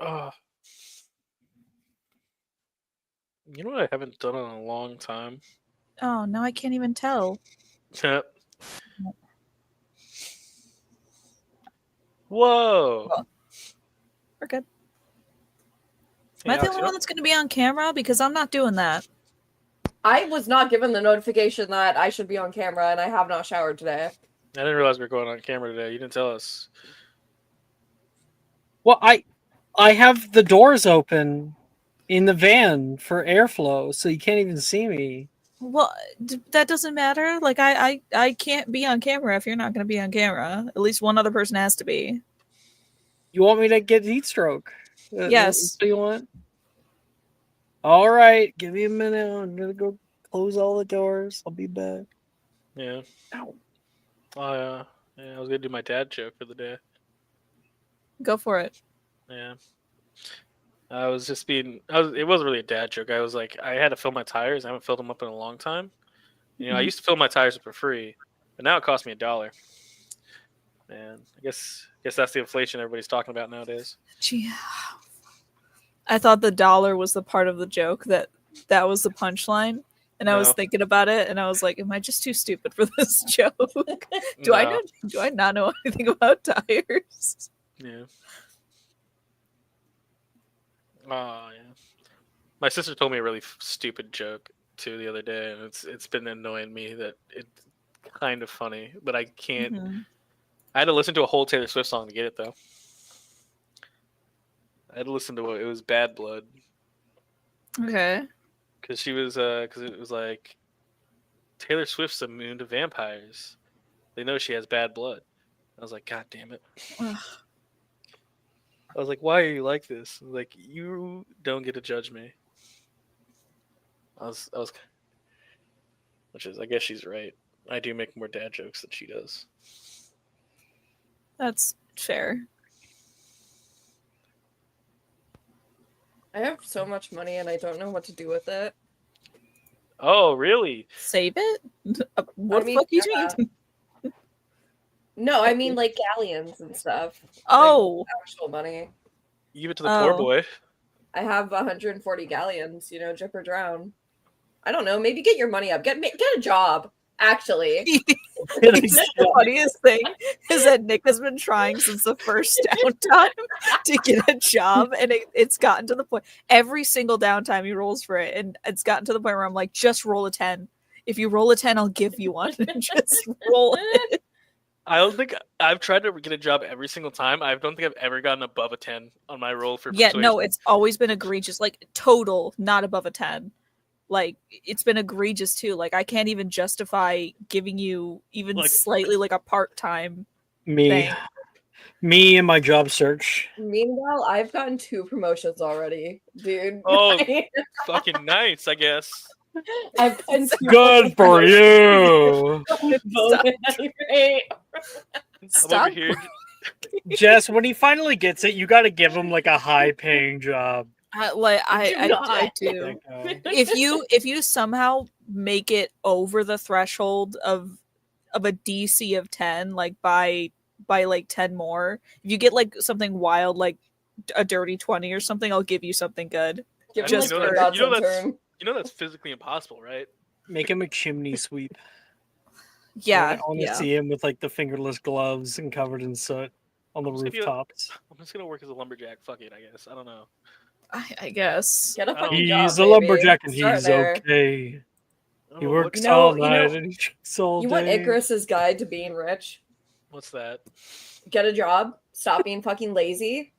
Oh, you know what I haven't done in a long time? Oh, now I can't even tell. Whoa. Well, we're good. Am Hey, I the Alex, only one that's going to be on camera? Because I'm not doing that. I was not given the notification that I should be on camera, and I have not showered today. I didn't realize we were going on camera today. You didn't tell us. Well, I have the doors open in the van for airflow, so you can't even see me. Well, that doesn't matter. Like, I can't be on camera if you're not going to be on camera. At least one other person has to be. You want me to get heat stroke? Yes. What do you want? All right, give me a minute. I'm gonna go close all the doors. I'll be back. Yeah. Ow. Yeah, I was gonna do my dad joke for the day. Go for it. Yeah. I was just being. It wasn't really a dad joke. I was like, I had to fill my tires. I haven't filled them up in a long time. I used to fill my tires up for free, but now it costs me $1. And I guess that's the inflation everybody's talking about nowadays. Gee, I thought the dollar was the part of the joke that was the punchline, and I was No. thinking about it, and I was like, "Am I just too stupid for this joke? Do I not know anything about tires?" Yeah. Oh yeah. My sister told me a really stupid joke too the other day, and it's been annoying me that it's kind of funny, but I can't. Mhm. I had to listen to a whole Taylor Swift song to get it though. I had to listen to it was Bad Blood Okay. because it was like Taylor Swift's immune to vampires. They know she has bad blood. I was like, God damn it. Ugh. I was like, why are you like this? I was like, you don't get to judge me. Which is, I guess she's right. I do make more dad jokes than she does. That's fair. I have so much money, and I don't know what to do with it. Oh, really? Save it? What I the mean, fuck you yeah. mean? No, I mean like galleons and stuff. Oh, Like, actual money. Give it to the poor boy. I have 140 galleons. Drip or drown. I don't know. Maybe get your money up. Get a job. Actually, the funniest thing is that Nick has been trying since the first downtime to get a job, and it's gotten to the point every single downtime he rolls for it, and it's gotten to the point where I'm like, just roll a 10. If you roll a 10, I'll give you one. Just roll it. I don't think I've tried to get a job every single time. I don't think I've ever gotten above a 10 on my roll for Yeah, persuasion. no, it's always been egregious. Like, total, not above a 10. Like, it's been egregious too. Like, I can't even justify giving you even slightly like a part-time thing. Me and my job search. Meanwhile, I've gotten 2 promotions already, dude. Oh, fucking nice, I guess. I've gotten 2 Good for you. Stop. I'm over here. Jess, when he finally gets it, you got to give him like a high-paying job. I do. If you somehow make it over the threshold of a DC of 10, like by like 10 more, if you get like something wild like a dirty 20 or something, I'll give you something good. Just that's physically impossible, right? Make him a chimney sweep. Yeah, I want to see him with like the fingerless gloves and covered in soot on the rooftops. I'm just gonna work as a lumberjack. Fuck it, I guess. I don't know. I guess. Get a fucking job, He's a lumberjack and he's there. okay. He works all night and he drinks all day. You want Icarus's guide to being rich? What's that? Get a job. Stop being fucking lazy.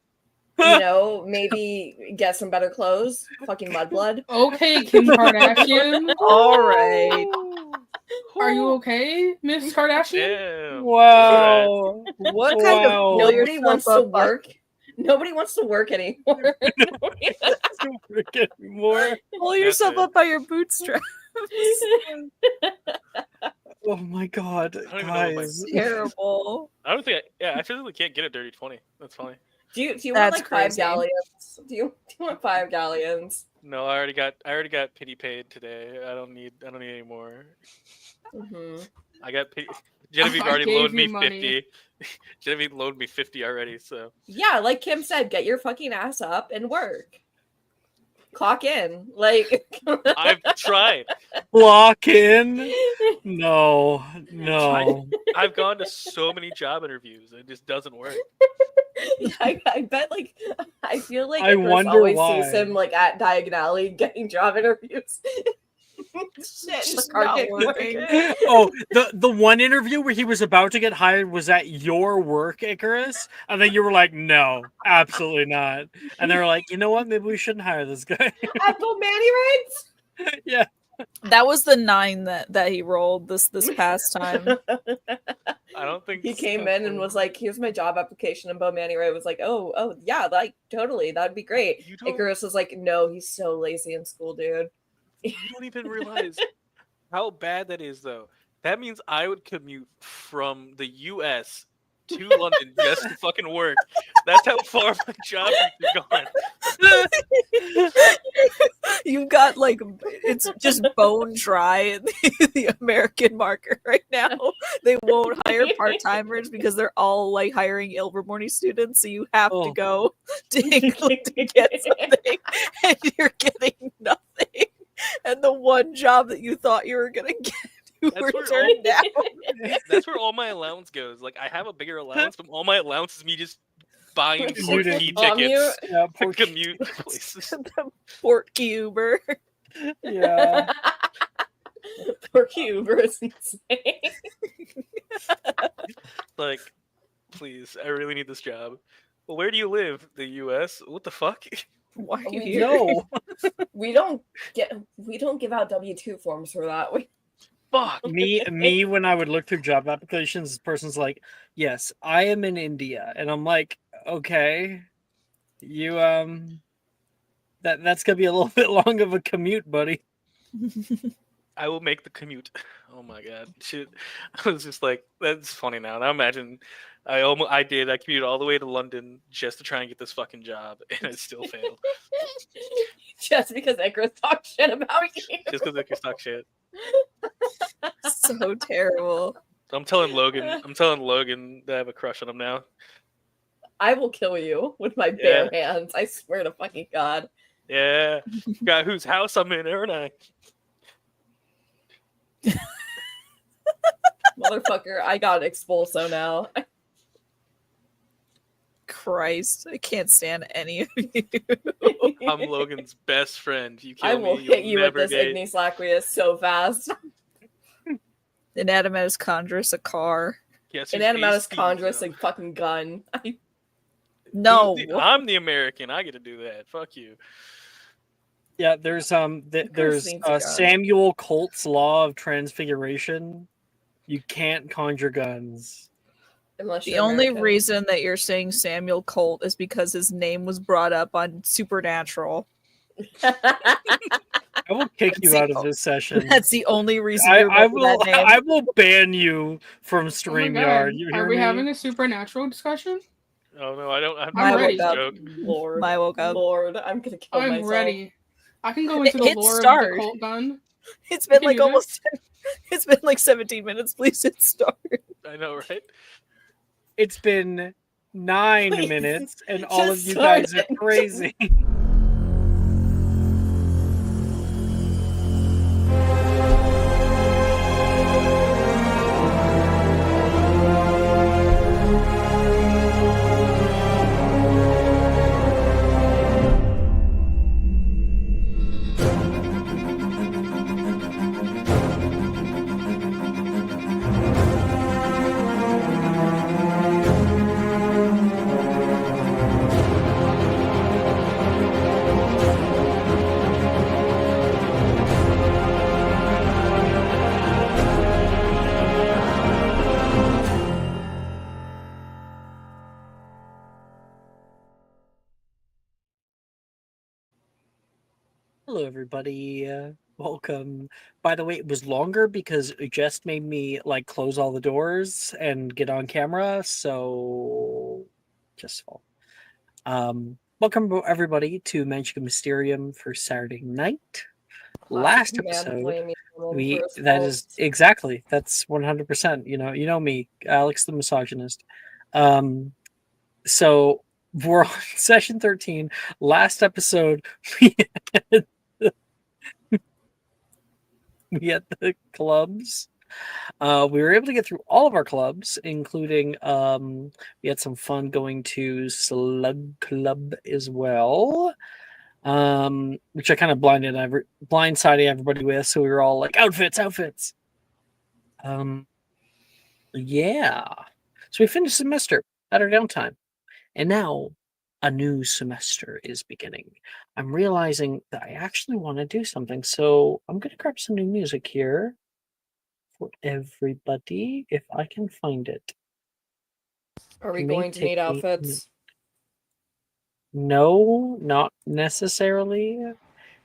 Maybe get some better clothes. Fucking mudblood. Okay, Kim Kardashian. All right. Are you okay, Miss Kardashian? Damn. Wow. What kind of nobody wants to work? Nobody wants to work anymore. Pull yourself up by your bootstraps. Oh my god, guys. Terrible. I don't think I physically can't get a dirty 20. That's funny. Do you want like 5 galleons? Do you want 5 galleons? No, I already got pity paid today. I don't need any more. Mm-hmm. I got pity. Genevieve I already gave loaned me you money. 50. Genevieve loaned me 50 already, so. Yeah, like Kim said, get your fucking ass up and work. Clock in. Like I've tried. Lock in? No. I've gone to so many job interviews. It just doesn't work. I bet, like, I feel like I Icarus wonder always why. sees him, like, at Diagon Alley getting job interviews. Shit, Just the car not didn't work. working. Oh, the one interview where he was about to get hired was at your work, Icarus, and then you were like, "No, absolutely not." And they were like, "You know what? Maybe we shouldn't hire this guy." At Bomani rides? Yeah. That was the 9 that he rolled this past time. I don't think He came in and was like, "Here's my job application," and Bomani Ray was like, "Oh, yeah, like totally, that'd be great." You don't, Icarus was like, "No, he's so lazy in school, dude." you don't even realize how bad that is, though. That means I would commute from the U.S. to London just to fucking work. That's how far my job has gone. You've got like it's just bone dry in the American market right now. They won't hire part timers because they're all like hiring Ilvermorny students. So you have to go to England to get something, and you're getting nothing. And the one job that you thought you were gonna get, you were turned down. That's where all my allowance goes. Like I have a bigger allowance, but all my allowance is me just buying Portkey tickets to commute places. The Portkey Uber. Yeah. Portkey Uber is insane. Like, please, I really need this job. Well, where do you live? The U.S. What the fuck? Why are you here? No. We don't give out W-2 forms for that. Fuck. Me when I would look through job applications, this person's like, "Yes, I am in India." And I'm like, "Okay. You that's going to be a little bit long of a commute, buddy." I will make the commute. Oh my god. Shit. I was just like, that's funny now. Now imagine I commuted all the way to London just to try and get this fucking job, and I still failed. Just because Icarus talked shit about you. Just because Icarus talk shit. So terrible. I'm telling Logan that I have a crush on him now. I will kill you with my bare hands. I swear to fucking God. Yeah. Got whose house I'm in, aren't I? Motherfucker, I got expulso now. Christ, I can't stand any of you. I'm Logan's best friend. You kill I will me, hit you'll you with never this get- Ignis Laqueus so fast. Inanimatus Chondrus, a car. Yes, who's Inanimatus AC, Chondrus, so. a fucking gun. No. I'm the American. I get to do that. Fuck you. Yeah, there's Samuel Colt's law of transfiguration. You can't conjure guns. Unless The you're only American. reason that you're saying Samuel Colt is because his name was brought up on Supernatural. I will kick you out of this session. That's the only reason you remember that name. I will ban you from Oh my StreamYard. God. You Are hear we me? having a supernatural discussion? Oh no, I don't. I'm ready. Joke. Lord, I woke up. Lord, I'm gonna kill myself. I'm ready. I can go into the Hit lore start. of the Colt gun. It's been can like do almost. It's been like 17 minutes. Please hit start. I know, right? It's been 9 Please, minutes, and all of just you guys start are it. crazy. Hello, everybody. Welcome. By the way, it was longer because it just made me like close all the doors and get on camera. So, just welcome everybody to Magic and Mysterium for Saturday night. Last man episode, blaming women for that is assaults. exactly, that's 100%. You know me, Alex the misogynist. So we're on session 13. Last episode, we had, we had the clubs. We were able to get through all of our clubs, including we had some fun going to Slug Club as well, which I kind of blindsided everybody with. So we were all like, outfits. Yeah. So we finished semester at our downtime, and now a new semester is beginning. I'm realizing that I actually want to do something, so I'm gonna grab some new music here for everybody if I can find it. Are we It may going to take need me outfits? No, not necessarily.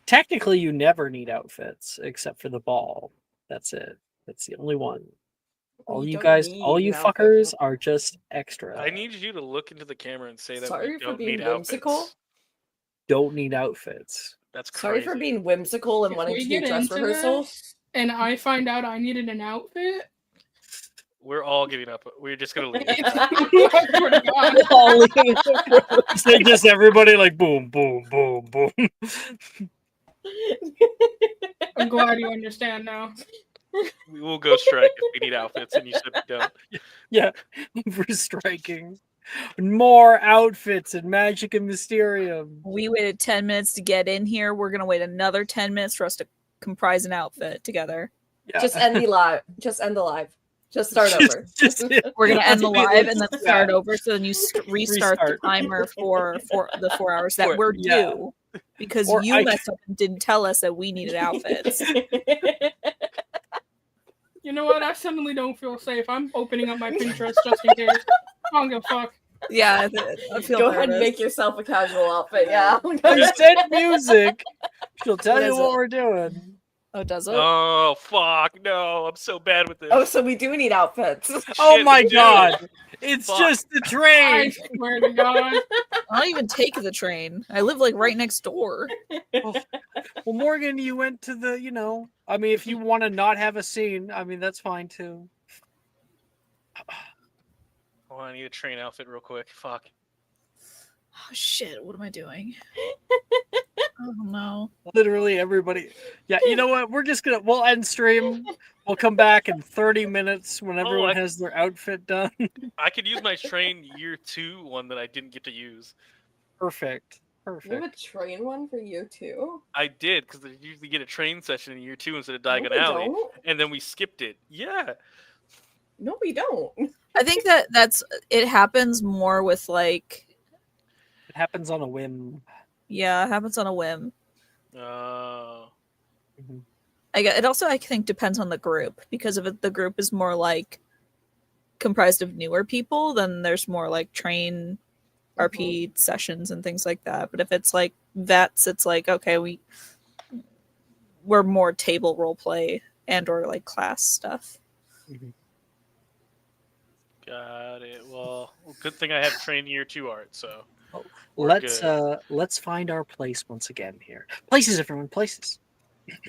Technically, you never need outfits except for the ball. That's it. That's the only one. All You you don't guys, all need you an outfit. fuckers are just extra. I need you to look into the camera and say that we Sorry for don't being need whimsical. outfits. Don't need outfits. That's Sorry crazy. for being whimsical and If wanting we to get do dress into rehearsal. this and I find out I needed an outfit, We're all giving up. We're just gonna leave. I swear to God, All leaving. So just everybody like boom, boom, boom, boom. I'm glad you understand now. We will go strike if we need outfits, and you said we don't. Yeah, we're striking. More outfits and magic and mysterium. We waited 10 minutes to get in here. We're gonna wait another 10 minutes for us to comprise an outfit together. Yeah. Just end the live. Just end the live. Just start over. We're gonna end the live and then Yeah. start over. So then you restart the Restart. timer for the 4 hours that Or- we're yeah. due because Or you I messed up and didn't tell us that we needed outfits. You know what? I suddenly don't feel safe. I'm opening up my Pinterest just in case. I don't give a fuck. Yeah, I feel Go nervous. ahead and make yourself a casual outfit. Yeah. Just send music. She'll tell What you is what it? we're doing. Oh, does it? Oh fuck! No, I'm so bad with this. Oh, so we do need outfits. Oh Shit, my we do. god. It's Fuck. just the I train. swear to God. I don't even take the train. I live like right next door. Well, Morgan, you went to the, I mean, if you want to not have a scene, I mean, that's fine too. Oh, I need a train outfit real quick. Fuck. Oh shit! What am I doing? Oh no! Literally everybody. Yeah, you know what? We'll end stream. We'll come back in 30 minutes when everyone has their outfit done. I could use my train year 2 one that I didn't get to use. Perfect. You have a Perfect. train one for you too? I did because they usually get a train session in year 2 instead of No, Diagon we Alley, don't. and then we skipped it. Yeah. No, we don't. I think it happens more with like It happens on a whim. yeah, it happens on a whim. Oh. Mhm. It also I think depends on the group because if the group is more like comprised of newer people, then there's more like train RP sessions and things like that. But if it's like vets, it's like okay, we're more table role play and or like class stuff. Mhm. Got it. Well, good thing I have train year 2 art. So we're Let's find our place once again here. Places, everyone, places.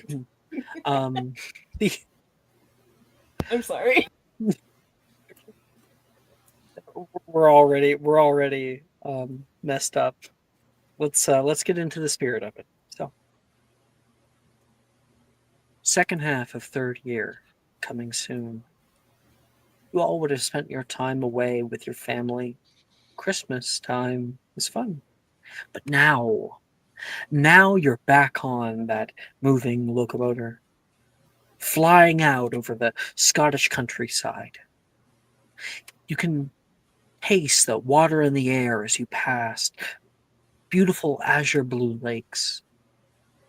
The I'm sorry. we're already messed up. Let's get into the spirit of it. So, second half of third year coming soon. You all would have spent your time away with your family. Christmas time was fun. But now you're back on that moving locomotor, flying out over the Scottish countryside. You can taste the water in the air as you passed beautiful azure blue lakes,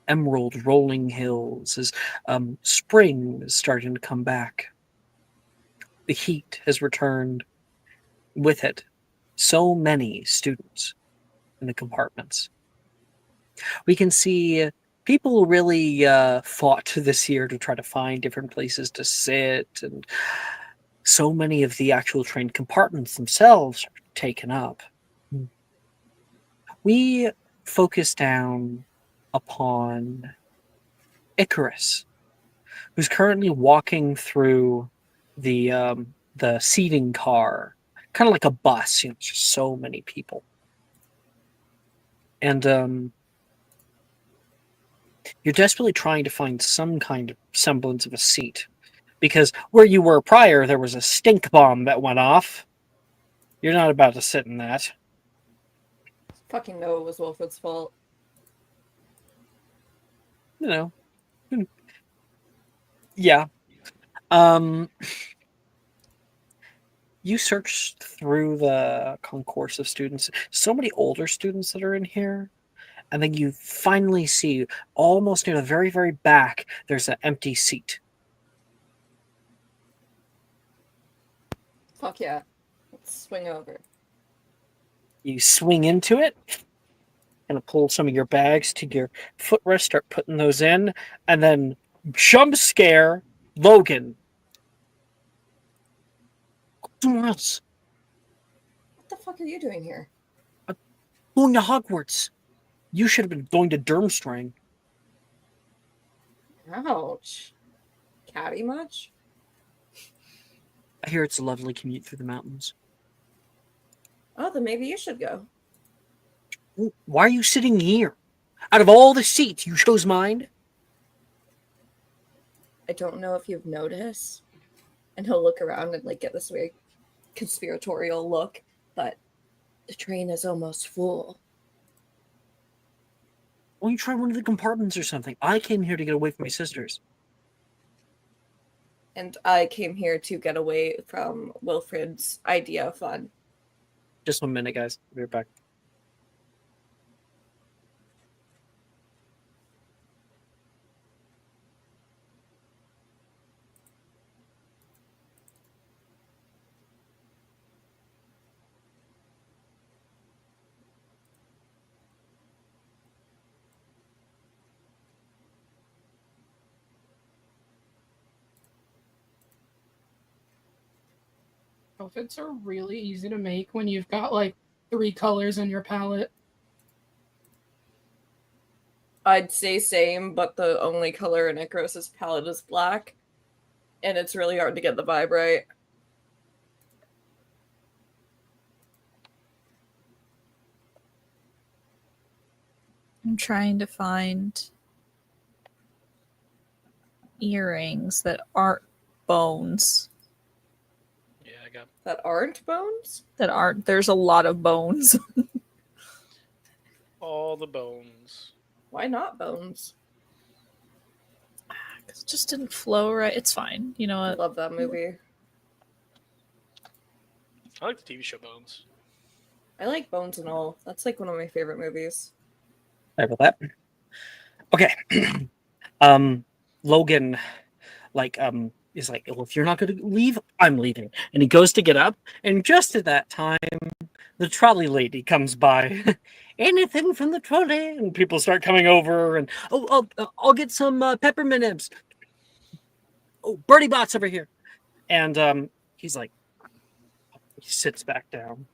emerald rolling hills as spring is starting to come back. The heat has returned. With it, so many students in the compartments. We can see people really fought this year to try to find different places to sit, and so many of the actual train compartments themselves are taken up. We focus down upon Icarus, who's currently walking through the seating car, kind of like a bus. Just so many people, and you're desperately trying to find some kind of semblance of a seat, because where you were prior, there was a stink bomb that went off. You're not about to sit in that. Fucking know it was Wilfred's fault. Yeah. You search through the concourse of students, so many older students that are in here, and then you finally see, almost near the very, very back, there's an empty seat. Fuck yeah. Let's swing over. You swing into it, and pull some of your bags to your footrest, start putting those in, and then jump scare Logan. What the fuck are you doing here? Going to Hogwarts. You should have been going to Durmstrang. Ouch. Catty much? I hear it's a lovely commute through the mountains. Oh, then maybe you should go. Why are you sitting here? Out of all the seats, you chose mine? I don't know if you've noticed. And he'll look around and like get this very conspiratorial look, but the train is almost full. Why don't you try one of the compartments or something? I came here to get away from my sisters. And I came here to get away from Wilfred's idea of fun. Just 1 minute, guys. I'll be right back. Outfits are really easy to make when you've got like 3 colors in your palette. I'd say same, but the only color in Icarus's palette is black. And it's really hard to get the vibe right. I'm trying to find earrings that aren't bones. Yeah, I got That aren't bones? That aren't. There's a lot of bones. all the bones. Why not bones? It just didn't flow right. It's fine. You know I what? love that movie. I like the TV show Bones. I like Bones and All. That's like one of my favorite movies. Sorry about that. Okay. Logan, is like, well, if you're not going to leave, I'm leaving. And he goes to get up, and just at that time, the trolley lady comes by. Anything from the trolley? And people start coming over, and I'll get some peppermint nibs. Oh, Birdie Bot's over here. And he's like, he sits back down.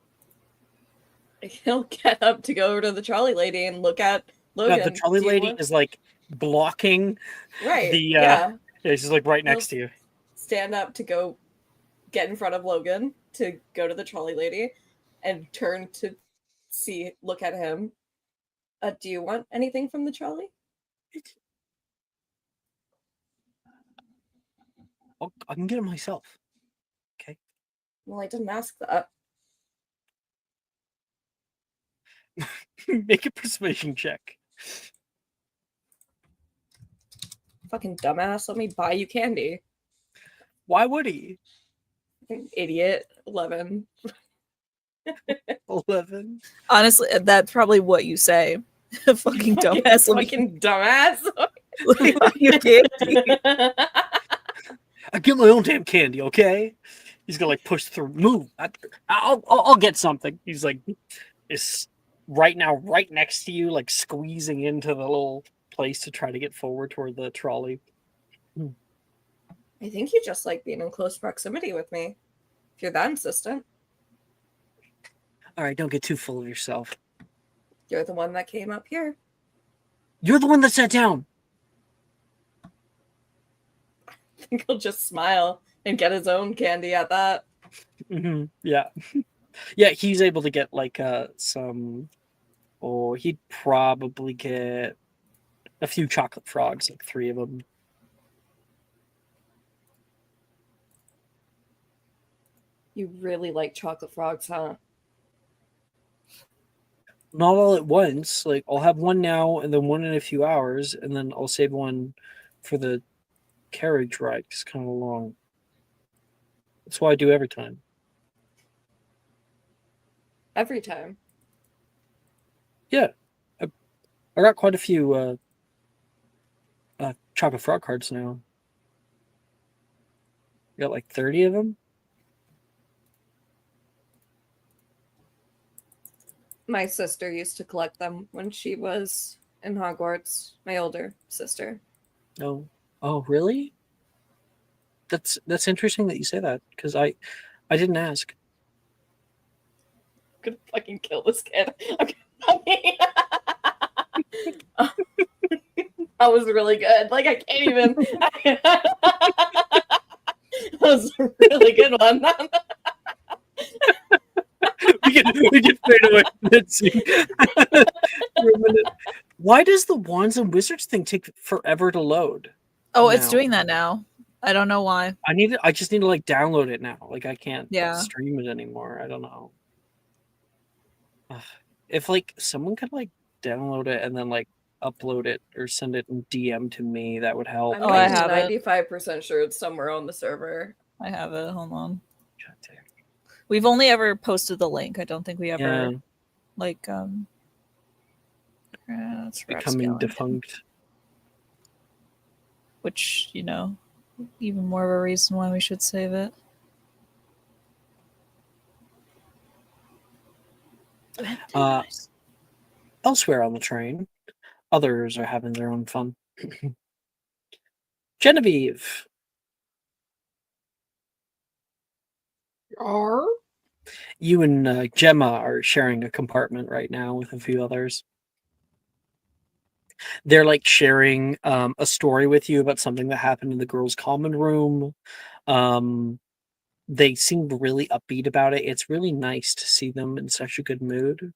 He'll get up to go over to the trolley lady and look at Logan. The trolley lady is like blocking right. the yeah. she's like right next to you. Stand up to go get in front of Logan to go to the trolley lady and turn to look at him. Do you want anything from the trolley? I can get it myself. Okay. Well, I didn't ask that. Make a persuasion check. Fucking dumbass. Let me buy you candy. Why would he? Idiot. 11. 11. Honestly, that's probably what you say. Fucking dumbass. Fucking dumbass. Let me buy you candy. I get my own damn candy, okay? He's gonna like push through. Move. I'll get something. He's like, is right now right next to you, like squeezing into the little place to try to get forward toward the trolley. I think you just like being in close proximity with me. If you're that insistent. All right, don't get too full of yourself. You're the one that came up here. You're the one that sat down. think he'll just smile and get his own candy at that. Yeah. Yeah, he's able to get like some. Oh, he'd probably get a few chocolate frogs, like 3 of them. You really like chocolate frogs, huh? Not all at once. Like I'll have one now, and then one in a few hours, and then I'll save one for the carriage ride. It's kind of long. That's what I do every time. Every time. Yeah, I got quite a few chocolate frog cards now. I got like 30 of them. My sister used to collect them when she was in Hogwarts. My older sister. Oh, really? That's interesting that you say that, because I didn't ask. I'm gonna fucking kill this kid. That was really good. Like I can't even. That was a really good one. we get fade away from that scene for a minute. Why does the wands and wizards thing take forever to load? Oh, it's now? doing that now. I don't know why. I just need to like download it now. Like I can't Yeah. stream it anymore. I don't know. If like someone could like download it and then like upload it or send it in DM to me, that would help. I'm Oh, I like have it. 95% sure it's somewhere on the server. I have it. Hold on. God damn. We've only ever posted the link. I don't think we ever Yeah, like it's becoming Rapscallion, defunct. which, you know, even more of a reason why we should save it. Elsewhere on the train, others are having their own fun. Genevieve, you and Gemma are sharing a compartment right now with a few others. They're like sharing a story with you about something that happened in the girls' common room. They seem really upbeat about it. It's really nice to see them in such a good mood.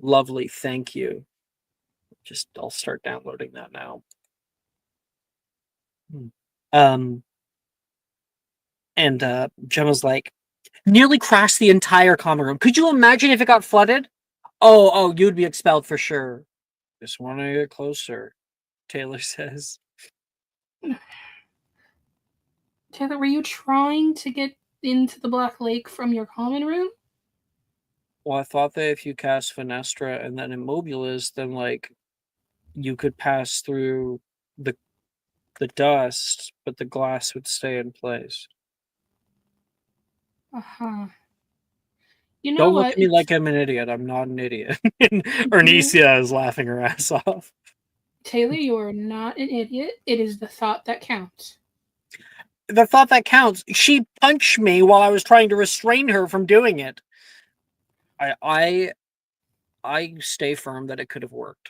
Lovely, thank you. I'll start downloading that now. And Gemma's like, nearly crashed the entire common room. Could you imagine if it got flooded? Oh, you'd be expelled for sure. Just want to get closer, Taylor says. Taylor, were you trying to get into the Black Lake from your common room? Well, I thought that if you cast Fenestra and then Immobilis, then like you could pass through the dust, but the glass would stay in place. Uh-huh. You know Don't what? look at me like I'm an idiot. I'm not an idiot. Ernesia is laughing her ass off. Taylor, you are not an idiot. It is the thought that counts. The thought that counts. She punched me while I was trying to restrain her from doing it. I stay firm that it could have worked.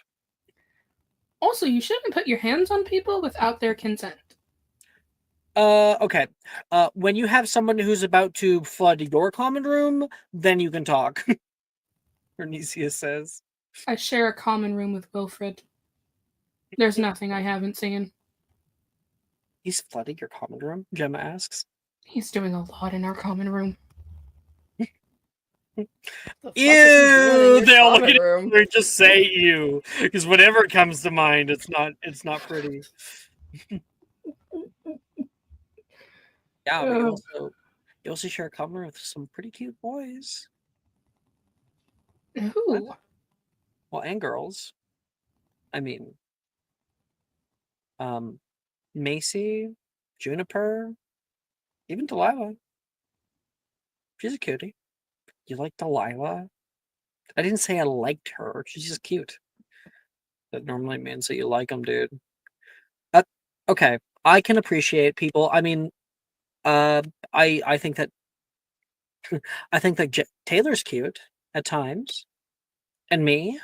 Also, you shouldn't put your hands on people without their consent. Okay. When you have someone who's about to flood your common room, then you can talk. Ernesia says. I share a common room with Wilfred. There's nothing I haven't seen. He's flooding your common room? Gemma asks. He's doing a lot in our common room. Ew! They all look at you and just say ew. Because whatever comes to mind, it's not pretty. Yeah, but you also share a common room with some pretty cute boys. Ooh. Well, and girls. I mean, Macy, Juniper, even Delilah. She's a cutie. You like Delilah? I didn't say I liked her. She's just cute. That normally means that you like them, dude. Okay, I can appreciate people. I mean, I think that I think that Taylor's cute at times, and me.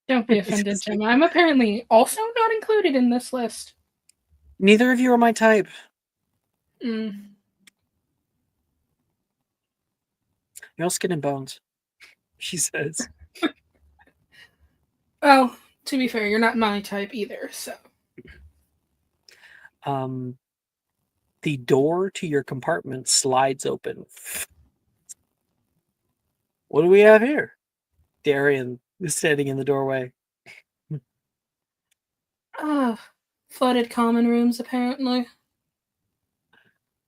Don't be offended, Gemma. I'm apparently also not included in this list. Neither of you are my type. Mm. You're all skin and bones, she says. Well, to be fair, you're not my type either, so. The door to your compartment slides open. What do we have here? Darian is standing in the doorway. Flooded common rooms, apparently.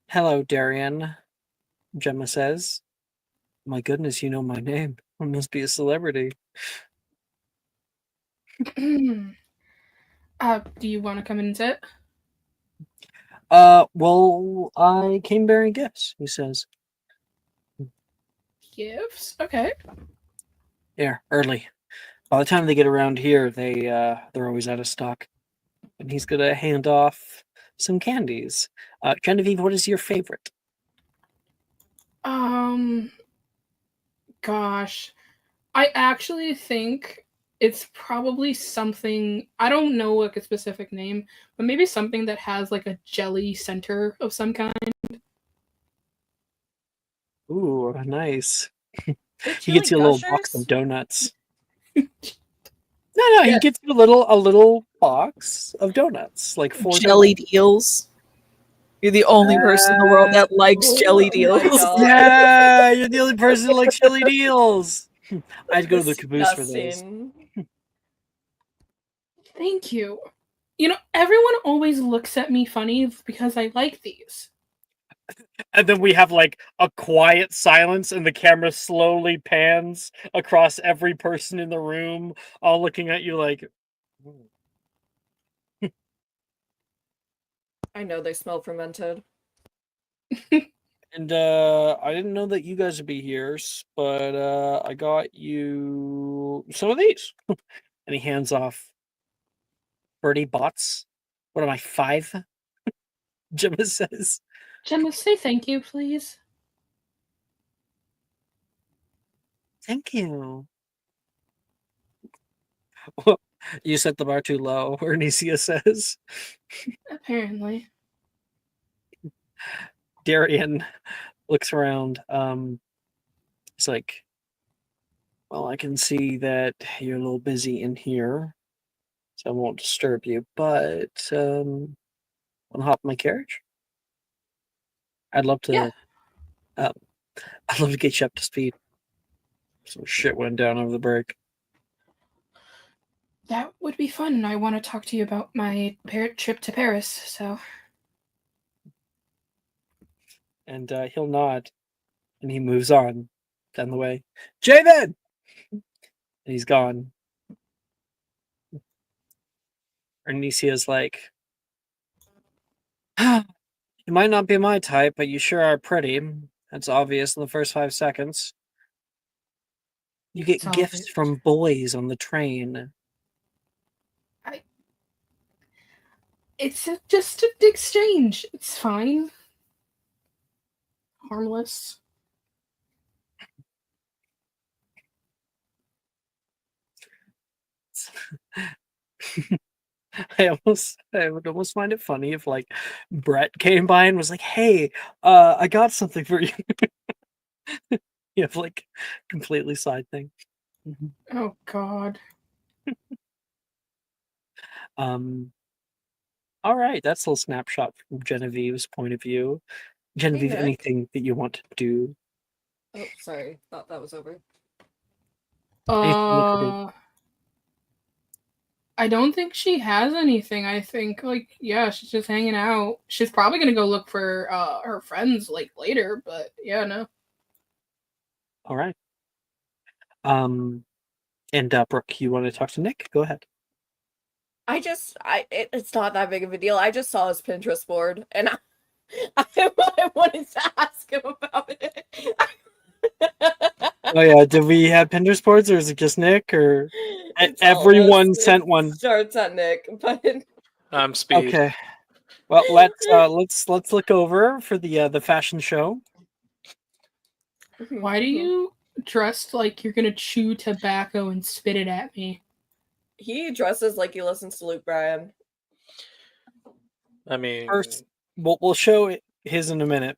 Hello, Darian, Gemma says. My goodness, you know my name. I must be a celebrity. Do you want to come in and sit? Well, I came bearing gifts, he says. Gifts? Okay. Yeah, early. By the time they get around here, they're always out of stock. And he's gonna hand off some candies. Genevieve, what is your favorite? Gosh. I actually think it's probably something, I don't know like a specific name, but maybe something that has like a jelly center of some kind. Ooh, nice. The He gets you a chili little box gushers? of donuts. No, he Yes. gets you a little box of donuts, like 4 Jellied eels. You're the only person in the world that likes jellied Oh my eels. God. Yeah, you're the only person who likes chili deals. I'd go to the caboose for those. Disgusting. Thank you. You know, everyone always looks at me funny because I like these. And then we have like a quiet silence, and the camera slowly pans across every person in the room, all looking at you like. I know they smell fermented. And I didn't know that you guys would be here, but I got you some of these. And he hands off 30 bots. What am I, 5? Gemma says. Gemma, say thank you, please. Thank you. You set the bar too low, Ernisia says. Apparently. Darian looks around. He's like, well, I can see that you're a little busy in here, so I won't disturb you, but want to hop in my carriage? I'd love to. Yeah. I'd love to get you up to speed. Some shit went down over the break. That would be fun. I want to talk to you about my trip to Paris, so. And he'll nod, and he moves on down the way. Javen! And he's gone. Ernisia's like, you might not be my type, but you sure are pretty. That's obvious in the first 5 seconds. You get It's gifts obvious. from boys on the train. It's just an exchange. It's fine. Harmless. I would almost find it funny if like Brett came by and was like, "Hey, I got something for you." You have like completely side thing. Oh God. All right, that's a little snapshot from Genevieve's point of view. Genevieve, Nick. anything that you want to do? Oh, sorry. Thought that was over. Anything lucrative? I don't think she has anything. I think like yeah, she's just hanging out. She's probably gonna go look for her friends like later, but yeah, no. All right. And Brooke, you want to talk to Nick? Go ahead. It's not that big of a deal. I just saw his Pinterest board, and I wanted to ask him about it. Oh yeah, did we have Pinterest boards, or is it just Nick, or It's all of everyone us. sent It one? Starts at Nick, but I'm speed. Okay. Well, let's look over for the fashion show. Why do you dress like you're gonna chew tobacco and spit it at me? He dresses like he listens to Luke Bryan. I mean, First, we'll show his in a minute.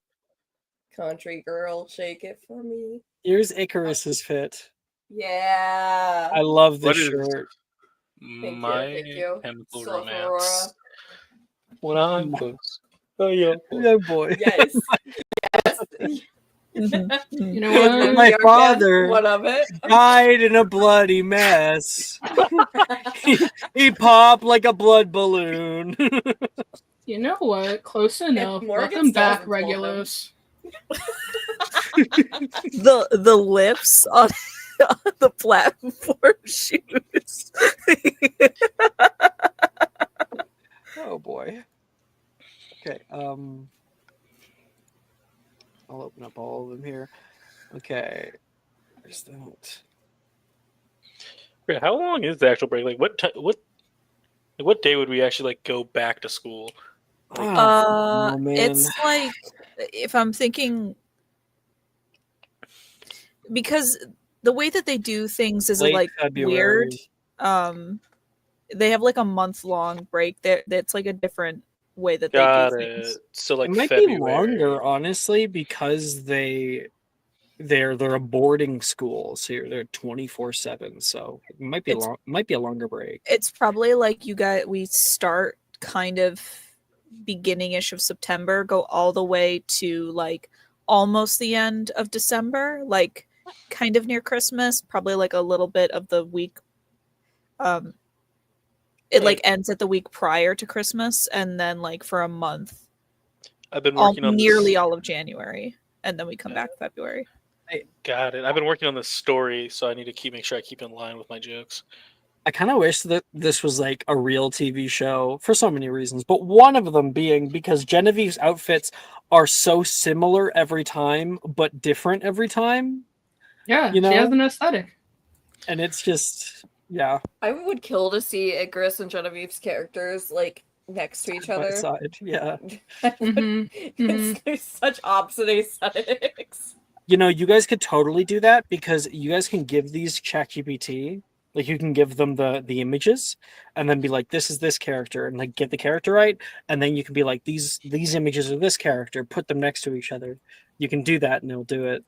Country girl, shake it for me. Here's Icarus's fit. Yeah. I love what this is shirt. my Thank you. chemical Soul romance? When I was a young boy. Young boy. Yes. Yes. Mhm. You know With what? My NPR father- fan, one of it. Died in a bloody mess. He popped like a blood balloon. You know what? Close enough. Morgan Welcome still back, hasn't told him. Regulus. The lips on the platform shoes. Oh boy. Okay, I'll open up all of them here. Okay. There's that. How long is the actual break? Like, what day would we actually like go back to school? Oh, man. It's like, if I'm thinking, because the way that they do things is Late like February. weird. They have like a month-long break. That's like a different way that Got they do it. things. So like It might February. be longer, honestly, because they're a boarding school, so they're 24/7. So it might be long. Might be a longer break. It's probably like we start kind of beginning-ish of September, go all the way to like almost the end of December, like kind of near Christmas, probably like a little bit of the week. It like ends at the week prior to Christmas, and then like for a month, I've been working on nearly this. all of January, and then we come back February. Got it. I've been working on this story, so I need to make sure I keep in line with my jokes. I kind of wish that this was like a real TV show for so many reasons, but one of them being because Genevieve's outfits are so similar every time, but different every time. Yeah, You she has know? an aesthetic. And it's just, yeah, I would kill to see Icarus and Genevieve's characters like next to each side by other. side, yeah. They're such opposite aesthetics. You know, you guys could totally do that because you guys can give these ChatGPT, like you can give them the images and then be like, this is this character, and like get the character right, and then you can be like, these images are this character, put them next to each other. You can do that and it'll do it.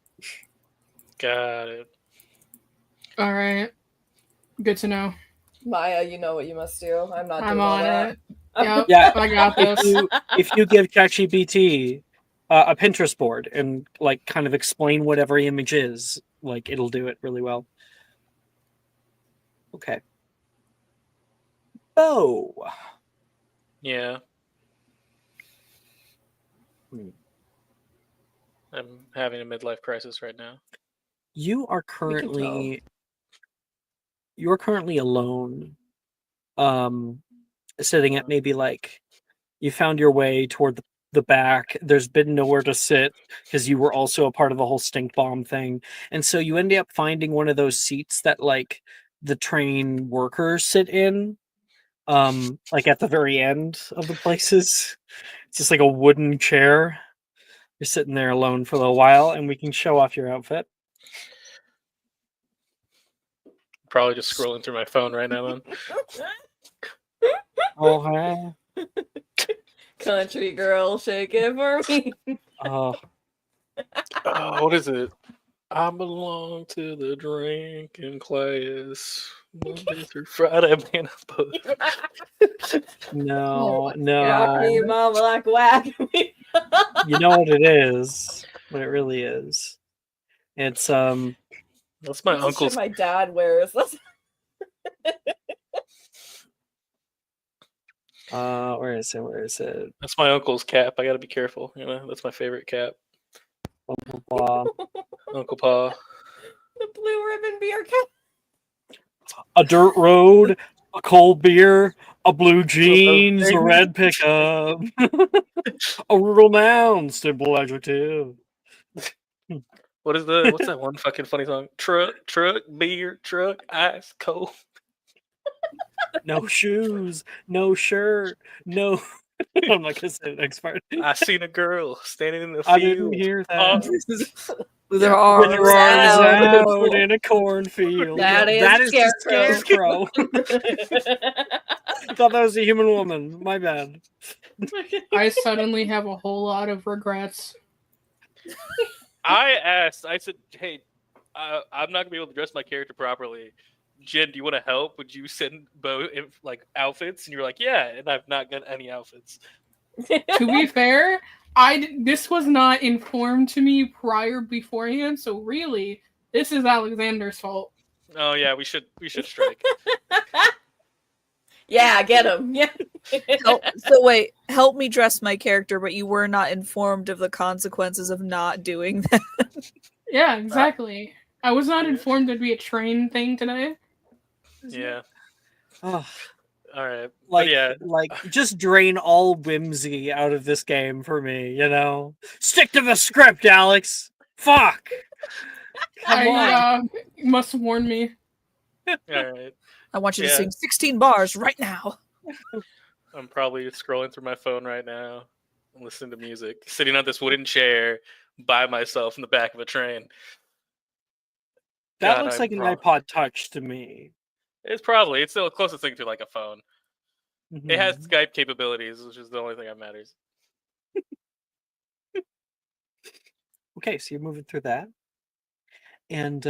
Got it. All right. Good to know. Maya, you know what you must do. I'm not I'm doing all on that. it. Yep, Yeah. I got this. If you give ChatGPT a Pinterest board and like kind of explain what every image is, like it'll do it really well. Okay. Oh. Yeah. I'm having a midlife crisis right now. You are We can tell. currently alone. Sitting at maybe like you found your way toward the back. There's been nowhere to sit because you were also a part of the whole stink bomb thing. And so you end up finding one of those seats that like the train workers sit in. Like at the very end of the places. It's just like a wooden chair. You're sitting there alone for a little while, and we can show off your outfit. Probably just scrolling through my phone right now. Then Oh, hi. Country girl, shake it for me. Oh, what is it? I belong to the drinking class. Monday through Friday, man. no. Rock me, mama, like whack me. You know what it is? What it really is. It's That's my This is uncle's. shit my dad wears. where is it? That's my uncle's cap. I got to be careful. You know, that's my favorite cap. Uncle Pa. Uncle Pa. The blue ribbon beer cap. A dirt road, a cold beer, a blue jeans, a red pickup, a rural noun, simple adjective. What's that one fucking funny song? Truck, beer, truck, ice, cold. No shoes, no shirt, no. I'm not gonna say the next part. I seen a girl standing in the field. I didn't hear that. With their Yeah. arms, With your arms out. out in a cornfield. That is the Scarecrow. Thought that was a human woman. My bad. I suddenly have a whole lot of regrets. I said, hey, I'm not gonna be able to dress my character properly. Jen, do you want to help? Would you send Bo like outfits? And you're like, yeah, and I've not got any outfits. To be fair, this was not informed to me beforehand, so really, this is Alexander's fault. Oh yeah, we should strike. Yeah, get him. Yeah. So wait, help me dress my character, but you were not informed of the consequences of not doing that. Yeah, exactly. I was not Yeah. informed there'd be a train thing today. Yeah. Oh, All right. like, but yeah, just drain all whimsy out of this game for me, you know? Stick to the script, Alex! Fuck! Come on. You must warn me. all right. I want you to Yeah. sing 16 bars right now. I'm probably scrolling through my phone right now, listening to music, sitting on this wooden chair by myself in the back of a train. That God, looks I'm like an prob- iPod Touch to me. It's still the closest thing to like a phone. It has Mhm. Skype capabilities, which is the only thing that matters. Okay, so you're moving through that. And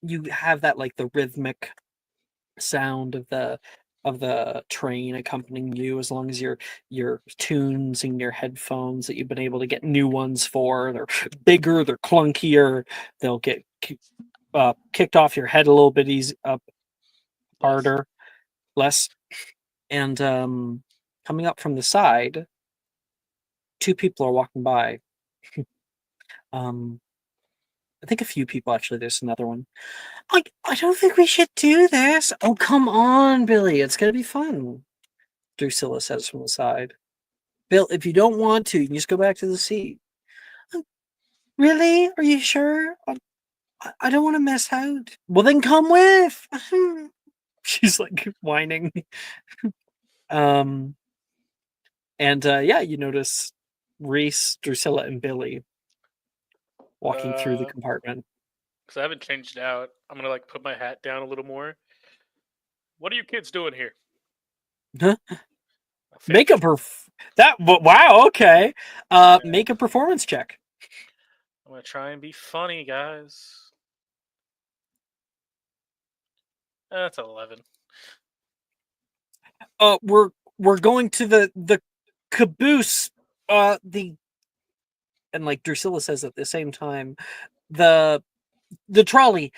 you have that like the rhythmic sound of the train accompanying you, as long as your tunes in your headphones that you've been able to get new ones for. They're bigger, they're clunkier, they'll get kicked off your head a little bit harder, less. And coming up from the side, two people are walking by. I think a few people actually. There's another one. I don't think we should do this. Oh, come on, Billy. It's gonna be fun. Drusilla says from the side. Bill, if you don't want to, you can just go back to the seat. Really? Are you sure? I don't want to miss out. Well, then come with. She's like whining. And yeah, you notice Reese, Drusilla, and Billy walking through the compartment. Because I haven't changed out. I'm gonna like put my hat down a little more. What are you kids doing here? Huh? I Make a wow, okay. Make a performance check. I'm gonna try and be funny, guys. That's 11. We're going to the caboose. And like Drusilla says at the same time, the trolley,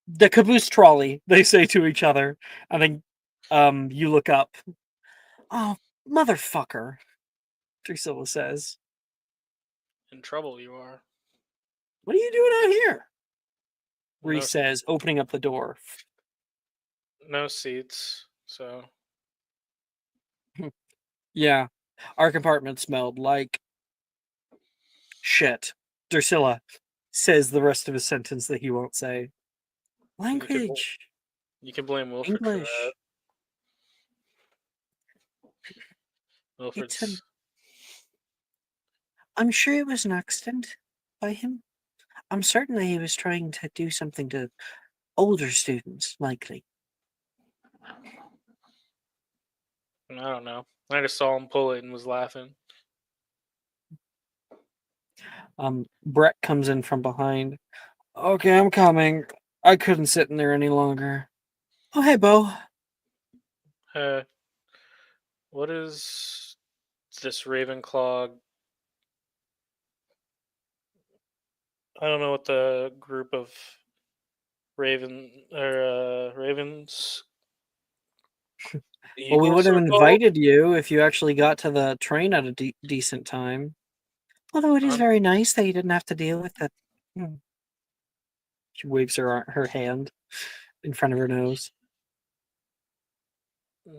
the caboose trolley. They say to each other, and then you look up. Oh, motherfucker! Drusilla says. In trouble you are. What are you doing out here? No, Reese says, opening up the door. no seats, so Yeah, our compartment smelled like shit. Drusilla says the rest of his sentence that he won't say. Language. you can blame Wilfred for English. that. Wilfred's I'm sure it was an accident by him. I'm certain that he was trying to do something to older students, likely. I don't know. I just saw him pull it and was laughing. Brett comes in from behind. Okay, I'm coming. I couldn't sit in there any longer. Oh, hey, Bo. What is this Ravenclaw? I don't know what the group of ravens. Well, we Eagles would have are called? invited you if you actually got to the train at a decent time. Although it is very nice that you didn't have to deal with it. She waves her hand in front of her nose.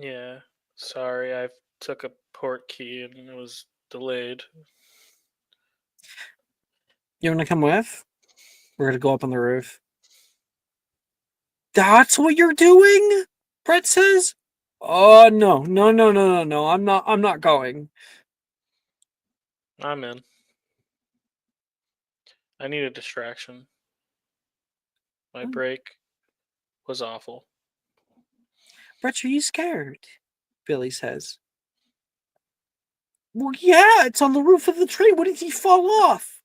Yeah, sorry, I took a port key and it was delayed. You want to come with? We're gonna go up on the roof. That's what you're doing? Brett says. Oh no. I'm not going. I'm in. I need a distraction. My Oh. break was awful. Brett, are you scared? Billy says. Well, yeah, it's on the roof of the train. What did he fall off?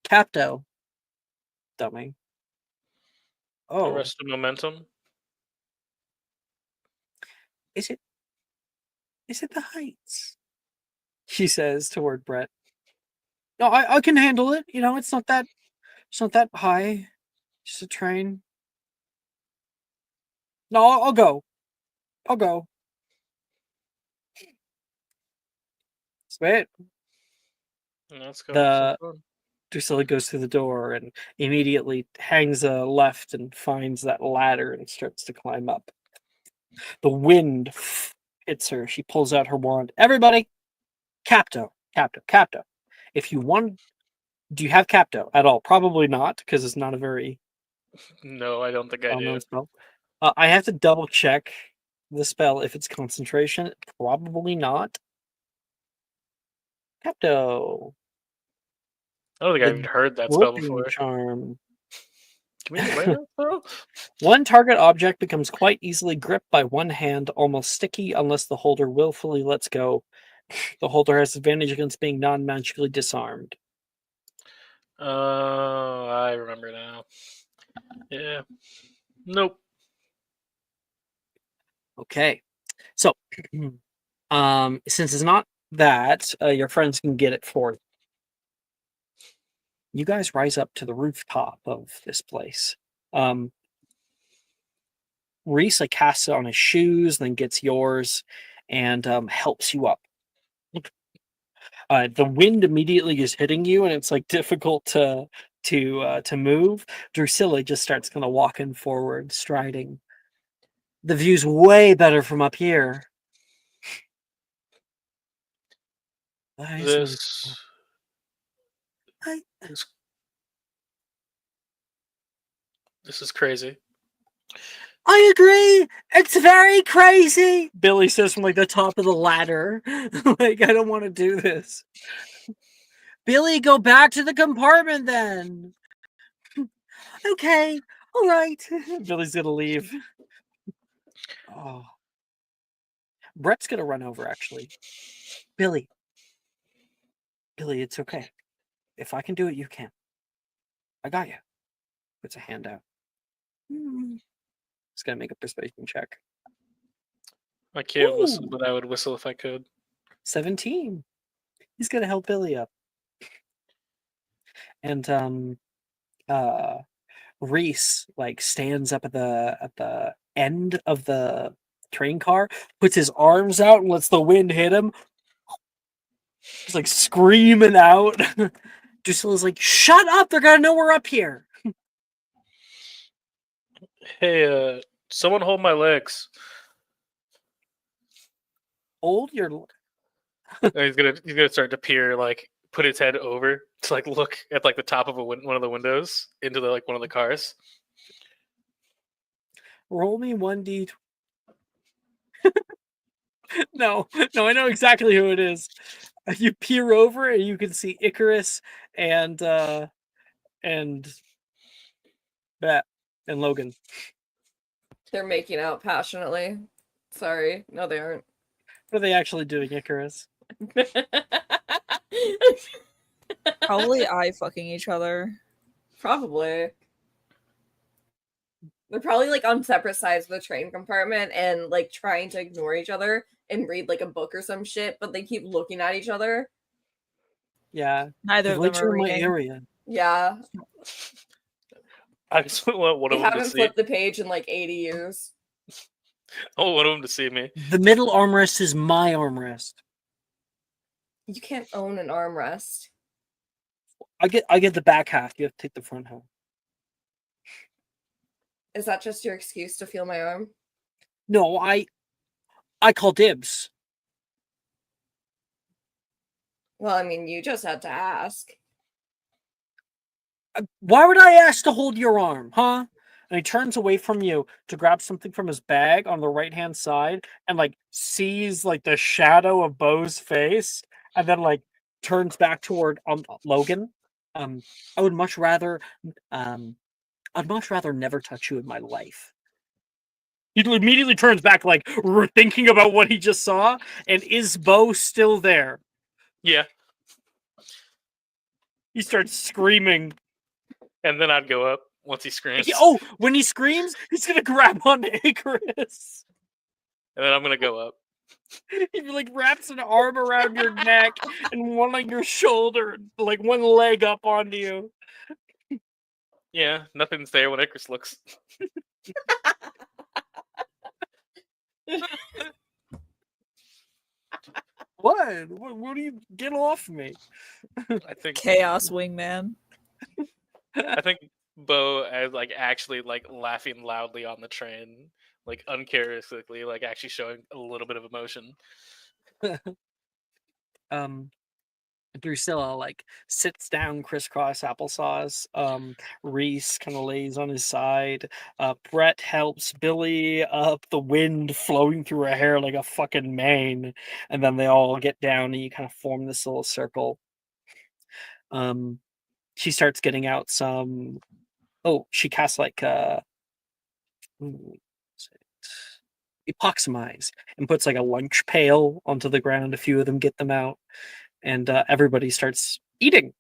Capto. Dummy. Oh, Arrested momentum. is it the heights? She says toward Brett. No, I can handle it. It's not that high. Just a train. No, I'll go. I'll go. Sweet. Let's go. The Have some fun. Drusilla goes through the door and immediately hangs a left and finds that ladder and starts to climb up. The wind hits her. She pulls out her wand. Everybody, Capto. If you want, do you have Capto at all? Probably not, because it's not a very No, I don't think I well-known do. spell. I have to double check the spell if it's concentration. Probably not. Capto. I don't think I've The even heard that spell gripping before. charm. Can we get rid of that spell? One target object becomes quite easily gripped by one hand, almost sticky unless the holder willfully lets go. The holder has advantage against being non-magically disarmed. Oh, I remember now. Yeah. Nope. Okay. So, since it's not that, your friends can get it for you. You guys rise up to the rooftop of this place. Reese casts it on his shoes, then gets yours, and helps you up. The wind immediately is hitting you, and it's difficult to move. Drusilla just starts kind of walking forward, striding. The view's way better from up here. This is crazy. I agree. It's very crazy. Billy says from the top of the ladder. I don't want to do this. Billy, go back to the compartment then. Okay. All right. Billy's gonna leave. Oh. Brett's gonna run over actually. Billy, it's okay. If I can do it, you can. I got you. Puts a hand out. He's gonna make a persuasion check. I can't whistle, Ooh. but I would whistle if I could. 17. He's gonna help Billy up. And Reese stands up at the end of the train car, puts his arms out and lets the wind hit him. Just screaming out. Drusilla's shut up, they're gonna know we're up here. Hey, someone hold my legs. Hold your And he's gonna start to peer, put his head over to look at the top of one of the windows into one of the cars. roll me 1d. No, I know exactly who it is. You peer over and you can see Icarus and Bat and Logan. They're making out passionately. Sorry. No, they aren't. What are they actually doing, Icarus? Probably eye fucking each other. Probably. They're probably on separate sides of the train compartment and trying to ignore each other and read a book or some shit, but they keep looking at each other. Yeah. Neither of them are in my reading. area. Yeah. I just want one They of them to haven't see. flipped the page in 80 years. I want one of them to see me. The middle armrest is my armrest. You can't own an armrest. I get the back half. You have to take the front half. Is that just your excuse to feel my arm? No, I call dibs. Well, I mean, you just had to ask. Why would I ask to hold your arm, huh? And he turns away from you to grab something from his bag on the right-hand side and sees the shadow of Bo's face and then turns back toward Logan. I would much rather, I'd much rather never touch you in my life. He immediately turns back, like thinking about what he just saw, and is Bo still there? Yeah, He starts screaming. and then I'd go up once he screams. Oh, when he screams, he's gonna grab onto Icarus. And then I'm gonna go up. He like wraps an arm around your neck and one on your shoulder, like one leg up onto you. Yeah, nothing's there when Icarus looks. What? What do you get off me? I think Chaos wingman. I think Bo is like actually like laughing loudly on the train, like uncharacteristically, like actually showing a little bit of emotion. Drusilla like sits down crisscross applesauce. Reese kind of lays on his side. Brett helps Billy up, the wind flowing through her hair like a fucking mane, and then they all get down and you kind of form this little circle. She starts getting out some. Oh, she casts like epoximize and puts like a lunch pail onto the ground. A few of them get them out, and everybody starts eating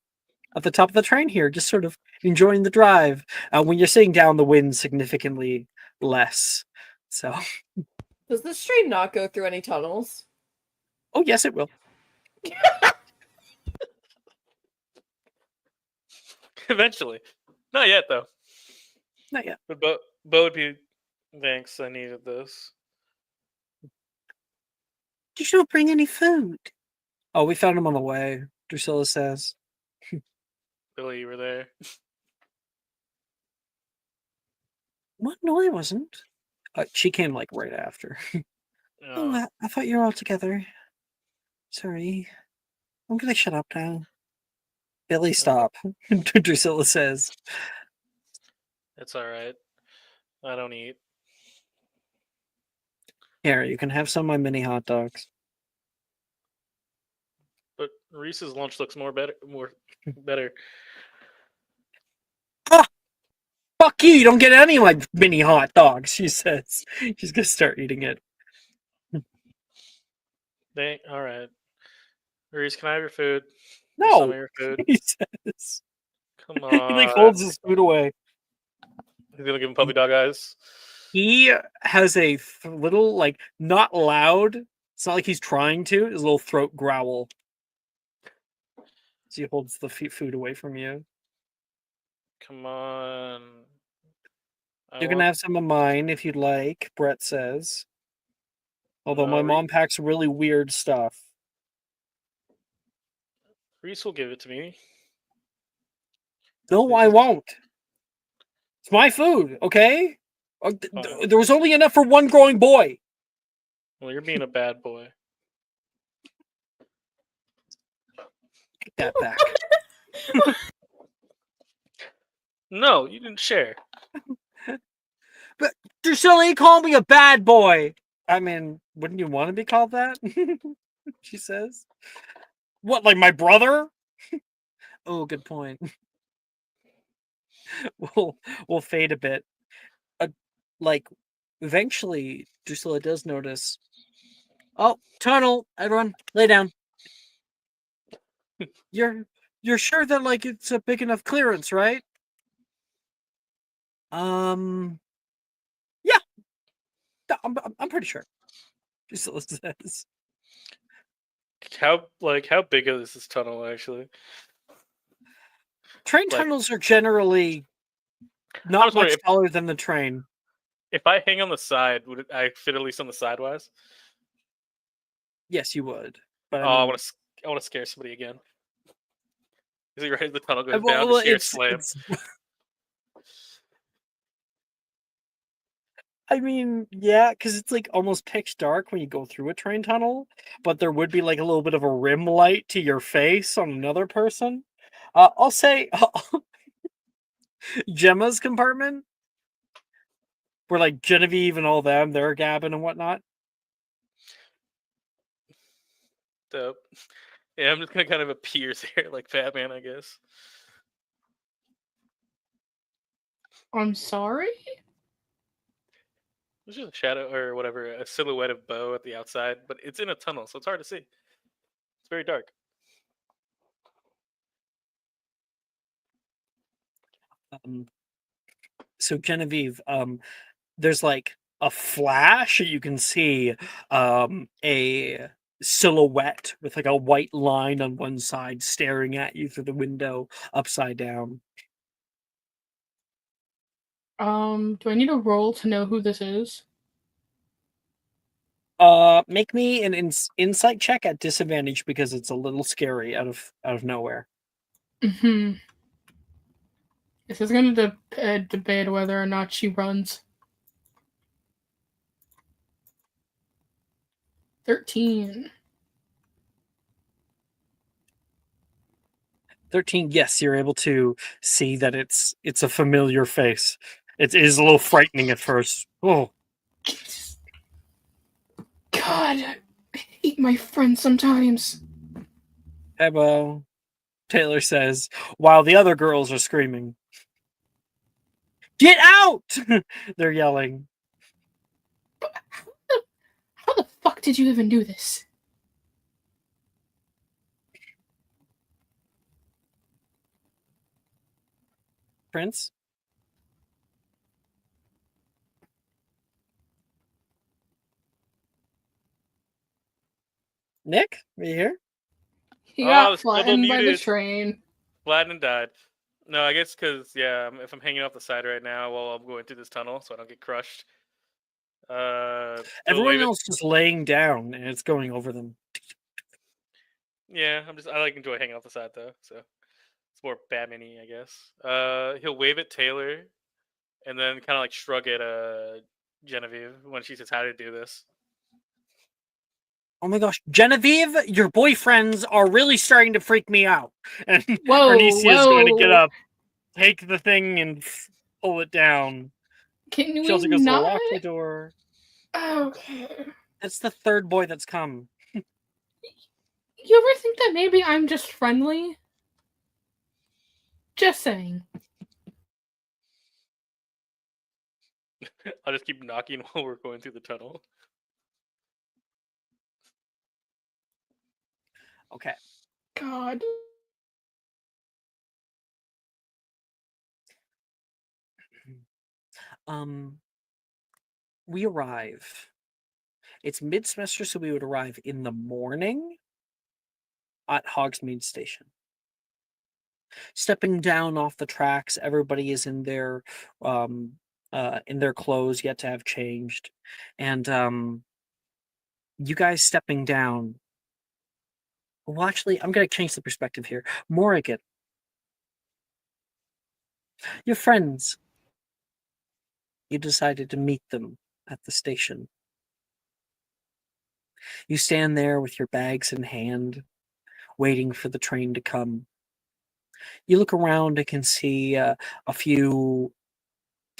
at the top of the train here, just sort of enjoying the drive. When you're sitting down, the wind's significantly less. So, Does this train not go through any tunnels? oh yes, it will. Eventually, not yet though. Not yet. But Bo would be. Thanks, I needed this. Did you not bring any food? Oh, we found him on the way. Drusilla says. Billy, you were there. What? No, I wasn't. She came like right after. Oh, I thought you were all together. Sorry. I'm gonna shut up now. Billy, stop. Drusilla says. It's all right. I don't eat. Here, you can have some of my mini hot dogs. But Reese's lunch looks more better. Ah! Fuck you! You don't get any of my mini hot dogs, she says. She's gonna start eating it. All right. Reese, can I have your food? No, Some of your food. he says. Come He on. like holds his food away. He's gonna give him puppy dog eyes. He has a little, like, not loud. It's not like he's trying to. His little throat growl. So he holds the food away from you. Come on. You can have some of mine if you'd like, Brett says. Although my mom packs really weird stuff. Reese will give it to me. No, I won't. It's my food, okay? There was only enough for one growing boy. Well, you're being a bad boy. Take that back. No, you didn't share. But Drusilla, you call me a bad boy. I mean, wouldn't you want to be called that? She says. What, like my brother? Oh, good point. We'll fade a bit. Like, eventually, Drusilla does notice. Oh, tunnel! Everyone, lay down. You're sure that like it's a big enough clearance, right? Yeah. I'm pretty sure. Drusilla says. How big is this tunnel actually? Train tunnels are generally not much taller than the train. If I hang on the side, would I fit at least on the sidewise? Yes, you would. But I want to scare somebody again. Is it right as the tunnel goes down? Well, Scare slam. I mean, yeah, because it's like almost pitch dark when you go through a train tunnel, but there would be like a little bit of a rim light to your face on another person. I'll say Gemma's compartment, where like Genevieve and all them, they're gabbing and whatnot. Dope. Yeah, I'm just gonna kind of appear there like Batman, I guess. I'm sorry? It's just a shadow or whatever, a silhouette of Bo at the outside, but it's in a tunnel, so it's hard to see. It's very dark. So Genevieve, there's like a flash. You can see a silhouette with like a white line on one side staring at you through the window upside down. Do I need a roll to know who this is? Make me an insight check at disadvantage because it's a little scary out of nowhere. Mm-hmm. This is going to debate whether or not she runs. 13. 13. Yes, you're able to see that it's a familiar face. It is a little frightening at first. Oh, God, I hate my friends sometimes. hello, Taylor says, while the other girls are screaming. Get out! They're yelling. How the fuck did you even do this? Prince? Nick? Are you here? He Oh, got still flattened by the muted. train. Flattened and died. No, I guess because, yeah, if I'm hanging off the side right now while I'm going through this tunnel so I don't get crushed. He'll Everyone wave it. else is laying down and it's going over them. Yeah, I like enjoy hanging off the side though, so it's more Batman-y, I guess. He'll wave at Taylor and then kind of like shrug at Genevieve when she says how to do this. Oh my gosh, Genevieve, your boyfriends are really starting to freak me out. And Whoa, Bernicia is going to get whoa. up, take the thing, and pull it down. Can we She also goes to not? lock the door. Okay. That's the third boy that's come. You ever think that maybe I'm just friendly? Just saying. I'll just keep knocking while we're going through the tunnel. Okay. God. We arrive. It's mid-semester, so we would arrive in the morning at Hogsmeade Station. Stepping down off the tracks, everybody is in their clothes, yet to have changed. And you guys stepping down. Well, actually, I'm gonna change the perspective here. Morrigan, your friends. You decided to meet them at the station. You stand there with your bags in hand, waiting for the train to come. You look around and can see a few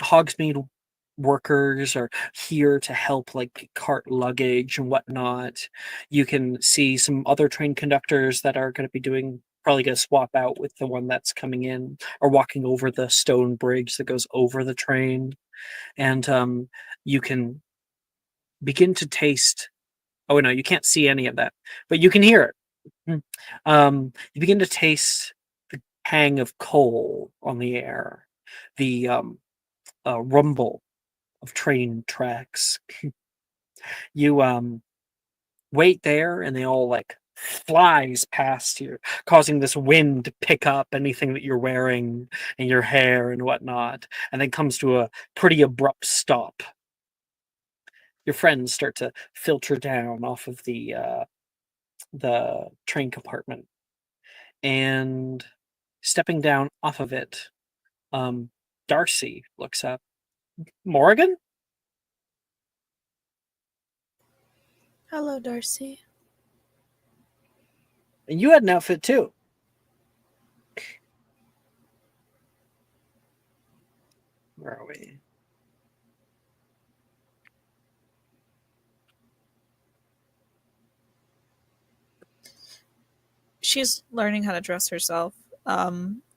Hogsmeade workers are here to help, like cart luggage and whatnot. You can see some other train conductors that are going to be probably going to swap out with the one that's coming in or walking over the stone bridge that goes over the train. And you can begin to taste. Oh no, you can't see any of that, but you can hear it. You begin to taste the hang of coal on the air, the rumble of train tracks. You wait there, and they all like flies past you, causing this wind to pick up anything that you're wearing and your hair and whatnot, and then comes to a pretty abrupt stop. Your friends start to filter down off of the train compartment, and stepping down off of it, Darcy looks up. Morrigan? Hello, Darcy. And you had an outfit too. Where are we? She's learning how to dress herself.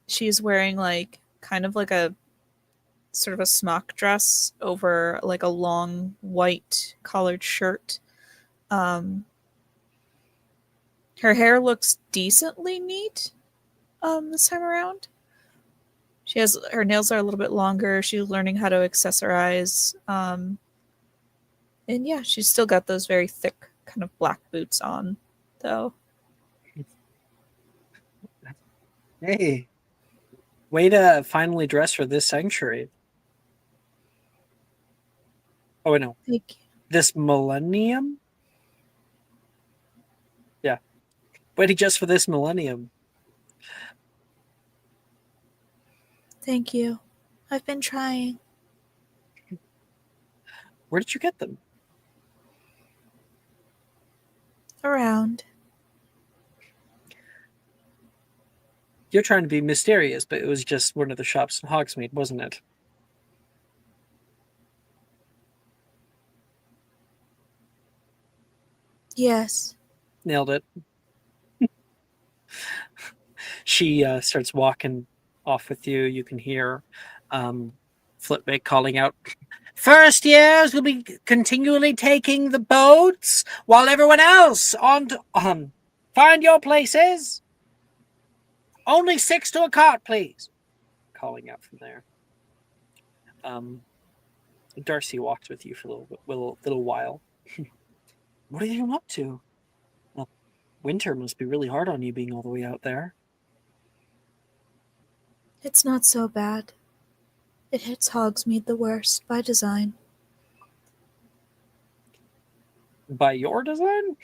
She's wearing like kind of like a sort of a smock dress over like a long white collared shirt. Um, her hair looks decently neat this time around. She has her nails are a little bit longer. She's learning how to accessorize. And yeah, she's still got those very thick kind of black boots on, though. Hey, way to finally dress for this sanctuary. Oh, wait, no. Thank you. This millennium? Yeah. Way to dress for this millennium. Thank you. I've been trying. Where did you get them? Around. You're trying to be mysterious, but it was just one of the shops in Hogsmeade, wasn't it? Yes. Nailed it. She starts walking off with you. You can hear Flitwick calling out, "First years will be continually taking the boats, while everyone else on to, find your places. Only 6 to a cart, please." Calling out from there. Darcy walked with you for a little while. What are you up to? Well, winter must be really hard on you being all the way out there. It's not so bad. It hits Hogsmeade the worst, by design. By your design?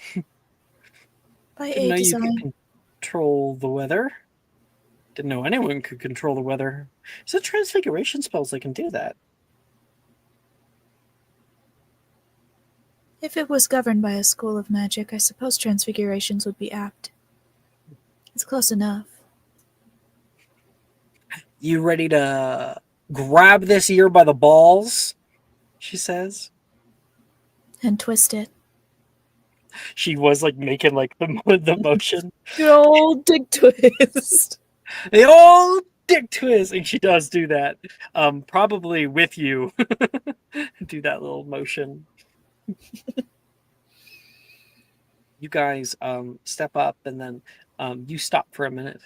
By Didn't a know you design. could control the weather. Didn't know anyone could control the weather. Is it transfiguration spells that can do that? If it was governed by a school of magic, I suppose transfigurations would be apt. It's close enough. You ready to grab this ear by the balls? She says. And twist it. She was like making like the motion. Good old dick twist. The old dick twist, and she does do that. Probably with you. Do that little motion. You guys step up, and then you stop for a minute.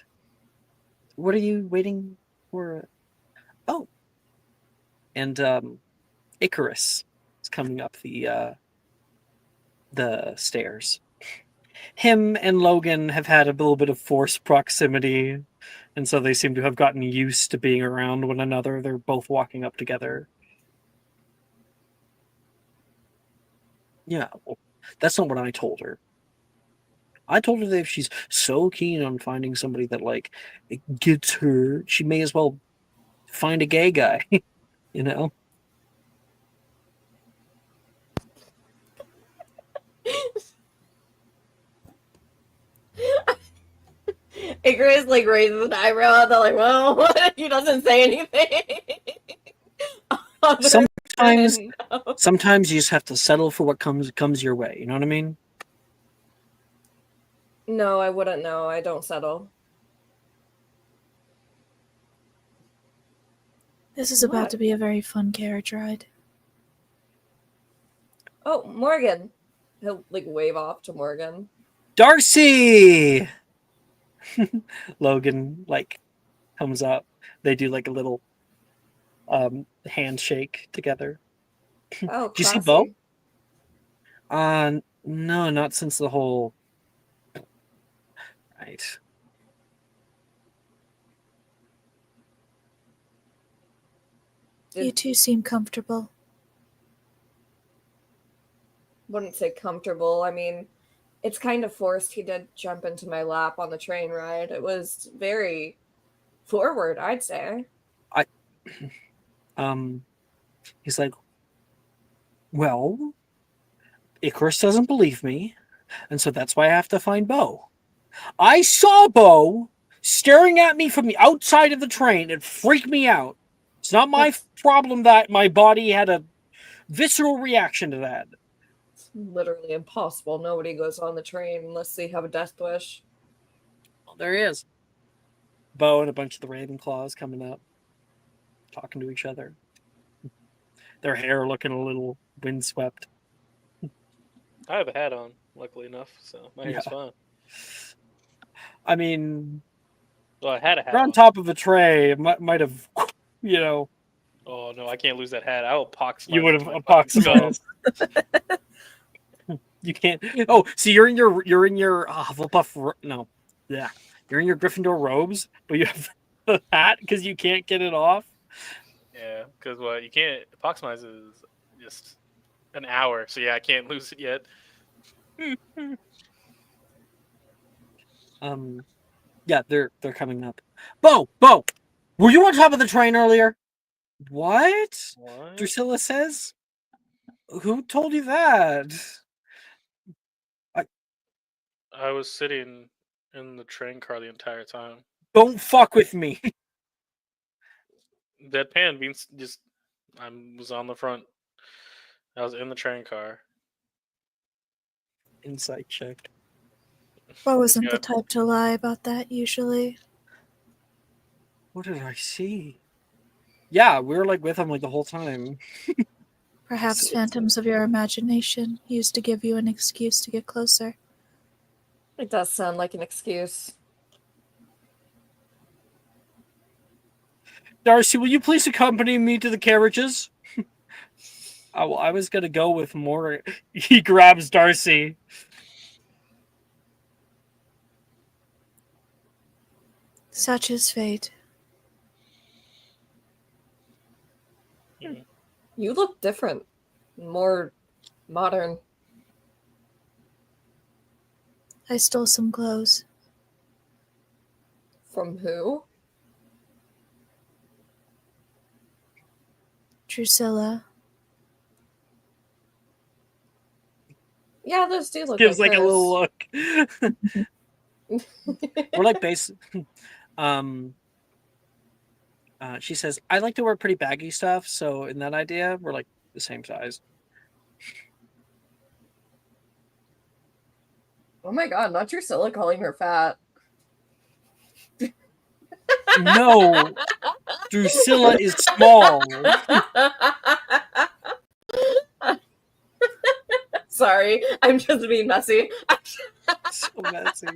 What are you waiting for? Oh, and Icarus is coming up the stairs. Him and Logan have had a little bit of forced proximity, and so they seem to have gotten used to being around one another. They're both walking up together. Yeah, well, that's not what I told her. I told her that if she's so keen on finding somebody that like gets her, she may as well find a gay guy, you know? Icarus like raises an eyebrow. They're like, "Well, he doesn't say anything." Sometimes, sometimes you just have to settle for what comes your way. You know what I mean? No, I wouldn't know. I don't settle. This is about to be a very fun carriage ride. Oh, Morgan. He'll like wave off to Morgan. Darcy! Logan like comes up. They do like a little handshake together. Oh, Did you see classy. Bo? No, not since the whole. Right. You two seem comfortable. Wouldn't say comfortable. I mean, it's kind of forced. He did jump into my lap on the train ride. It was very forward, I'd say. He's like, well, Icarus doesn't believe me, and so that's why I have to find Bo. I saw Bo staring at me from the outside of the train. It freaked me out. It's not my problem that my body had a visceral reaction to that. It's literally impossible. Nobody goes on the train unless they have a death wish. Well, there he is. Bo and a bunch of the Ravenclaws coming up, talking to each other. their hair looking a little windswept. I have a hat on, luckily enough, so my hair's Yeah. fine. I mean, Well, I had a hat they're on on. top of a tray. It might have, you know, Oh no, I can't lose that hat. I will pox you my would have my fucking skull. epoximized. You can't. Oh, so you're in your Hufflepuff. No, yeah, you're in your Gryffindor robes, but you have the hat because you can't get it off. Yeah, because what you can't epoximize is just an hour. So yeah, I can't lose it yet. Yeah, they're coming up. Bo, were you on top of the train earlier? What? What? Drusilla says. Who told you that? I was sitting in the train car the entire time. Don't fuck with me. Deadpan means just I was on the front. I was in the train car. Insight check. I wasn't Yeah. the type to lie about that usually. What did I see? Yeah, we were like with him like the whole time. Perhaps phantoms of your imagination used to give you an excuse to get closer. It does sound like an excuse. Darcy, will you please accompany me to the carriages? I was gonna go with more. He grabs Darcy. Such is fate. You look different. More modern. I stole some clothes. From who? Drusilla. Yeah, those do look Gives like like a hers. little look. We're like base. She says, "I like to wear pretty baggy stuff, so in that idea, we're like the same size." Oh my god, not Drusilla calling her fat. No, Drusilla is small. Sorry, I'm just being messy. So messy.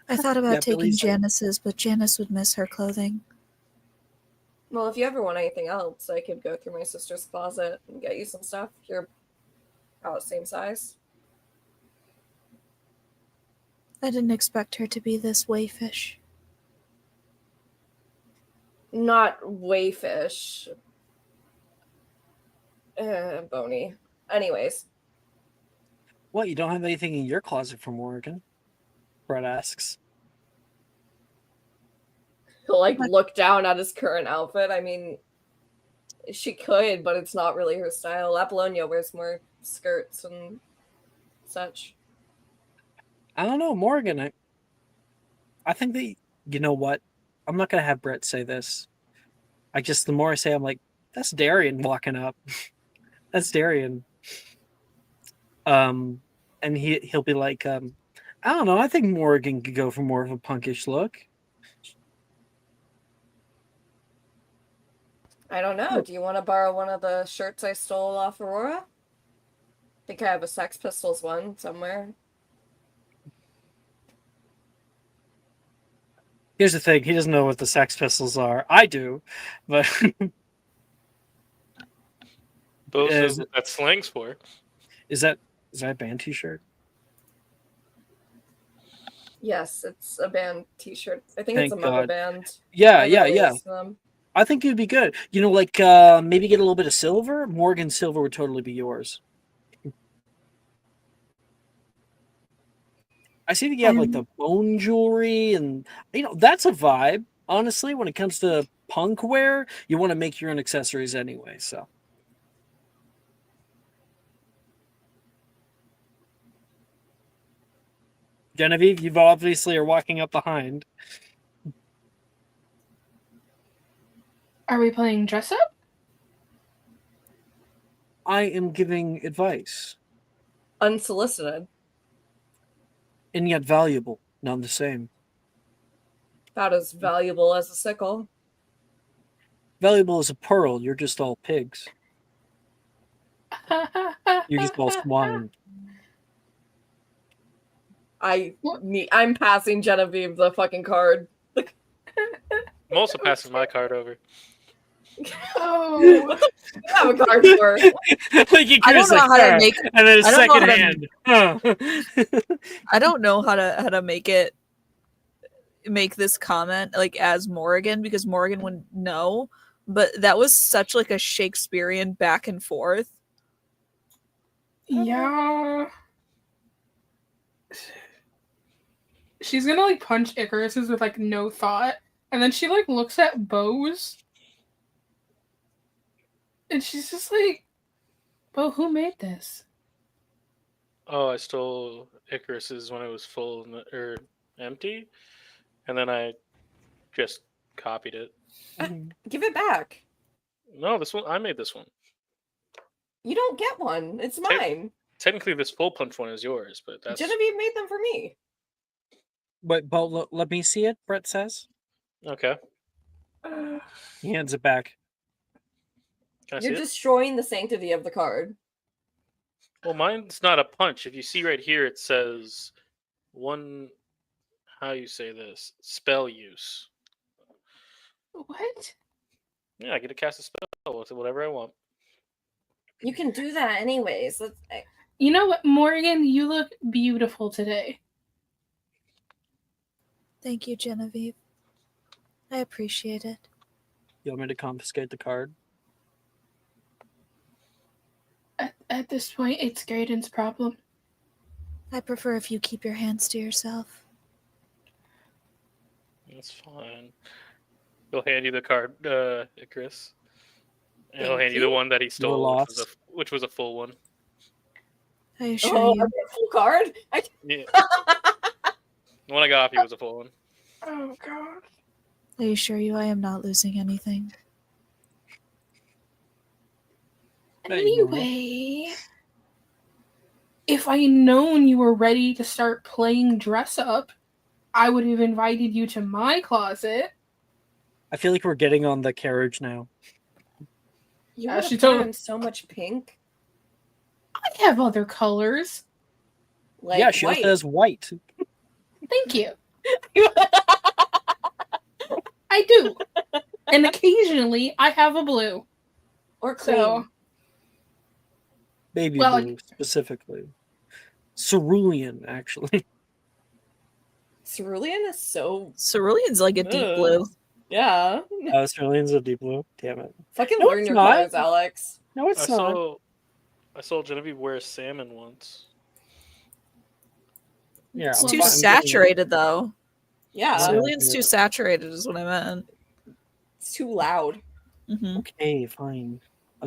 I thought about Yeah, taking Billy's- Janice's, but Janice would miss her clothing. Well, if you ever want anything else, I could go through my sister's closet and get you some stuff. You're about the same size. I didn't expect her to be this wayfish. Not wayfish. Bony. Anyways. What, you don't have anything in your closet from Oregon? Brett asks. He'll like look down at his current outfit. I mean, she could, but it's not really her style. Apollonia wears more skirts and such. I don't know, Morgan. I think that, you know what? I'm not going to have Brett say this. The more I say, I'm like, that's Darian walking up. That's Darian. And he'll be like, I don't know. I think Morgan could go for more of a punkish look. I don't know. Do you want to borrow one of the shirts I stole off Aurora? I think I have a Sex Pistols one somewhere. Here's the thing. He doesn't know what the Sex Pistols are. I do. But Those is what that slang's for. is that a band t-shirt? Yes, it's a band t-shirt. I think Thank it's a Mother God. band. Yeah, I yeah, really yeah. listen to them. I think it'd be good. You know, like maybe get a little bit of silver. Morgan silver would totally be yours. I see that you have like the bone jewelry, and you know that's a vibe. Honestly, when it comes to punk wear, you want to make your own accessories anyway. So, Genevieve, you've obviously are walking up behind. Are we playing dress up? I am giving advice, Unsolicited. and yet valuable, not the same. About as valuable as a sickle. Valuable as a pearl. You're just all pigs. You're just all swine. I'm passing Genevieve the fucking card. I'm also passing my card over. Oh, What the f- do you have a card for? Like you I don't Chris, know like, how to "There," make. and then a I don't know second how to- hand. Huh. I don't know how to make this comment like as Morrigan, because Morrigan would know, but that was such like a Shakespearean back and forth. yeah. She's gonna like punch Icarus's with like no thought, and then she like looks at Bo's, and she's just like, "Bo, who made this?" Oh, I stole Icarus's when it was full or empty, and then I just copied it. Give it back. No, this one I made this one. You don't get one. It's mine. Technically, this full punch one is yours, but that's Genevieve made them for me. But let me see it, Brett says. okay. He hands it back. Can I You're see it? destroying the sanctity of the card. Well, mine's not a punch. If you see right here, it says one. How you say this? Spell use. What? Yeah, I get to cast a spell with whatever I want. You can do that anyways. You know what, Morgan? You look beautiful today. Thank you, Genevieve. I appreciate it. You want me to confiscate the card? At this point, it's Graydon's problem. I prefer if you keep your hands to yourself. That's fine. He'll hand you the card, Icarus. And he'll Thank hand you the you. one that he You're stole, lost. which was a full one. Are you sure Oh, I you? get a full card? Yeah. The one I got off you was a full one. Oh god. Are you sure I am not losing anything? Anyway, if I had known you were ready to start playing dress up, I would have invited you to my closet. I feel like we're getting on the carriage now. You Yeah, would she have put told- on so much pink. I have other colors. Like yeah, she white. also has white. Thank you. I do. And occasionally I have a blue. Or cream. So Baby Well, blue, specifically. Cerulean, actually. Cerulean is so Cerulean's like a deep Ugh. blue. yeah. Cerulean's a deep blue. Damn it. Fucking No, learn it's your not. colors, Alex. No, I it's not. saw Genevieve wear salmon once. Yeah, It's I'm too fine. saturated though. Yeah. So- Cerulean's too saturated is what I meant. It's too loud. Hmm Okay, fine. I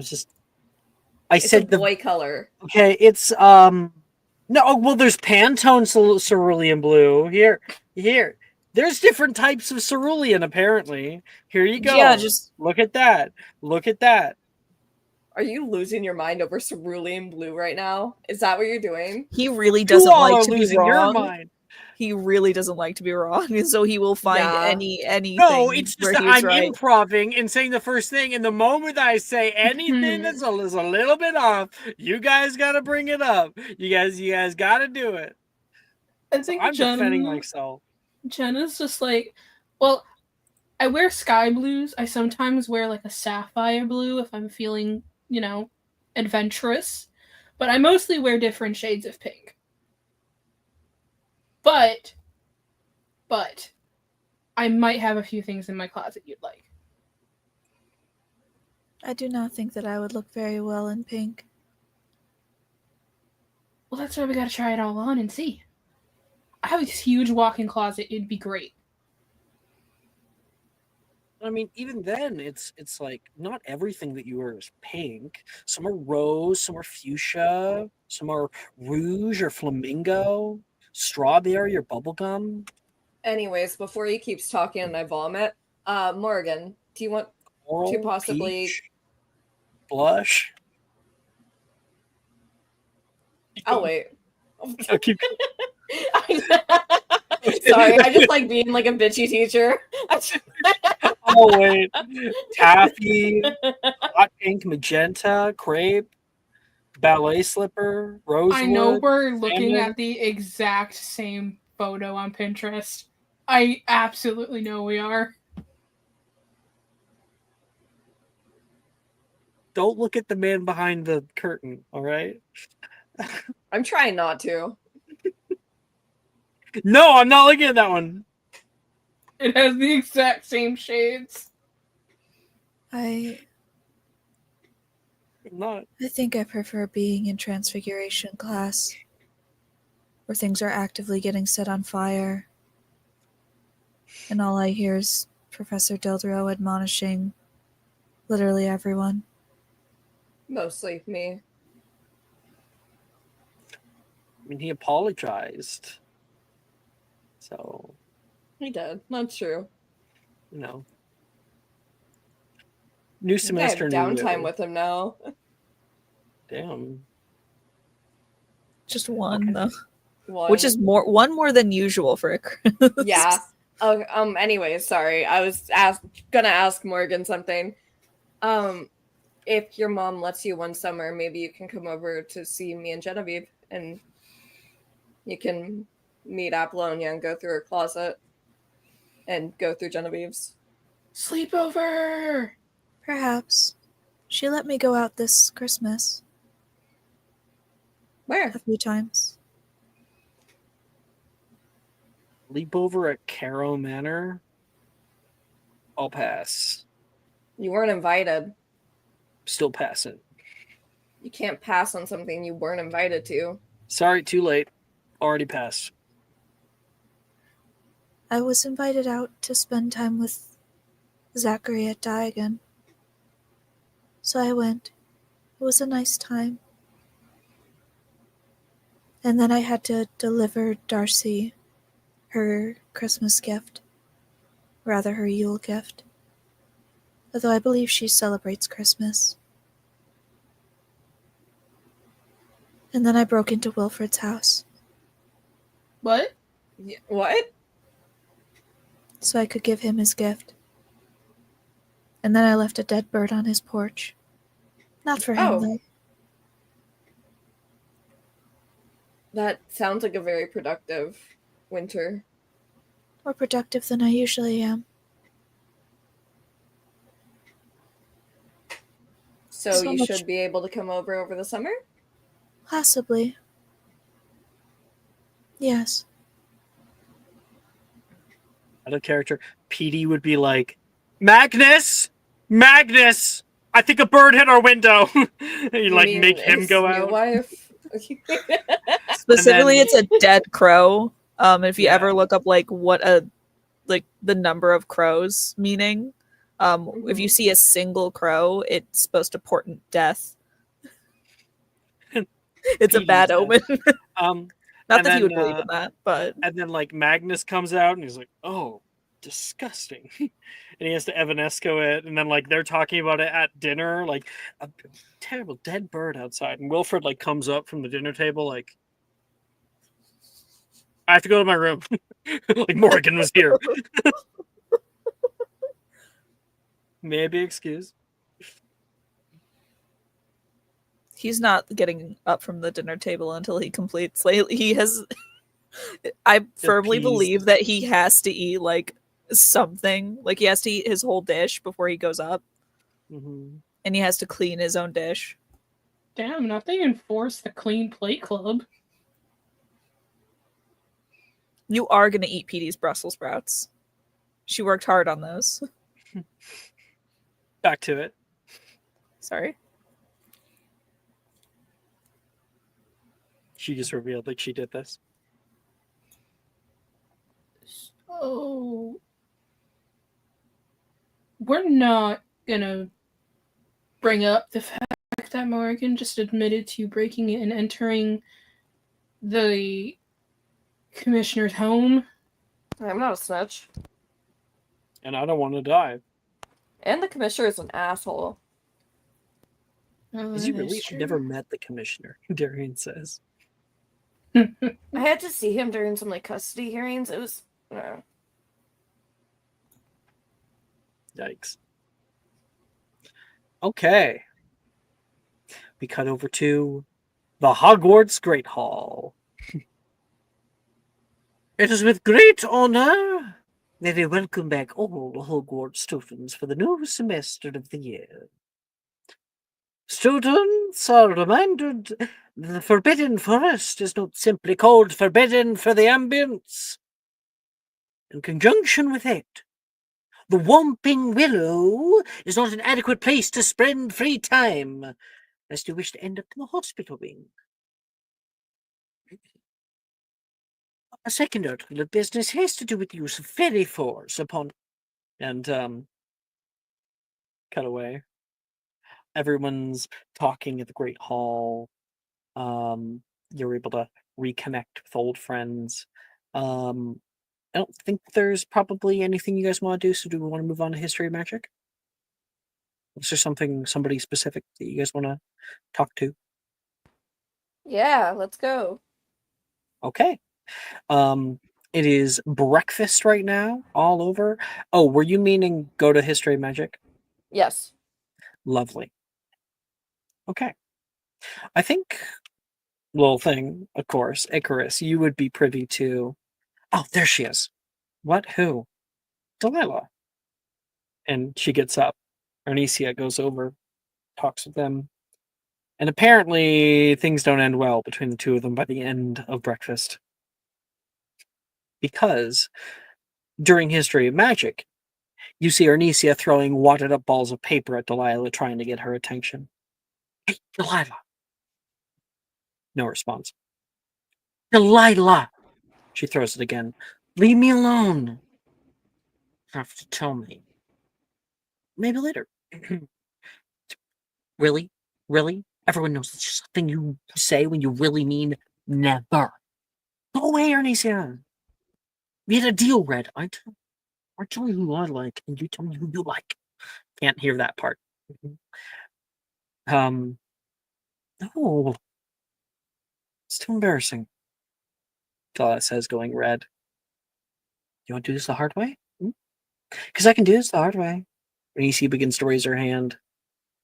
It's said a boy color. Okay, it's no, well there's Pantone cerulean blue. Here. There's different types of cerulean apparently. Here you go. Yeah, just look at that. Look at that. Are you losing your mind over cerulean blue right now? Is that what you're doing? he really You doesn't all like are to be losing your wrong. mind. He really doesn't like to be wrong, and so he will find Yeah. anything. No, it's where just he's I'm right. improving and saying the first thing, and the moment I say anything that's is a little bit off, you guys gotta bring it up. You guys gotta do it. I think I'm defending myself. Jenna's just like, well, I wear sky blues. I sometimes wear like a sapphire blue if I'm feeling, adventurous. But I mostly wear different shades of pink. But I might have a few things in my closet you'd like. I do not think that I would look very well in pink. Well, that's why we gotta try it all on and see. I have this huge walk-in closet. It'd be great. I mean, even then, it's like not everything that you wear is pink. Some are rose, some are fuchsia, some are rouge or flamingo, strawberry or bubblegum. Anyways, before he keeps talking and I vomit, Morgan, do you want Coral, to possibly peach, blush. I'll wait. I'll keep Sorry, I just like being like a bitchy teacher. I'll Oh wait, taffy, hot pink, magenta, crepe, ballet slipper, I know rosewood, we're looking salmon. at the exact same photo on Pinterest. I absolutely know we are. Don't look at the man behind the curtain, all right? I'm trying not to. No, I'm not looking at that one. It has the exact same shades. I I'm not. think I prefer being in Transfiguration class, where things are actively getting set on fire, and all I hear is Professor Deldreau admonishing literally everyone. Mostly me. I mean, he apologized. So, He did. That's true. you know. New I semester, have new downtime you. with him now. Damn. Just one, Okay. though. Which is one more than usual for a Christmas. Yeah. Oh, anyways, sorry. I was gonna ask Morgan something. If your mom lets you one summer, maybe you can come over to see me and Genevieve, and you can meet Apollonia and go through her closet and go through Genevieve's. Sleepover! Perhaps. She let me go out this Christmas Where? a few times. Leap over at Caro Manor. I'll pass. You weren't invited. Still passing. You can't pass on something you weren't invited to. Sorry, too late. Already passed. I was invited out to spend time with Zachary at Diagon. So I went. It was a nice time. And then I had to deliver Darcy her Christmas gift. Rather, her Yule gift. Although I believe she celebrates Christmas. And then I broke into Wilfred's house. What? What? So I could give him his gift. And then I left a dead bird on his porch. Not for him, though. That sounds like a very productive winter. More productive than I usually am. So you should be able to come over the summer? Possibly. Yes. Out of character, PD would be like, Magnus! Magnus! I think a bird hit our window! You like mean make him his go new out. wife? Specifically, it's a dead crow. If you Yeah. ever look up the number of crows meaning, if you see a single crow, it's supposed to portend death. It's a PD's bad death. omen. Not And that he then, would believe in that, but And then like Magnus comes out and he's like, oh, disgusting. And he has to Evanesco it, and then like they're talking about it at dinner, like a terrible dead bird outside. And Wilfred like comes up from the dinner table like, I have to go to my room. Like Morgan was here. May I be excused? he's not getting up from the dinner table until he completes. Like he has, I firmly Appeased. believe that he has to eat like something. Like he has to eat his whole dish before he goes up, Mm-hmm. and he has to clean his own dish. Damn, nothing enforced the clean plate club. You are gonna eat Petey's Brussels sprouts. She worked hard on those. Back to it. Sorry. She just revealed that she did this. So we're not gonna bring up the fact that Morgan just admitted to breaking and entering the commissioner's home. I'm not a snitch. And I don't want to die. And the commissioner is an asshole. Oh, Is he that really? is I've never true. met the commissioner, Darian says. I had to see him during some like custody hearings. It was Yikes. Okay. We cut over to the Hogwarts Great Hall. It is with great honor that we welcome back all Hogwarts students for the new semester of the year. Students are reminded the Forbidden Forest is not simply called forbidden for the ambience. In conjunction with it, the Whomping Willow is not an adequate place to spend free time, lest you wish to end up in the hospital wing. A second article of business has to do with the use of fairy force upon... And, cut away. Everyone's talking at the Great Hall. You're able to reconnect with old friends. I don't think there's probably anything you guys want to do, so do we want to move on to History of Magic? Is there somebody specific that you guys want to talk to? Yeah, let's go. Okay. It is breakfast right now, all over. Oh, were you meaning go to History of Magic? Yes. Lovely. Okay. I think, little thing, of course, Icarus, you would be privy to... Oh, there she is. What? Who? Delilah. And she gets up. Arnesia goes over, talks with them. And apparently things don't end well between the two of them by the end of breakfast. Because during History of Magic, you see Arnesia throwing wadded up balls of paper at Delilah, trying to get her attention. Hey, Delilah. No response. Delilah! She throws it again. Leave me alone. You have to tell me. Maybe later. Really? Really? Everyone knows it's just something you say when you really mean never. Go away, Arnesia. We had a deal, Red. I tell you who I like, and you tell me who you like. Can't hear that part. No. It's too embarrassing. Delilah says, going red. You want to do this the hard way? Because I can do this the hard way. Arnesia begins to raise her hand.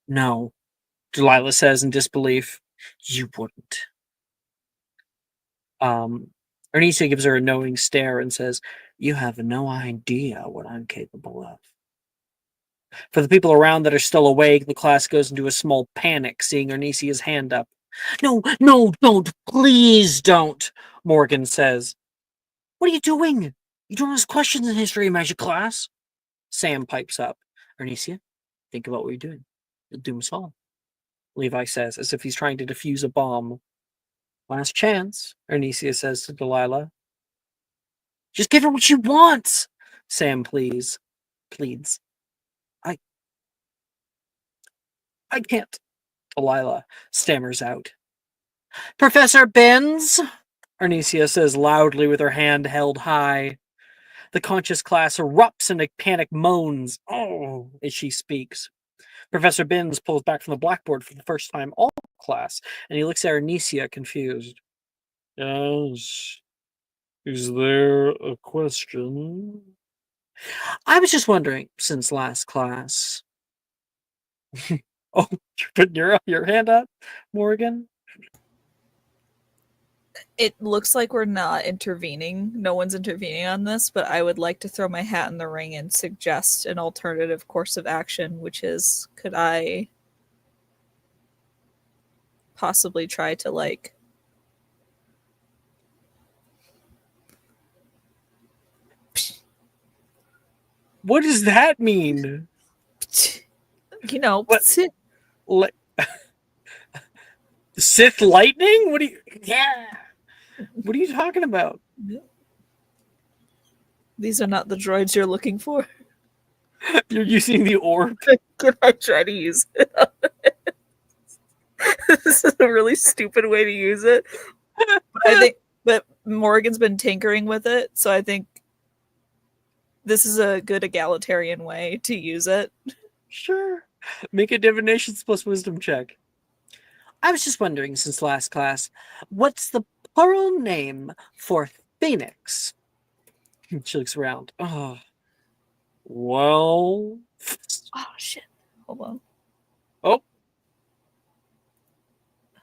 No. Delilah says in disbelief. You wouldn't. Arnesia gives her a knowing stare and says, you have no idea what I'm capable of. For the people around that are still awake, the class goes into a small panic, seeing Arnesia's hand up. No, don't, please don't, Morgan says. What are you doing? You don't ask questions in History of Magic class. Sam pipes up. Arnesia, think about what you're doing. You'll doom us all. Levi says, as if he's trying to defuse a bomb. Last chance, Arnesia says to Delilah. Just give her what she wants, Sam pleads. I can't, Delilah stammers out. Professor Binns, Arnesia says loudly with her hand held high. The conscious class erupts into panic moans, oh, as she speaks. Professor Binns pulls back from the blackboard for the first time all class, and he looks at Arnesia confused. Yes. Is there a question? I was just wondering, since last class. Oh, you're putting your hand up, Morgan? It looks like we're not intervening. No one's intervening on this, but I would like to throw my hat in the ring and suggest an alternative course of action, which is, could I possibly try to, like... What does that mean? You know, What? Sith lightning? What are you... Yeah. What are you talking about? These are not the droids you're looking for. You're using the orb. Can I try to use it? This is a really stupid way to use it. But Morgan's been tinkering with it, so I think this is a good egalitarian way to use it. Sure. Make a divinations plus wisdom check. I was just wondering, since last class, what's the plural name for Phoenix? She looks around. Oh, Well, Oh shit! Hold on. oh,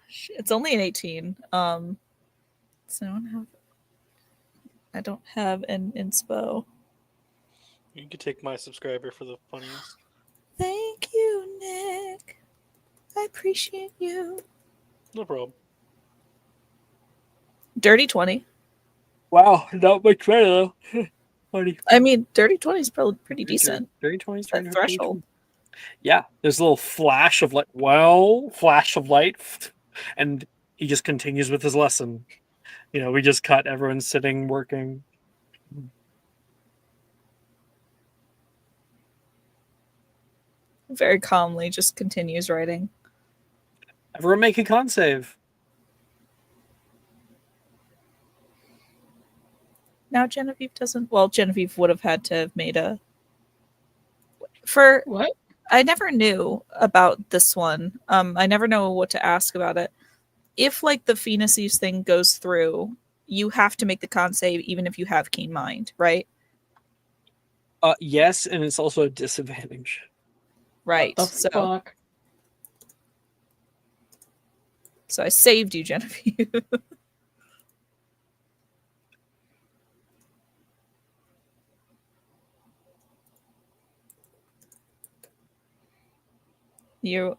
Shit, it's only an 18. So I don't have an inspo. You could take my subscriber for the funniest. Thank you, Nick. I appreciate you. No problem. Dirty 20. wow, not much better though. Funny. I mean, dirty 20 is probably pretty decent. Dirty 20s, It's that dirty threshold. 20s. Yeah, there's a little flash of light. Well, flash of light, and he just continues with his lesson. You know, we just cut. Everyone's sitting, working. Very calmly, just continues writing. Everyone make a con save. Now Genevieve doesn't. Well, Genevieve would have had to have made a. For What? I never knew about this one. I never know what to ask about it. If like the Phoenices thing goes through, you have to make the con save even if you have keen mind, right? Yes, and it's also a disadvantage. Right. What the So fuck? so I saved you, Genevieve. You.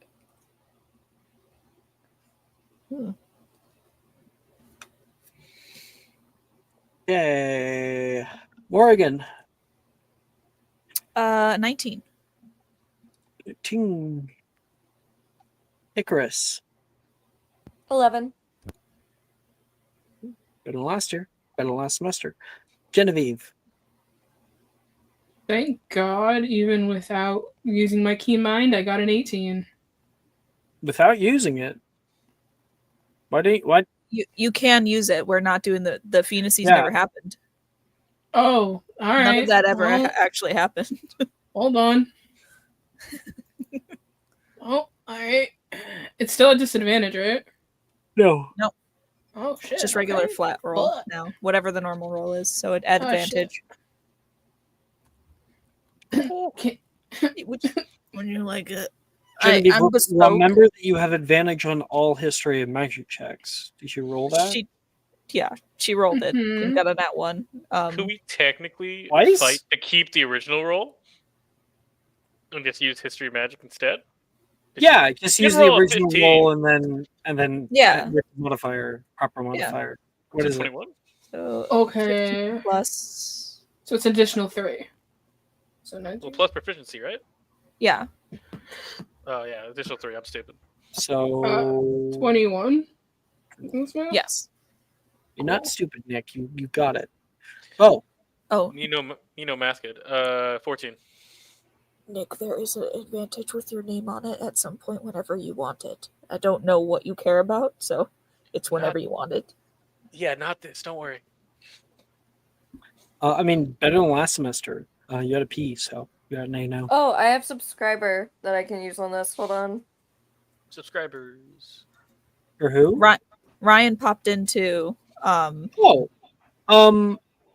Yay. Morgan. 19. 13. Icarus. 11. Better than last year. Better than last semester. Genevieve. Thank God, even without using my key mind, I got an 18. Without using it. Why? You can use it. We're not doing the Phoenices Yeah. never happened. Oh, all right. None of that ever Well, actually happened. hold on. Oh, all right. It's still a disadvantage, right? No. Oh shit. Just regular okay. flat roll Fuck. now, whatever the normal roll is. So at advantage. Okay. When you're like it. Genevieve, I'm bespoke. remember that you have advantage on all history of magic checks. Did you roll that? She rolled it Mhm. and got a nat 1. Could we technically Twice? fight to keep the original roll and just use history of magic instead? Yeah, just You use can the roll a original 15. roll and then Yeah. with modifier, proper modifier. What So is it? 21? So Okay. 15 plus. So it's an additional 3. So 19. Well, plus proficiency, right? Yeah. Oh, yeah, additional 3. I'm stupid. So 21. That's math? Yes. you're not stupid, Nick. You got it. Oh, Oh, You know math good. 14. Nick, there is an advantage with your name on it at some point whenever you want it. I don't know what you care about, so it's whenever you want it. Yeah, not this. Don't worry. I mean, better than last semester. You had a P, so you got an A now. Oh, I have subscriber that I can use on this. Hold on. Subscribers. For who? Ryan popped into Oh,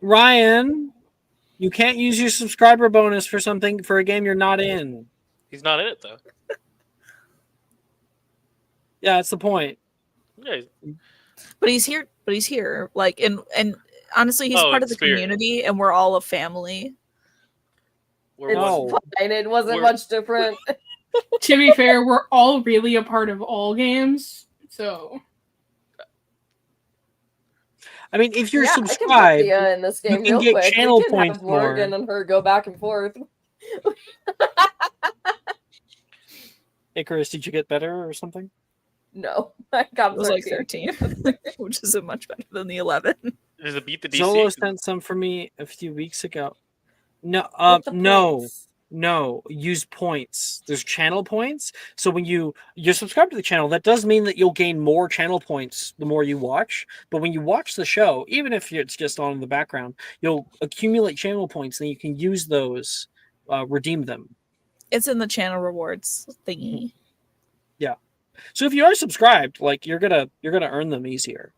Ryan, you can't use your subscriber bonus for a game you're not in. He's not in it, though. Yeah, that's the point. Yeah, but he's here. Like and honestly he's part in of the spirit. community and we're all a family. we're It's one. No. fine. It wasn't We're- much different. To be fair, we're all really a part of all games. So I mean, if you're Yeah, I can put subscribed, Thea in this game can real get quick. channel We can points have Morgan more. and her go back and forth. Icarus, did you get better or something? No, I got It was like 13. 13, which is much better than the 11. Does it beat the DC? Zolo sent some for me a few weeks ago. No, With the no, points. no. Use points. There's channel points. So when you're subscribed to the channel, that does mean that you'll gain more channel points the more you watch. But when you watch the show, even if it's just on in the background, you'll accumulate channel points, and you can use those, redeem them. It's in the channel rewards thingy. So if you are subscribed, like you're gonna earn them easier.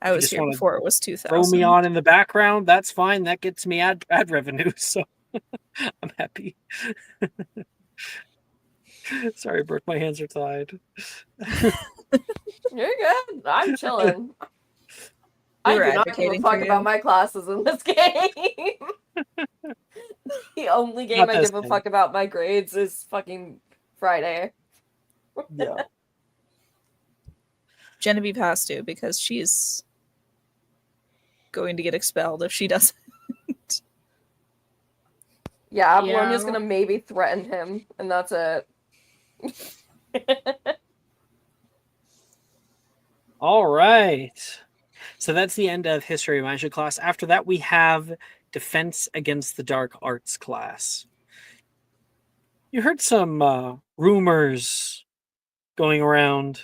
I You was just here wanna before it was 2000. Throw me on in the background. That's fine. That gets me ad revenue. So I'm happy. Sorry, Brooke, my hands are tied. You're good. I'm chilling. We I were do not give a advocating fuck for about you. my classes in this game. The only game Not I give a testing. fuck about my grades is fucking Friday. Yeah. Genevieve has to because she's going to get expelled if she doesn't. Yeah, Yeah. Bologna's gonna maybe threaten him, and that's it. All right. So that's the end of History of Magic class. After that, we have Defense Against the Dark Arts class. You heard some rumors going around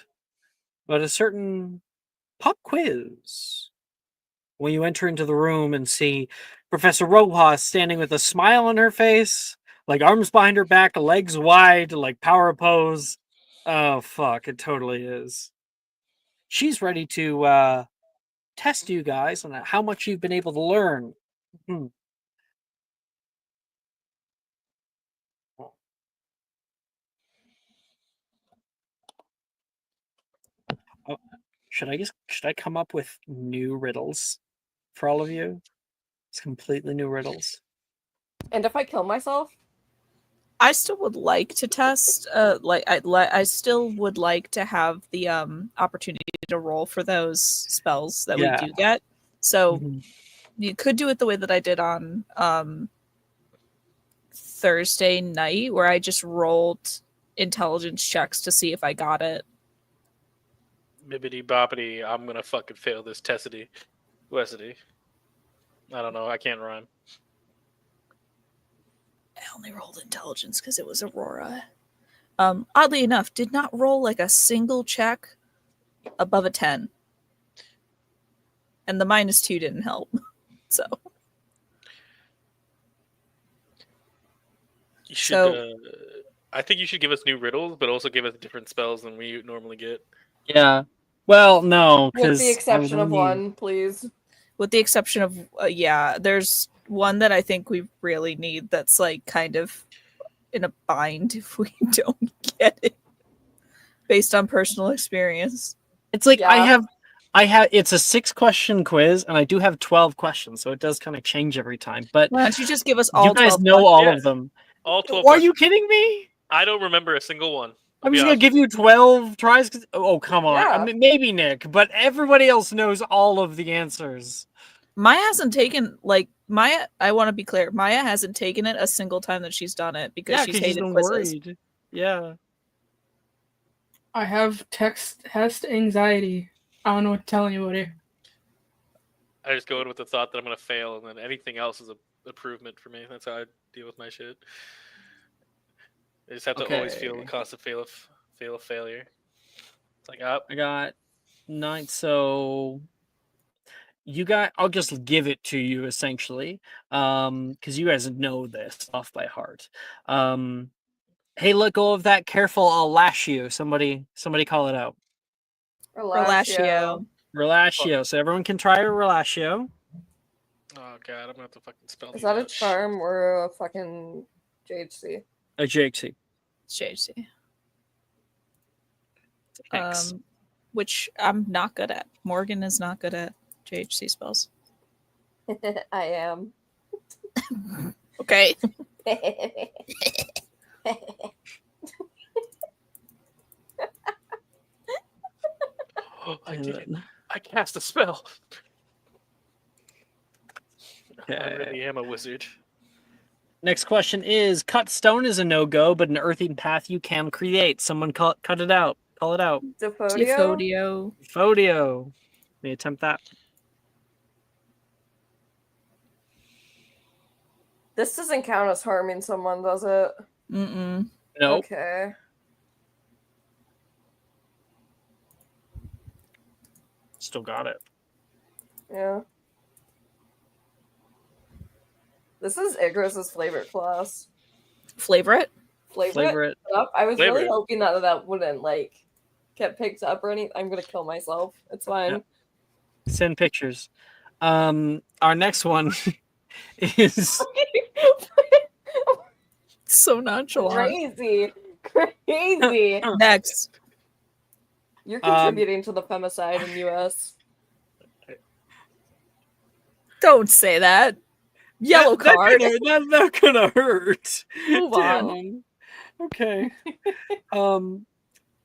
about a certain pop quiz. When you enter into the room and see Professor Rojas standing with a smile on her face, like arms behind her back, legs wide, like power pose. Oh, fuck, it totally is. She's ready to test you guys on how much you've been able to learn. Hmm. Oh, should I come up with new riddles for all of you? It's completely new riddles. And if I kill myself, I still would like to test. I still would like to have the opportunity to roll for those spells that we Yeah. do get. So Mhm. you could do it the way that I did on Thursday night, where I just rolled intelligence checks to see if I got it. Bibbity boppity, I'm gonna fucking fail this testity. Wessity. I don't know, I can't rhyme. I only rolled intelligence because it was Aurora. Oddly enough, did not roll like a single check above a 10. And the -2 didn't help. So You should So- I think you should give us new riddles, but also give us different spells than we normally get. Yeah. Well, no, with because the exception of one, please. with the exception of there's one that I think we really need that's like kind of in a bind if we don't get it based on personal experience. It's like Yeah. I have it's a 6-question quiz and I do have 12 questions, so it does kind of change every time. But Why don't you just give us all you guys 12 know all Yeah. of them. All 12 Are you questions. kidding me? I don't remember a single one. I'm just gonna give you 12 tries. Oh, come on. Yeah. I mean, maybe Nick, but everybody else knows all of the answers. Maya hasn't taken Maya. I want to be clear. Maya hasn't taken it a single time that she's done it because Yeah, she's because she's hated been quizzes. worried. Yeah. I have test anxiety. I don't know what to tell anybody. I just go in with the thought that I'm gonna fail, and then anything else is a improvement for me. That's how I deal with my shit. I just have to always feel the Okay. constant fail of failure. It's like, ah, I got 9, so I'll just give it to you essentially. Because you guys know this off by heart. Hey, let go of that. Careful, I'll lash you. Somebody call it out. Relatio. Relatio. So everyone can try a relatio. oh god, I'm gonna have to fucking spell Is these that a out. charm or a fucking JHC? A JXC. JC. Thanks. Which I'm not good at. Morgan is not good at JHC spells. I am. Okay. I did it. I cast a spell. I Okay. really am a wizard. Next question is: cut stone is a no-go, but an earthen path you can create. Someone cut it out. Call it out. Defodio? Defodio. Fodio. May attempt that. This doesn't count as harming someone, does it? Mm-mm. Nope. Okay. Still got it. Yeah. This is Igris's favorite class. Flavor it? Flavor it. Up. I was Flavor really it. hoping that wouldn't get picked up or anything. I'm gonna kill myself. It's fine. Yeah. Send pictures. Our next one is So nonchalant. Crazy. Next. You're contributing to the femicide in US. Don't say that. Yellow card. That's not gonna hurt. Move on. Damn. Okay.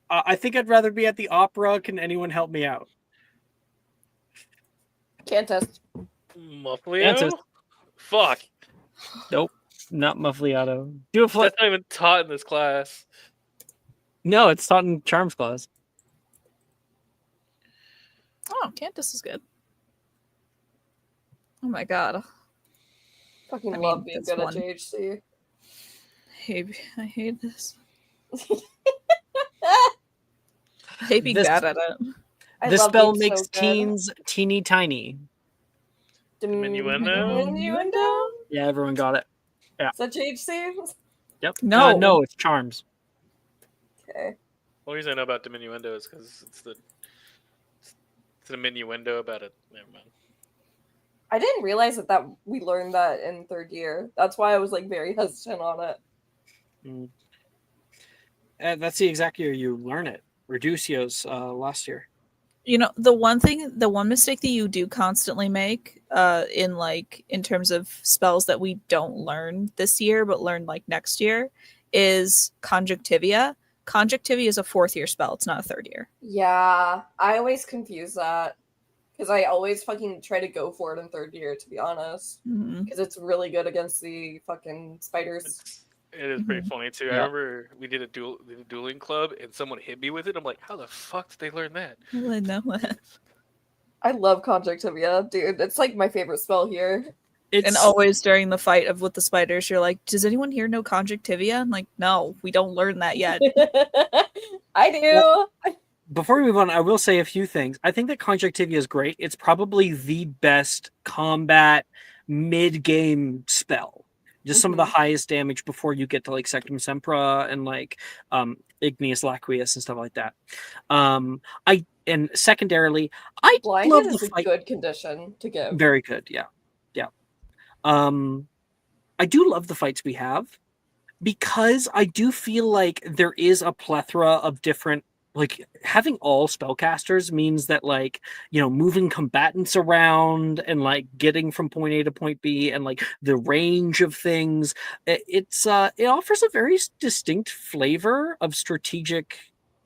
I think I'd rather be at the opera. Can anyone help me out? Cantus. Mufflio? Fuck. Nope, not Muffliato. Do a flip. That's not even taught in this class. No, it's taught in Charms class. Oh, Cantus is good. Oh my god. Fucking I love mean, being that's good one. at JHC. I hate this. I hate being bad at it. This spell makes teens teeny tiny. Diminuendo? Yeah, everyone got it. Yeah. Is that JHC? Yep. No. No, it's Charms. Okay. The only reason I know about diminuendo is because it's the diminuendo about it. Never mind. I didn't realize that we learned that in third year. That's why I was like very hesitant on it. That's the exact year you learn it. Reducio's last year. You know, the one mistake that you do constantly make in terms of spells that we don't learn this year but learn like next year is Conjunctivia. Conjunctivia is a 4th year spell. It's not a 3rd year. Yeah, I always confuse that because I always fucking try to go for it in 3rd year, to be honest, because it's really good against the fucking spiders. It is pretty funny too. Yeah. I remember we did a dueling club and someone hit me with it. I'm like, how the fuck did they learn that? I know that. I love Conjunctivia, dude. It's like my favorite spell here. And always during the fight with the spiders, you're like, does anyone here know Conjunctivia? I'm like, no, we don't learn that yet. I do. Well, before we move on, I will say a few things. I think that Conjunctivia is great. It's probably the best combat mid-game spell. Just some of the highest damage before you get to like Sectum Sempra and like Igneous Laqueus and stuff like that. And secondarily, I Blinded love is the a fight. good condition to give. Very good, yeah. I do love the fights we have because I do feel like there is a plethora of different, like having all spellcasters means that like, you know, moving combatants around and like getting from point A to point B and like the range of things, it offers a very distinct flavor of strategic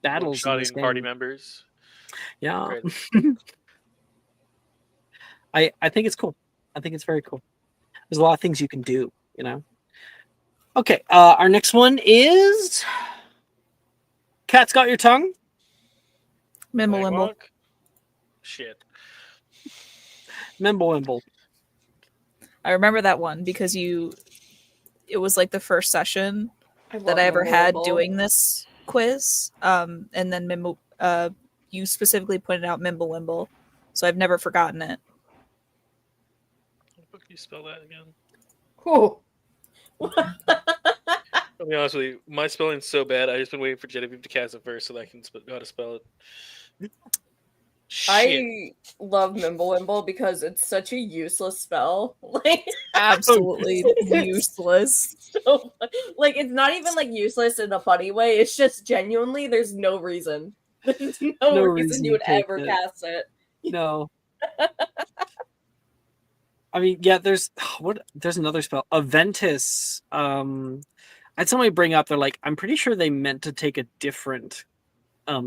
battles in this game. Party members. Yeah. I think it's cool. I think it's very cool. There's a lot of things you can do, you know. Okay, our next one is Cat's Got Your Tongue. Mimblewimble. Shit. Mimblewimble. I remember that one because it was like the first session love that I ever had Mimblewimble. doing this quiz. And then you specifically pointed out Mimblewimble, so I've never forgotten it. How do you spell that again? Cool. I'll be honest with you, my spelling's so bad. I've just been waiting for Genevieve to cast it first so that I can know how to spell it. Shit. I love Mimblewimble because it's such a useless spell. Like Absolutely useless. So, like it's not even like useless in a funny way. It's just genuinely there's no reason. There's no reason you would ever cast it. No. I mean, yeah, there's another spell. Aventus. I had somebody bring up, they're like, I'm pretty sure they meant to take a different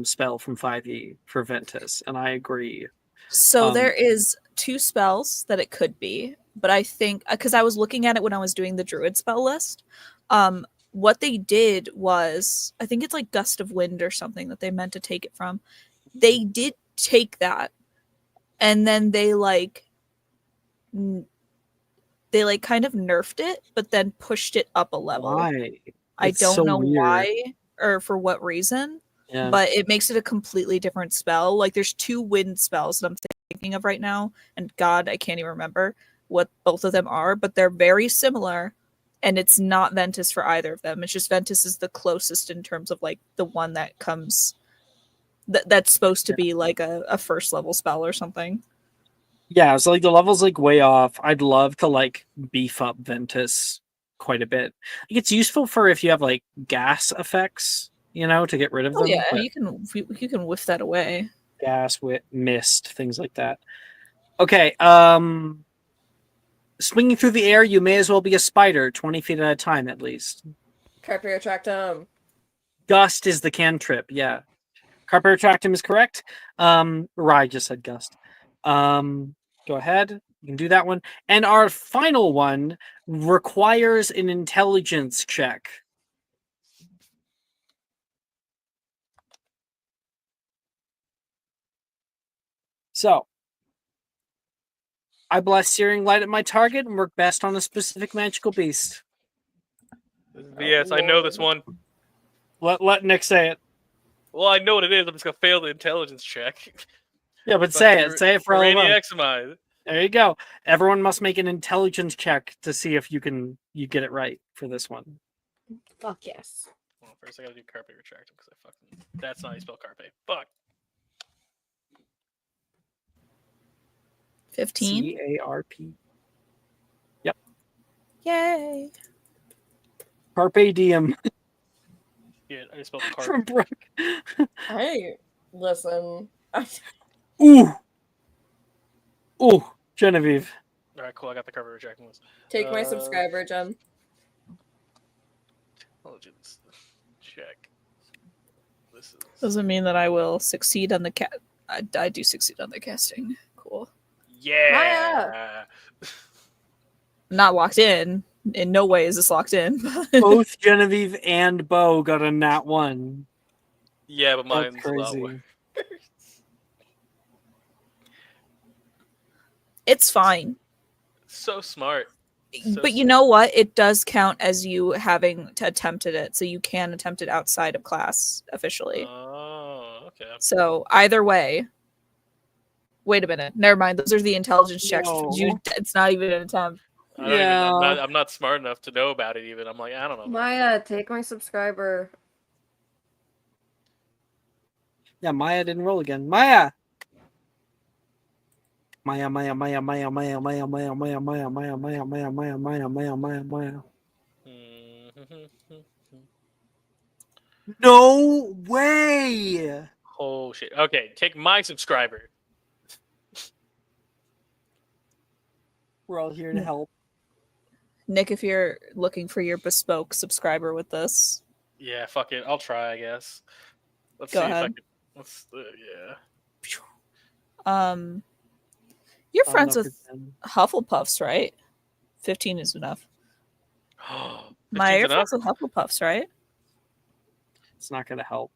spell from 5e for Ventus, and I agree. So there is 2 spells that it could be, but I think because I was looking at it when I was doing the druid spell list, what they did was, I think it's like Gust of Wind or something that they meant to take it from. They did take that, and then they kind of nerfed it, but then pushed it up a level. Why? I don't so know weird. why or for what reason. Yeah. But it makes it a completely different spell. Like there's 2 wind spells that I'm thinking of right now, and God, I can't even remember what both of them are, but they're very similar, and it's not Ventus for either of them. It's just Ventus is the closest in terms of like the one that comes that's supposed to be like a first level spell or something. Yeah, so like the level's like way off. I'd love to like beef up Ventus quite a bit. Like, it's useful for if you have like gas effects, to get rid of Oh them. yeah, but you can whiff that away. gas, mist, things like that. Okay, swinging through the air, you may as well be a spider, 20 feet at a time at least. Carpe retractum. Gust is the cantrip, yeah. Carpe retractum is correct. Rye just said gust. Go ahead. You can do that one. And our final one requires an intelligence check. So, I blast searing light at my target and work best on a specific magical beast. Yes, I know this one. Let Nick say it. Well, I know what it is. I'm just gonna fail the intelligence check. Yeah, but say it. Say it for all of us. Examine. There you go. Everyone must make an intelligence check to see if you get it right for this one. Fuck yes. Well, first I gotta do carpe retractum because I fucking that's not how you spell carpe. Fuck. 15. CARP. Yep. Yay. Carpe diem Yeah, I spelled carpe. from Brooke. Hey, listen. Ooh. Ooh, Genevieve. All right, cool. I got the carpe retractum list. Take my subscriber, Jen. Intelligence check. This is Doesn't mean that I will succeed on the cat. I do succeed on the casting. Cool. yeah. Not locked in. In no way is this locked in. Both Genevieve and Bo got a nat 1. Yeah, but That's mine's a lot crazy. worse. It's fine. So smart. But you know what? It does count as you having to attempted it, so you can attempt it outside of class officially. Oh, okay. So either way. Wait a minute. Never mind. Those are the intelligence checks. No. It's not even an attempt. I'm not smart enough to know about it even. I'm like, I don't know. Maya, take my subscriber. Yeah, Maya didn't roll again. Maya. Maya, Maya, Maya, Maya, Maya, Maya, Maya, Maya, Maya, Maya, Maya, Maya, Maya, Maya, Maya, Maya, Maya. No way! Oh shit. Okay, take my subscriber. We're all here to help. Nick, if you're looking for your bespoke subscriber with this, Yeah, fuck it. I'll try, I guess. Let's Go see ahead. if I can. Let's yeah. you're friends with Hufflepuffs, right? 15 is enough. Maya, you're friends with Hufflepuffs, right? It's not going to help.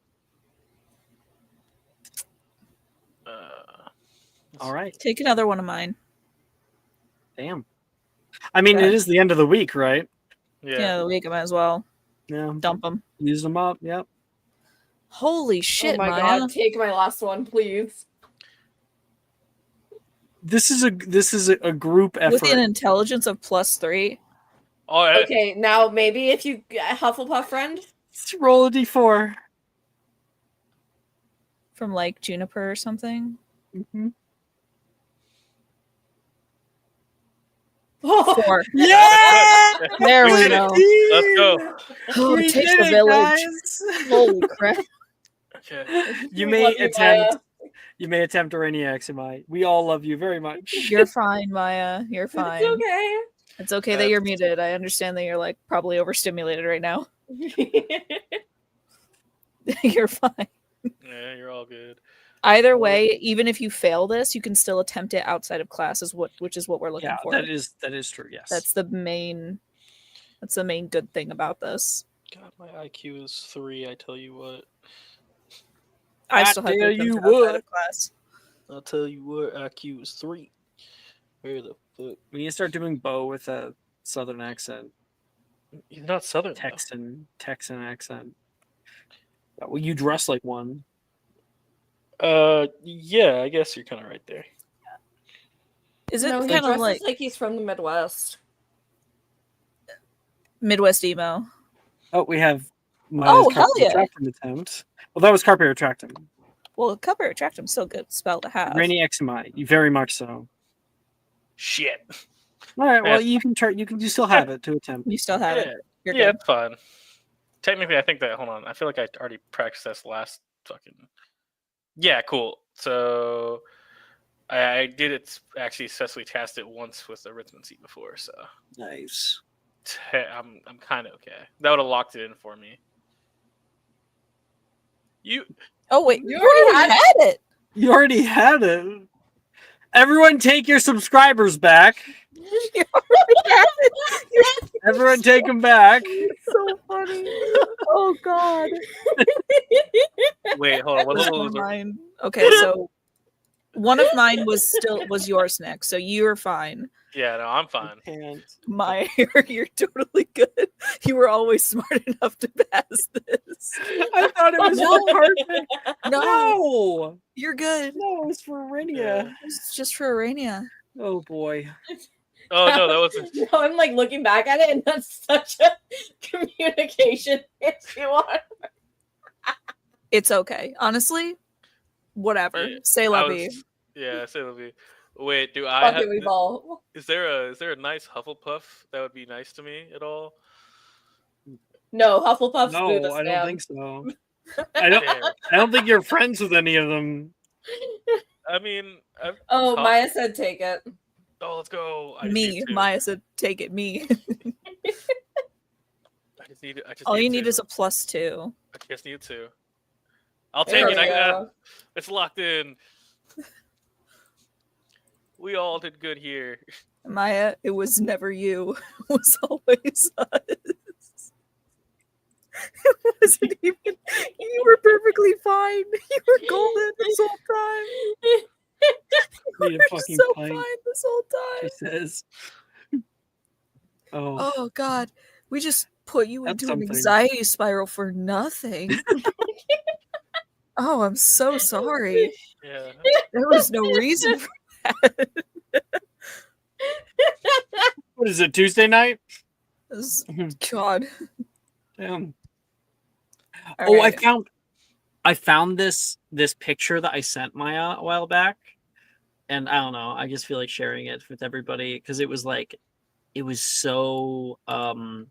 All right. Take another one of mine. Damn. I mean, Okay. it is the end of the week, right? Yeah, the week I might as well Yeah. dump them. Use them up. Yep. Holy shit, Oh my Maya. god, take my last one, please. This is a group effort. With an intelligence of +3. Oh, yeah. Okay, now maybe if you Hufflepuff friend. Let's roll a d4. From like Juniper or something. Mm-hmm. 4. Yeah! There we did go. Let's go. Oh, it takes the village. Holy crap. Okay. You We may love you, attempt. You may attempt Rainier XMI. We all love you very much. You're fine, Maya. You're fine. It's okay. It's okay that you're muted. I understand that you're like probably overstimulated right now. You're fine. Yeah, you're all good. Either way, even if you fail this, you can still attempt it outside of class, which is what we're looking for. that is true. Yes, That's the main good thing about this. God, my IQ is 3. I tell you what. I still have to tell attempt you it outside what. of class. I'll tell you what. IQ is 3. Where the fuck? We need to start doing Bo with a southern accent. He's not Southern. Texan accent. Yeah, well, you dress like one. Yeah, I guess you're kind of right there. Is it No, he kind of dresses like he's from the Midwest. Midwest emo? Oh, we have. Oh, hell yeah. Retractum attempt. Well, that was Carpe Retractum. Well, Carpe Retractum's still good spell to have. Rainy XMI, very much so. Shit. All right. Well, Yeah. you can try. You still have it to attempt. You still have Yeah, it. You're yeah, good. it's fun. Technically, I think that. Hold on, I feel like I already practiced this last fucking. Yeah, cool. So I did it actually successfully cast it once with the arithmancy before, so Nice. I'm kind of okay. That would have locked it in for me. You Oh wait, You you already already had had it. You already had it. Everyone, take your subscribers back. You already had it. Everyone, take them back. So funny. Oh god. wait, hold on. What What's level one was of it? mine? Okay, so one of mine was yours, Nick. So you're fine. Yeah, no, I'm fine. And My you're totally good. You were always smart enough to pass this. I thought it was No. for perfect. No, No, you're good. no, it was for Arenia. Yeah. It's just for Arania. Oh boy. Oh no, that wasn't. No, I'm like looking back at it, and that's such a communication issue. It's okay. Honestly, whatever. Yeah, Say I la vie. was. Yeah, say let me. Wait, do I Fuck have? it, we've all. Is there a nice Hufflepuff that would be nice to me at all? No, Hufflepuffs boo No, this I don't man. think so. I don't. Damn. I don't think you're friends with any of them. I mean, Oh, Tough. Maya said take it. oh, let's go. I just Me, need two. Maya said, take it. Me. I just need. I just All need you need two. is a +2. I just need two. I'll There take we it. go. It's locked in. We all did good here. Maya, it was never you. It was always us. It wasn't even. You were perfectly fine. You were golden this whole time. Need You a were fucking so pint. fine this whole She time. says. Oh, Oh God, we just put you That's into an something. anxiety spiral for nothing. Oh, I'm so sorry. Yeah. There was no reason for that. what is it? Tuesday night? This- God. Damn. All Oh, right. I found this picture that I sent Maya a while back, and I don't know. I just feel like sharing it with everybody because it was so. I'm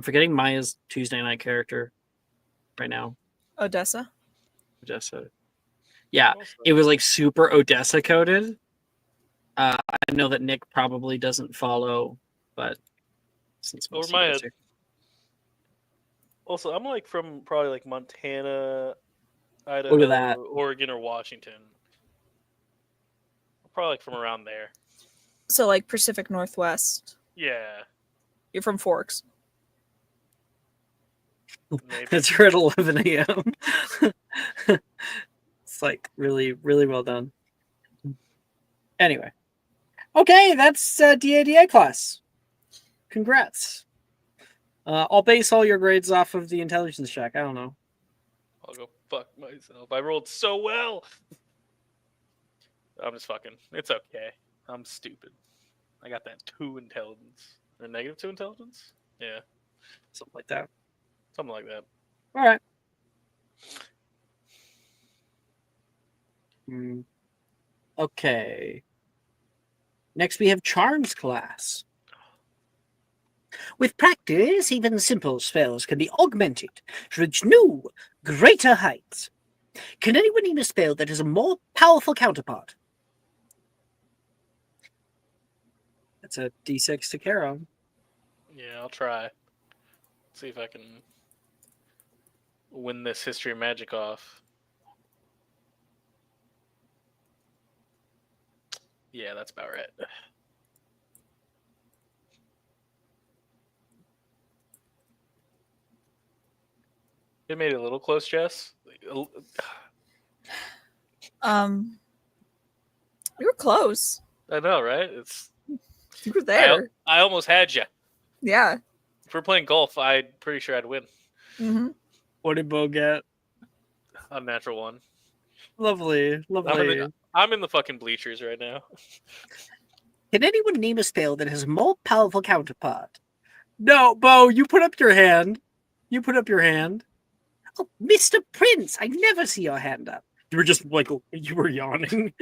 forgetting Maya's Tuesday night character right now. Odessa. Odessa. Yeah, it was like super Odessa coded. I know that Nick probably doesn't follow, but since Over most my of you guys head. are- Also, I'm like from probably like Montana, Look Idaho, at that. Oregon, or Washington. Probably like from around there. So like Pacific Northwest. Yeah, You're from Forks. maybe. It's here at 11 a.m. It's like really, really well done. Anyway. Okay, that's DADA class. Congrats. I'll base all your grades off of the intelligence check. I don't know. I'll go fuck myself. I rolled so well. I'm just fucking. It's okay. I'm stupid. I got that 2 intelligence. Or -2 intelligence? Yeah, Something like that. something like that. All right. Okay. Next, we have Charms class. With practice, even simple spells can be augmented to reach new, greater heights. Can anyone name a spell that has a more powerful counterpart? That's a D6 to Kara. Yeah, I'll try. See if I can win this history of magic off. Yeah, that's about right. It made it a little close, Jess. You were close. I know, right? It's You were there. I almost had you. Yeah. If we're playing golf, I'm pretty sure I'd win. Mm-hmm. What did Bo get? Unnatural one. Lovely, lovely. I'm in the fucking bleachers right now. Can anyone name a spell that has a more powerful counterpart? No, Bo, you put up your hand. You put up your hand. Oh, Mr. Prince, I never see your hand up. You were just like, you were yawning.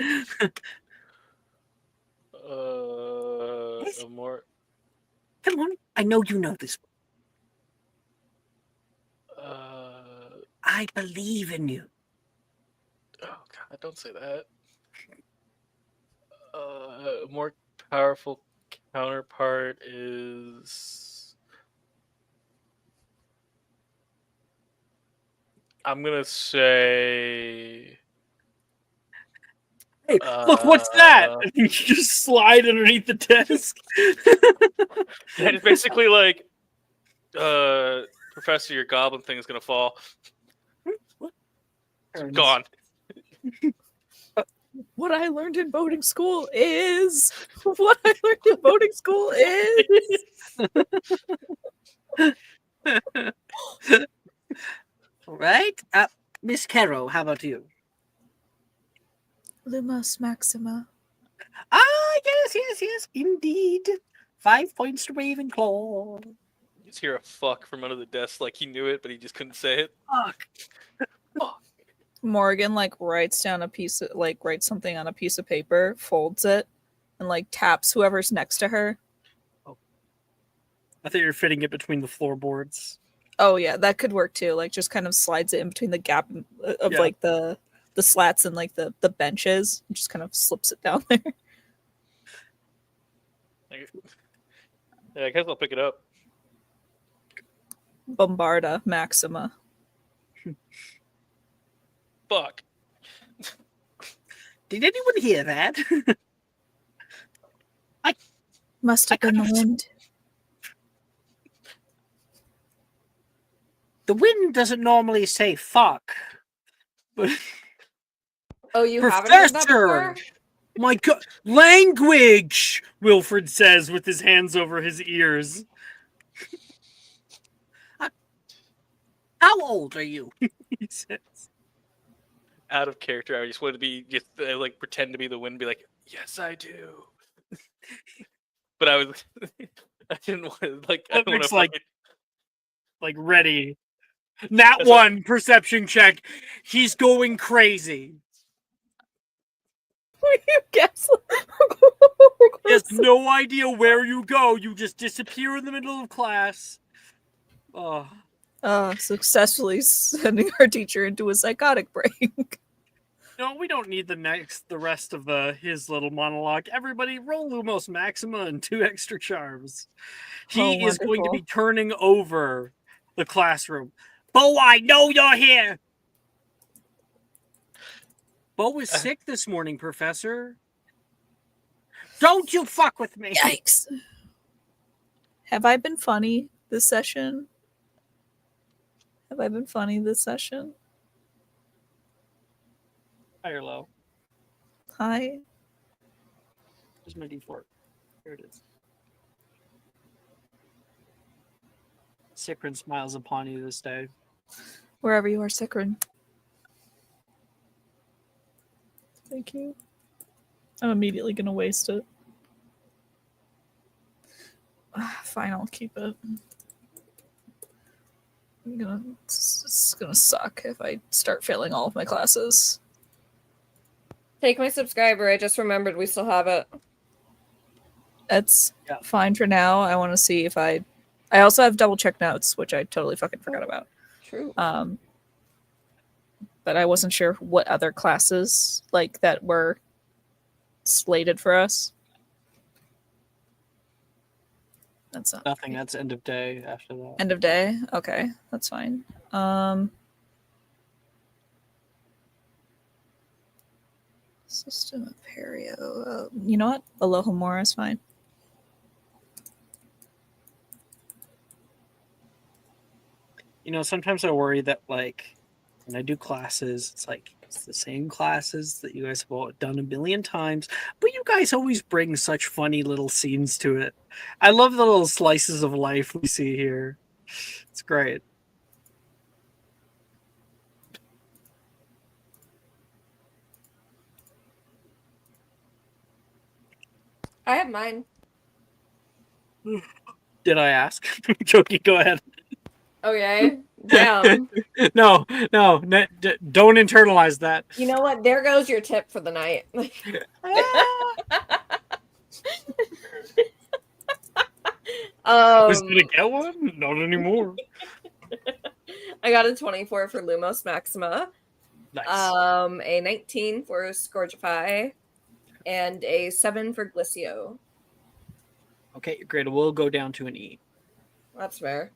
a more. Come on, I know you know this. I believe in you. Oh God! Don't say that. A more powerful counterpart is. I'm gonna say. Hey, look, what's that? You just slide underneath the desk. Yeah, it's basically like, Professor, your goblin thing is gonna fall. It's gone. What I learned in boating school is what I learned in boating school is. All right, Miss Caro, how about you? Lumos Maxima. Ah, yes, indeed. 5 points to Ravenclaw. You just hear a fuck from under the desk, like he knew it, but he just couldn't say it. Fuck. Morgan writes something on a piece of paper, folds it, and taps whoever's next to her. Oh. I thought you were fitting it between the floorboards. Oh yeah, that could work too. Just kind of slides it in between the gap of the slats and the benches, and just kind of slips it down there. Yeah, I guess I'll pick it up. Bombarda Maxima. Fuck. Did anyone hear that? Must have been the wind. The wind doesn't normally say fuck. But Oh, you haven't heard that Professor! before? My God, language! Wilfred says with his hands over his ears. How old are you? He says. Out of character, I just wanted to be pretend to be the wind, and be like, yes, I do. But I was, I didn't want to I don't want to ready. Nat one perception check. He's going crazy. You guess? He has no idea where you go. You just disappear in the middle of class. Oh. Successfully sending our teacher into a psychotic break. No, we don't need the rest of his little monologue. Everybody, roll Lumos Maxima and 2 extra charms. He is going to be turning over the classroom. Bo, I know you're here. Bo was sick this morning, Professor. Don't you fuck with me. Yikes. Have I been funny this session? High or low? High. Where's my D4? Here it is. Sikrin smiles upon you this day. Wherever you are, Sikrin. Thank you. I'm immediately going to waste it. Fine, I'll keep it. It's gonna suck if I start failing all of my classes. Take my subscriber. I just remembered we still have it. That's fine for now. I want to see if I also have double check notes, which I totally fucking forgot about. True. But I wasn't sure what other classes that were slated for us. That's not nothing. That's end of day after that. End of day? Okay, that's fine. System of Perio. You know what? Alohomora is fine. Sometimes I worry that when I do classes, it's the same classes that you guys have all done a million times, but you guys always bring such funny little scenes to it. I love the little slices of life we see here. It's great. I have mine. Did I ask? Joking, go ahead. Okay. Damn. No, don't internalize that. You know what? There goes your tip for the night. I was Um, gonna get one? Not anymore. I got a 24 for Lumos Maxima, Nice. a 19 for Scourgify, and a 7 for Glisio. Okay, your grade will go down to an E. That's fair.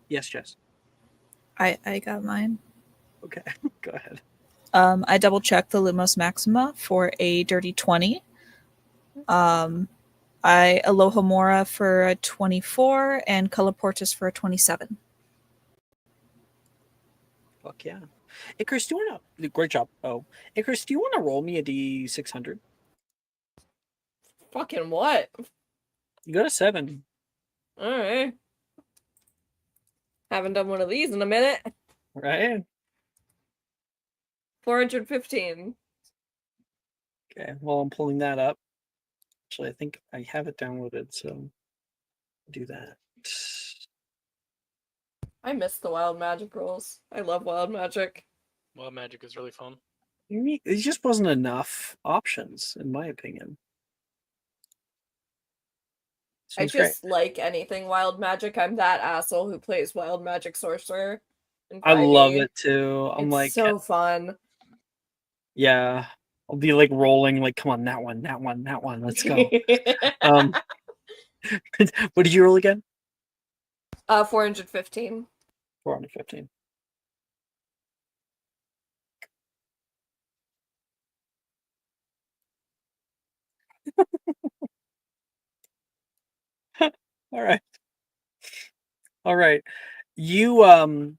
Yes, Jess. I got mine. Okay, go ahead. I double checked the Lumos Maxima for a dirty 20. I Aloha Mora for a 24 and Colorportus for a 27. Fuck yeah. Icarus, do you want to... Great job. Oh. Icarus, do you want to roll me a D600? Fucking what? You got a 7. Alright. Haven't done one of these in a minute. Right? 415. Okay, well, I'm pulling that up. Actually, I think I have it downloaded, so do that. I miss the wild magic rolls. I love wild magic. Wild magic is really fun. It just wasn't enough options, in my opinion. I Seems great. just like anything wild magic. I'm that asshole who plays wild magic sorcerer. In I love 5e. it too. I'm It's like, so fun. yeah, I'll be like rolling, like, come on, that one. Let's go. What did you roll again? 415. 415. All right. You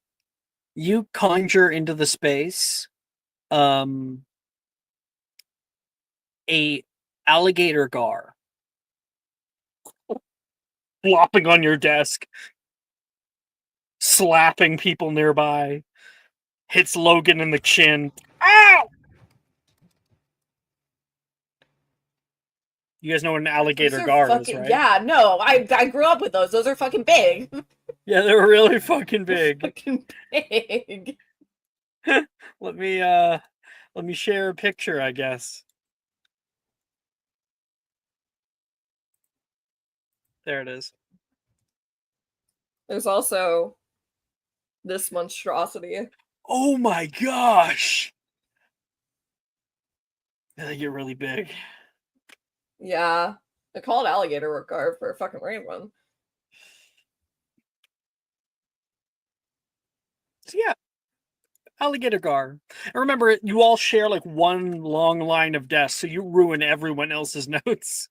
conjure into the space a alligator gar flopping on your desk, slapping people nearby, hits Logan in the chin. Ow! You guys know what an alligator gar is, right? Yeah, no, I grew up with those. Those are fucking big. Yeah, they're really fucking big. Fucking big. Let me share a picture, I guess. There it is. There's also this monstrosity. Oh my gosh! They get really big. Yeah. They call it alligator gar for a fucking rain one. So yeah, alligator gar. And remember, you all share like one long line of desks, so you ruin everyone else's notes.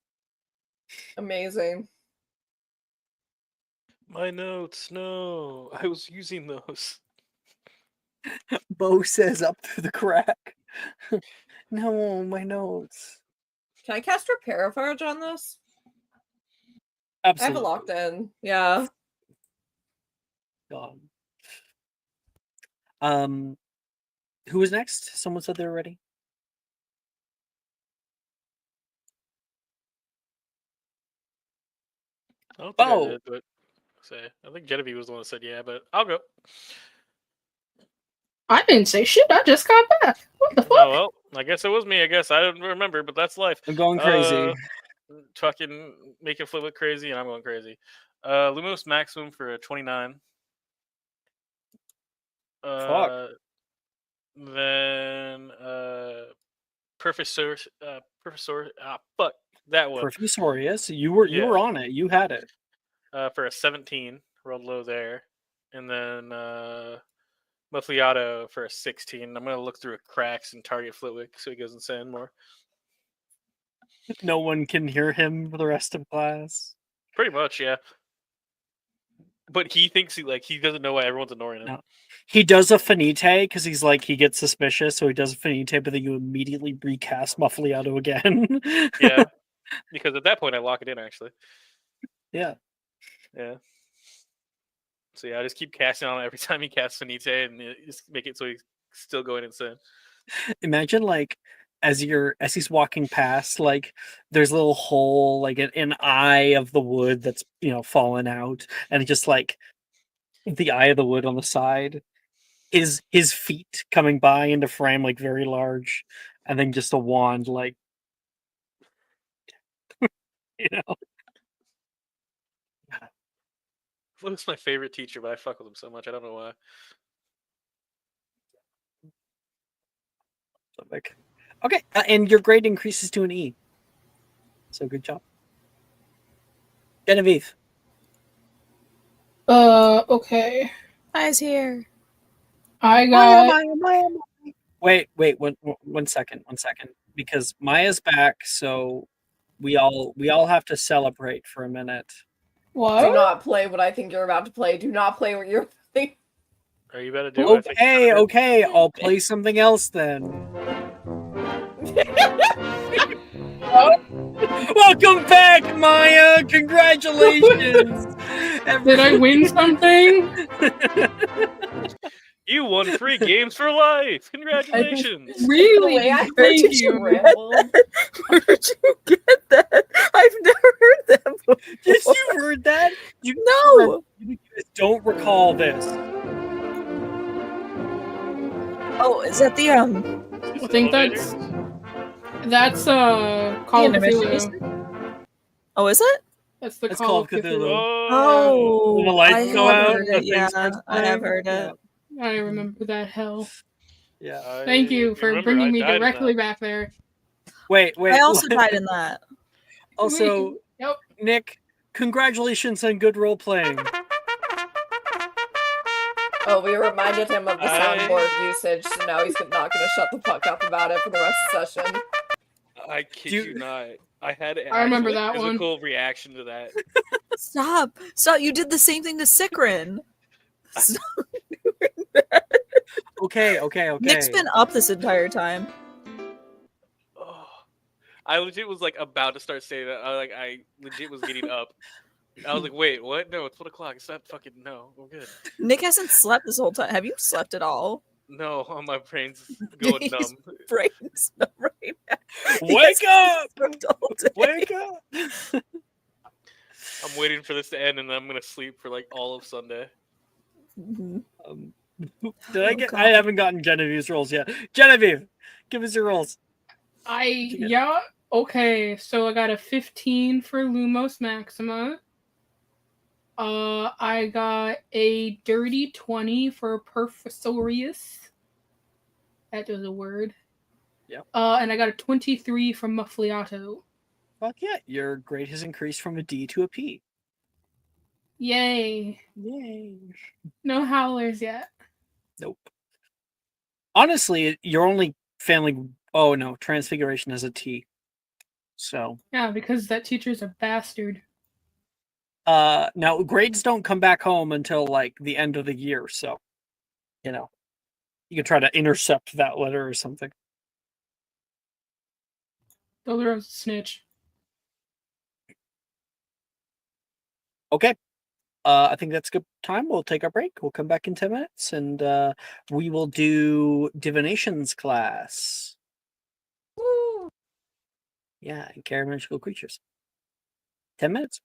Amazing. My notes, no. I was using those. Bo says up through the crack. No, my notes. Can I cast Repair Farge on this? Absolutely. I have it locked in. Yeah. God. Who was next? Someone said they were ready. I don't think I did, but I think Genevieve was the one that said yeah, but I'll go. I didn't say shit. I just got back. What the fuck? Oh well, I guess it was me. I guess I didn't remember, but that's life. I'm going crazy. Fucking making flip look crazy, and I'm going crazy. Lumos Maximum for a 29. Fuck. Then Professor fuck that one. Professorius, you were on it. You had it. For a 17, rolled low there. And then Muffliato for a 16. I'm gonna look through cracks and target Flitwick so he goes insane more. No one can hear him for the rest of class. Pretty much, yeah. But he thinks he doesn't know why everyone's ignoring him. No. He does a finite because he's like, he gets suspicious, so he does a finite, but then you immediately recast Muffliato again. Yeah. Because at that point I lock it in actually. Yeah. Yeah. So yeah, I just keep casting on him every time he casts finite and just make it so he's still going insane. Imagine like as he's walking past, like there's a little hole, like an eye of the wood that's fallen out, and just like the eye of the wood on the side, his feet coming by into frame, like very large, and then just a wand, like you know. Luke's my favorite teacher, but I fuck with him so much. I don't know why. Like, okay, and your grade increases to an E. So good job, Genevieve. Okay. Maya's here. I got Maya. Wait, one second, because Maya's back, so we all have to celebrate for a minute. Do what? not play what I think you're about to play. Do not play what you're playing. Are you about to do what I think you're Okay, gonna do? okay, I'll play something else then. Welcome back, Maya! Congratulations! Did I win something? You won free games for life. Congratulations. The Really? way I Where Thank did you. you get that? Where did you get that? I've never heard that before. Yes, you've heard that? No. You guys don't recall this. Oh, is that the I think that's Call of intermission Cthulhu. music? Oh, is it? That's the It's Call Call of of Cthulhu. Cthulhu. Oh, When the lights I go have out, heard the it. thing Yeah, starts I have playing. heard it. I remember that hell. Yeah. Thank you for remember, bringing I me died in directly that. back there. Wait. I also died in that. Also, Yep. Nick, congratulations on good role playing. Oh, we reminded him of the I- soundboard usage, so now he's not going to shut the fuck up about it for the rest of the session. I kid Do- you not. I had an I remember actual that one. physical reaction to that. Stop. You did the same thing to Sikrin. Stop. Okay. Nick's been up this entire time. Oh, I legit was like about to start saying that. I legit was getting up. I was like, wait, what? No, it's 1 o'clock. It's not fucking no. We're good. Nick hasn't slept this whole time. Have you slept at all? No, my brain's going He's numb. brains right now. He Wake hasn't up! slept all day. Wake up! I'm waiting for this to end, and then I'm gonna sleep for like all of Sunday. Mhm. Did I Oh, get? God. I haven't gotten Genevieve's rolls yet. Genevieve, give us your rolls. Yeah. Okay, so I got a 15 for Lumos Maxima. I got a dirty 20 for Professorius. That was a word. Yep. And I got a 23 from Muffliato. Fuck yeah, your grade has increased from a D to a P. Yay. Yay. No howlers yet. Nope. Honestly, you're only failing. Oh no, Transfiguration has a T. So. Yeah, because that teacher's a bastard. Now grades don't come back home until like the end of the year, so you know you could try to intercept that letter or something. Doloro's a snitch. Okay. I think that's a good time. We'll take our break. We'll come back in 10 minutes and we will do divinations class. Woo! Yeah, and carry magical creatures. 10 minutes.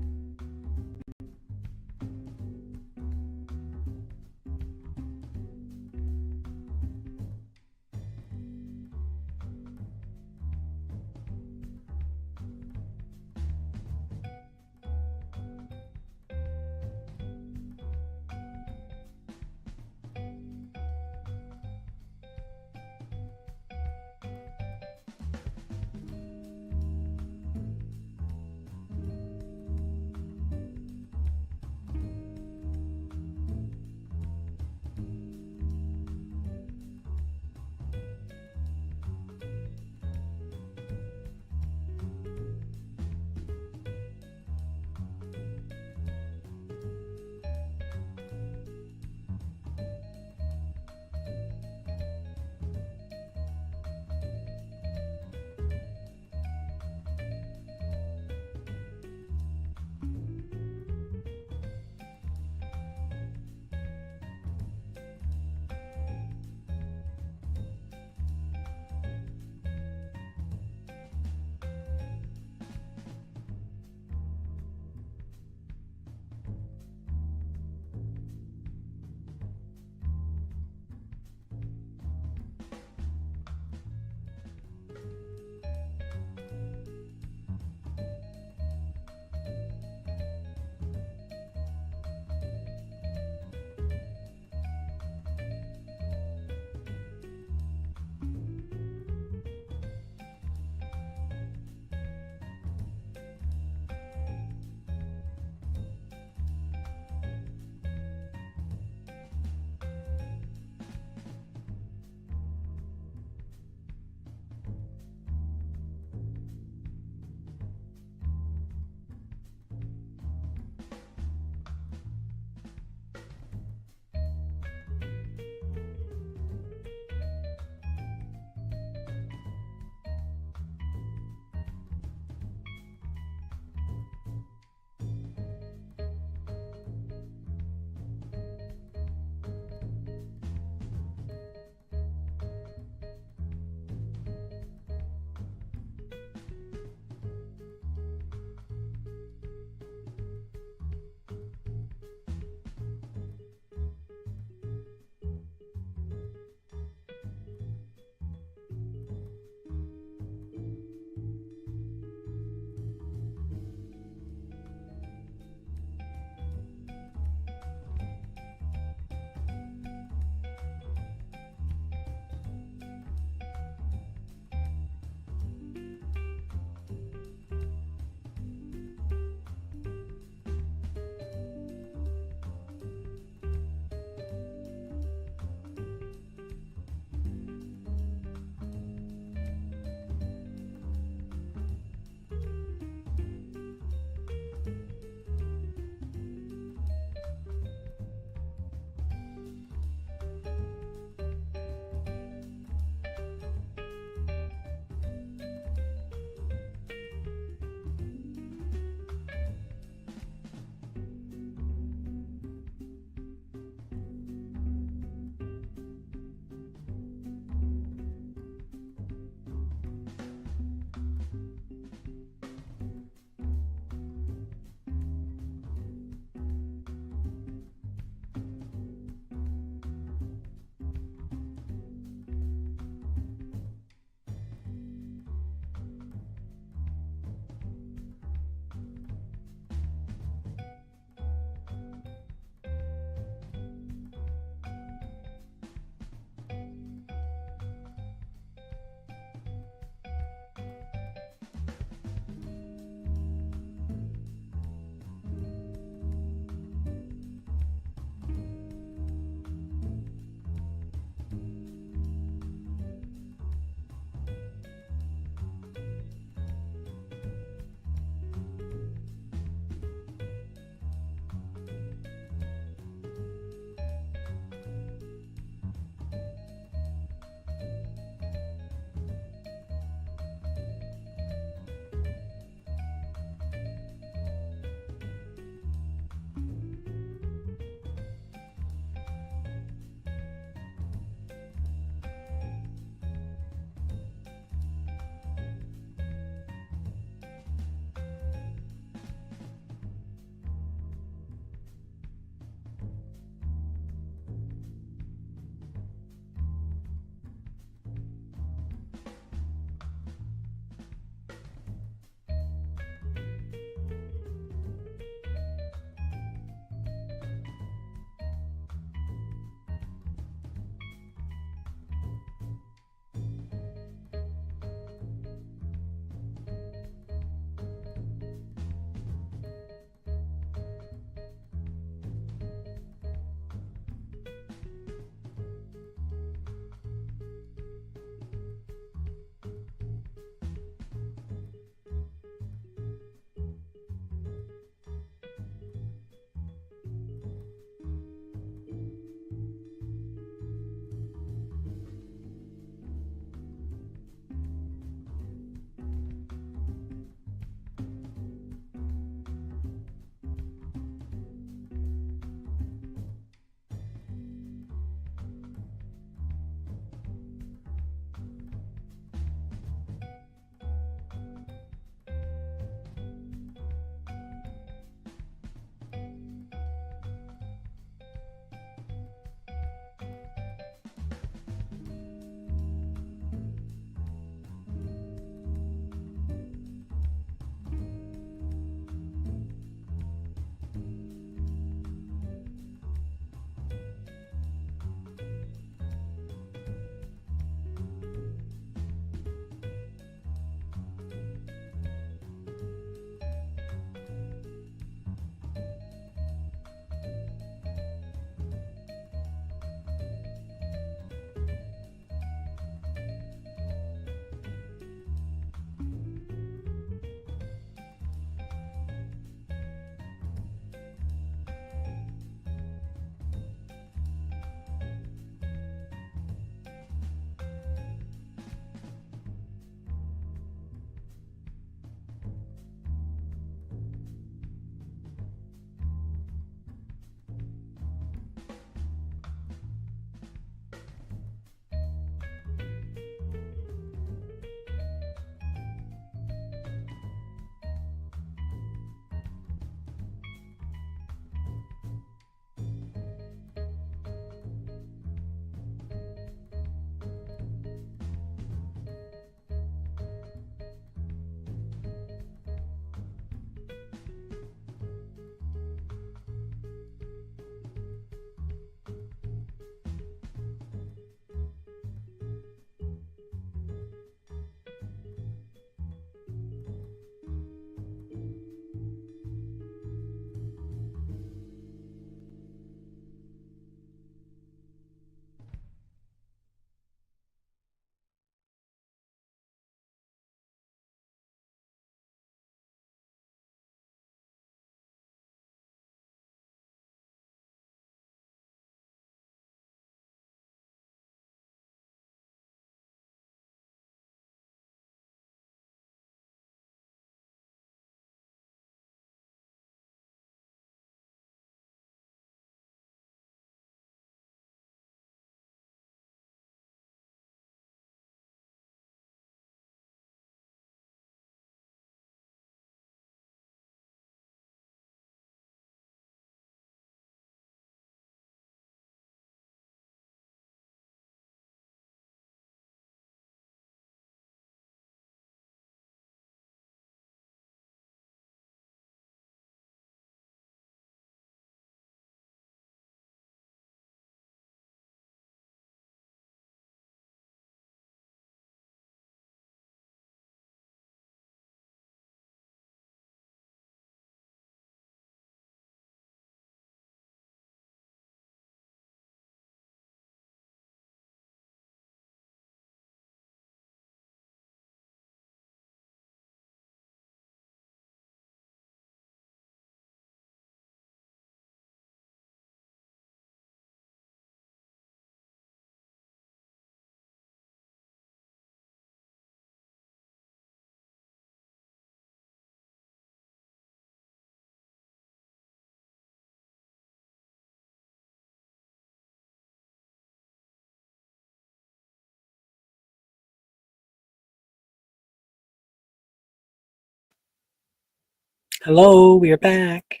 Hello, we are back.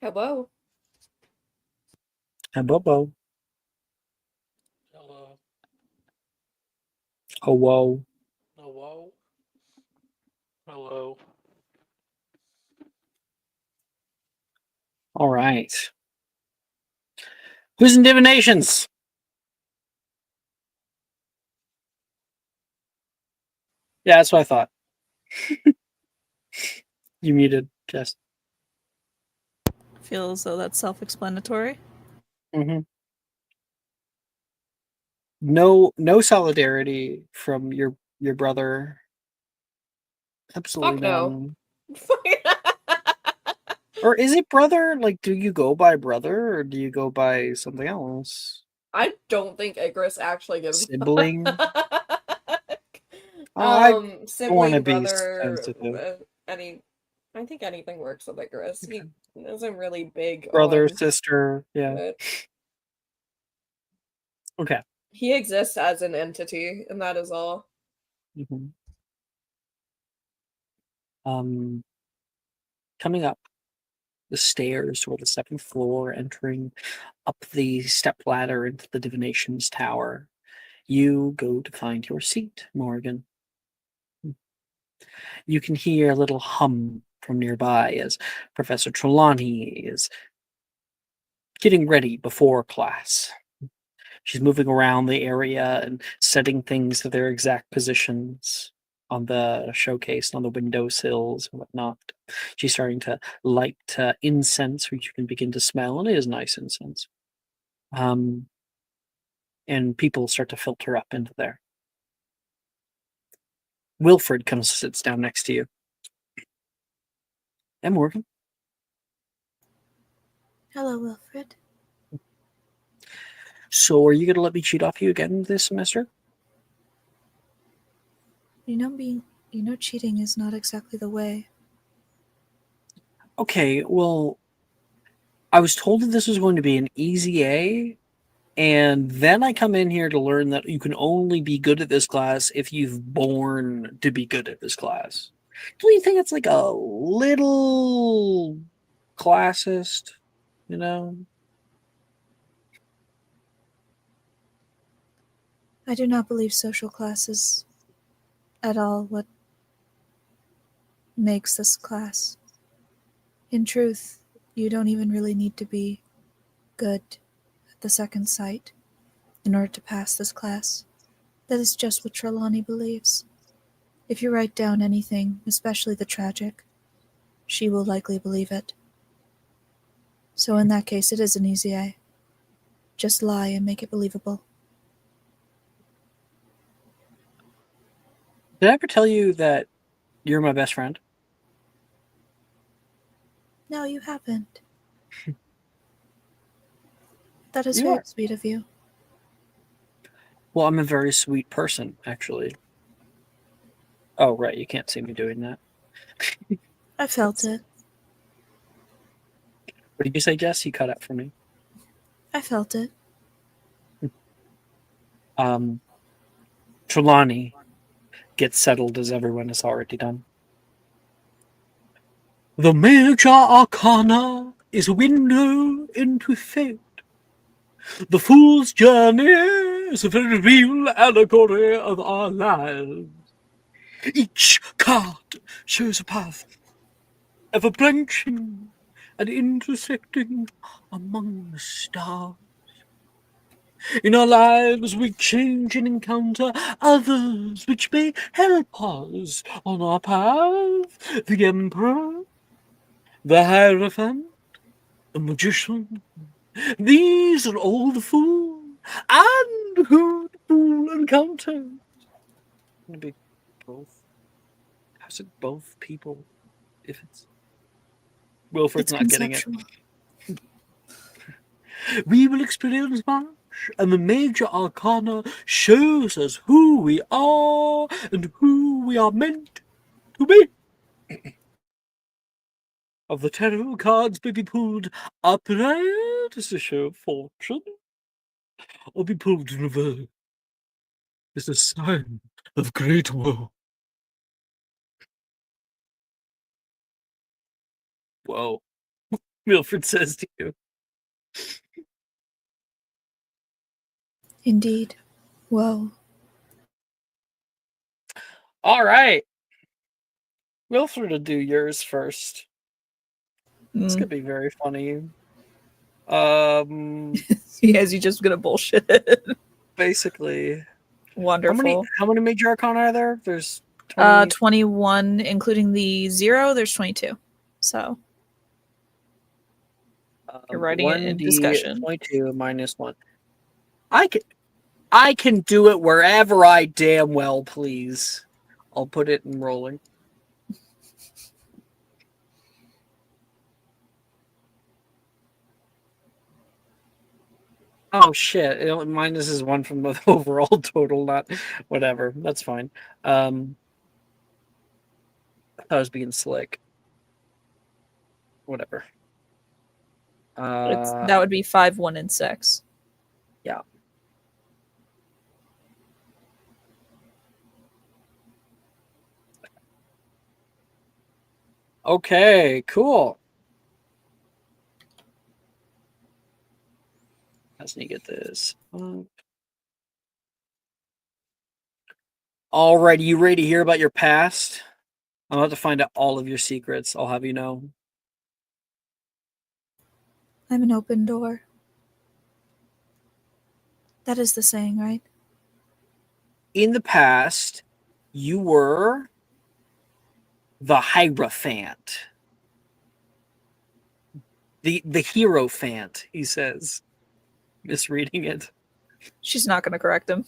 Hello. Hello. Hello. Hello. Hello. Hello. All right. Who's in divinations? Yeah, that's what I thought. You muted, Jess. Feel as though that's self-explanatory. Mm-hmm. No solidarity from your brother. Absolutely Fuck no. none. Or is it brother? Like, do you go by brother or do you go by something else? I don't think Icarus actually gives a Sibling? fuck. I don't want to Sibling, be brother, sensitive. I think anything works with Icarus. He isn't really big Brother, on sister, yeah. it. Okay. He exists as an entity, and that is all. Mm-hmm. Coming up the stairs toward the second floor, entering up the step ladder into the divinations tower, you go to find your seat, Morgan. You can hear a little hum from nearby as Professor Trelawney is getting ready before class. She's moving around the area and setting things to their exact positions on the showcase, on the windowsills and whatnot. She's starting to light incense, which you can begin to smell, and it is nice incense. And people start to filter up into there. Wilfred comes, sits down next to you. And Morgan. Hello, Wilfred. So, are you going to let me cheat off you again this semester? Cheating is not exactly the way. Okay, well, I was told that this was going to be an easy A, and then I come in here to learn that you can only be good at this class if you've born to be good at this class. Don't you think it's like a little classist, you know? I do not believe social class is at all what makes this class. In truth, you don't even really need to be good at the second sight in order to pass this class. That is just what Trelawney believes. If you write down anything, especially the tragic, she will likely believe it. So in that case, it is an easy A. Just lie and make it believable. Did I ever tell you that you're my best friend? No, you haven't. That is You very are. sweet of you. Well, I'm a very sweet person, actually. Oh, right, you can't see me doing that. I felt it. What did you say, Jess? You cut out for me. I felt it. Trelawney gets settled as everyone has already done. The major arcana is a window into fate. The fool's journey is a very real allegory of our lives. Each card shows a path, ever branching and intersecting among the stars. In our lives we change and encounter others which may help us on our path. The Emperor, the Hierophant, the Magician. These are all the fool and who the fool encounters. Gonna be both. How's it both people if it's Wilfred's It's not getting it? conceptual. We will experience much, and the major arcana shows us who we are and who we are meant to be. Of the tarot cards may be pulled upright as a show of fortune, or be pulled in reverse as a sign of great woe. Whoa. Wilfred says to you. Indeed. Whoa. All right. Wilfred will do yours first. This could be very funny. Yes, you just gonna bullshit. Basically. Wonderful. How many major arcana are there? There's 20... 21, including the 0, there's 22. So you're writing it in discussion. 22 minus 1. I can do it wherever I damn well please. I'll put it in rolling. Oh shit! Minuses 1 from the overall total, not whatever. That's fine. I was being slick. Whatever. That would be 5, 1, and 6. Yeah. Okay, cool. Let's me get this. Alrighty, you ready to hear about your past? I'm about to find out all of your secrets. I'll have you know. I'm an open door. That is the saying, right? In the past, you were the Hierophant. The Hierophant, he says. Misreading it. She's not going to correct him.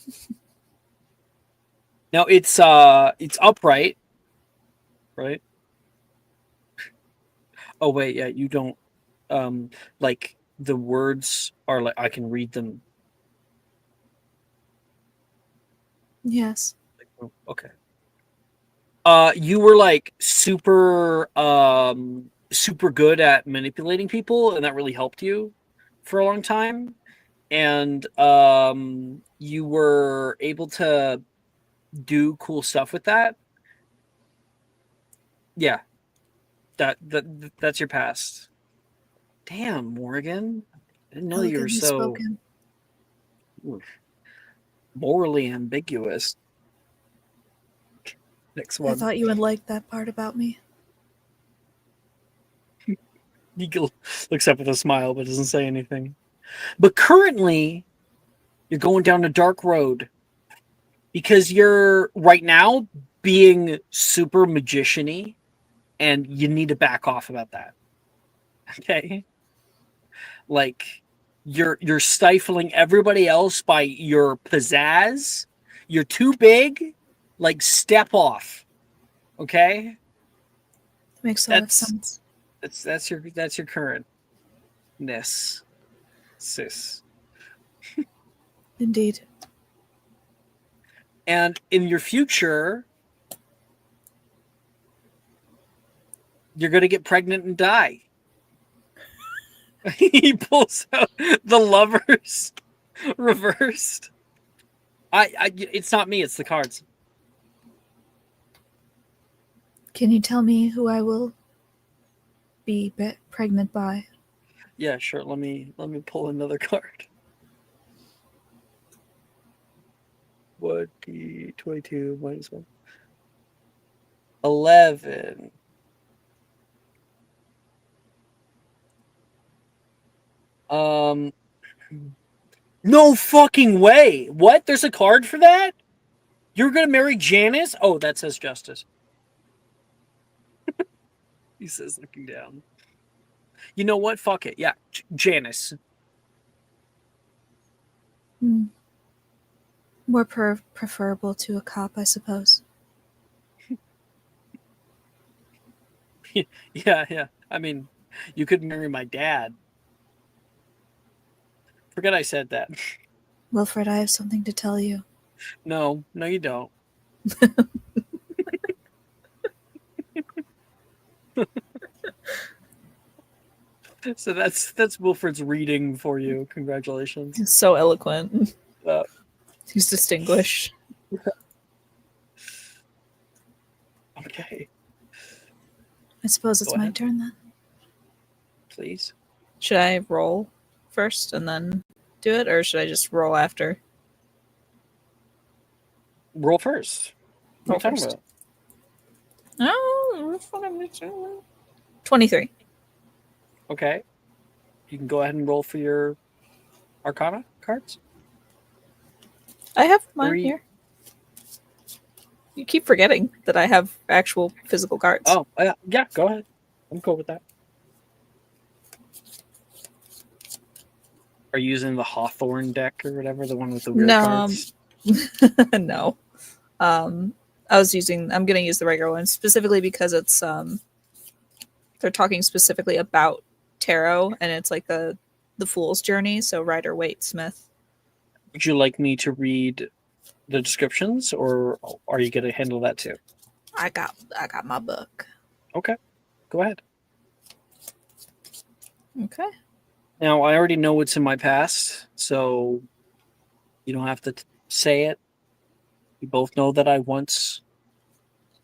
Now it's upright, right? Oh wait, yeah, you don't like the words are like I can read them. Yes. Okay. You were like super good at manipulating people, and that really helped you for a long time. And you were able to do cool stuff with that. Yeah. That's your past. Damn, Morgan. I didn't know you were so morally ambiguous. Next one. I thought you would like that part about me. He looks up with a smile but doesn't say anything. But currently, you're going down a dark road because you're right now being super magician-y, and you need to back off about that. Okay? Like you're stifling everybody else by your pizzazz. You're too big. Like step off. Okay? Makes a lot of sense. That's your currentness, sis. Indeed. And in your future, you're gonna get pregnant and die. He pulls out the lovers reversed. It's not me, it's the cards. Can you tell me who I will be pregnant by? Yeah, sure. Let me pull another card. 22 minus 1. 11. No fucking way. What? There's a card for that? You're gonna marry Janice? Oh, that says justice. He says, looking down. You know what? Fuck it. Yeah, Janice. More preferable to a cop, I suppose. Yeah. I mean, you could marry my dad. Forget I said that. Wilfred, I have something to tell you. No, you don't. So that's Wilfred's reading for you. Congratulations. He's so eloquent. Uh, He's distinguished. Okay. I suppose it's my turn then. please. Should I roll first and then do it, or should I just roll after? Roll first. What are Roll you talking first. about? Oh, that's what I'm doing. 23. Okay. You can go ahead and roll for your Arcana cards. I have mine 3. here. You keep forgetting that I have actual physical cards. Oh, yeah, go ahead. I'm cool with that. Are you using the Hawthorne deck or whatever, the one with the weird No, cards? no. I'm gonna use the regular one specifically because it's they're talking specifically about tarot and it's like the fool's journey, so Rider Waite Smith. Would you like me to read the descriptions, or are you going to handle that too? I got my book. Okay, go ahead. Okay. Now, I already know what's in my past, so you don't have to say it. You both know that I once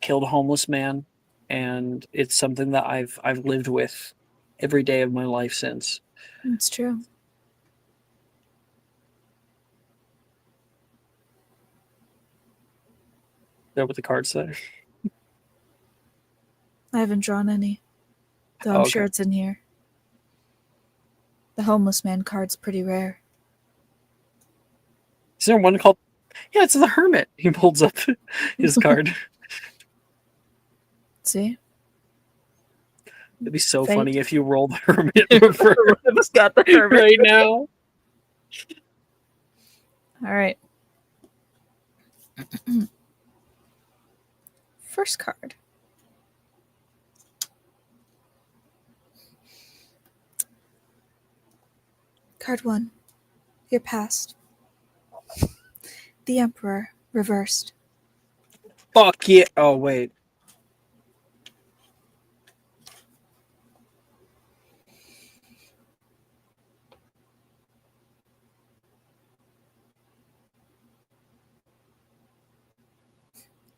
killed a homeless man, and it's something that I've lived with every day of my life since. It's true. There what the cards say. I haven't drawn any, though I'm Okay. sure it's in here. The homeless man card's pretty rare. Is there one called? Yeah, it's the Hermit. He holds up his card. See? It'd be so Fate. funny if you rolled the Hermit for I've got the hermit right now. All right. First card. Card 1. Your past. The Emperor, reversed. Fuck yeah. Oh, wait.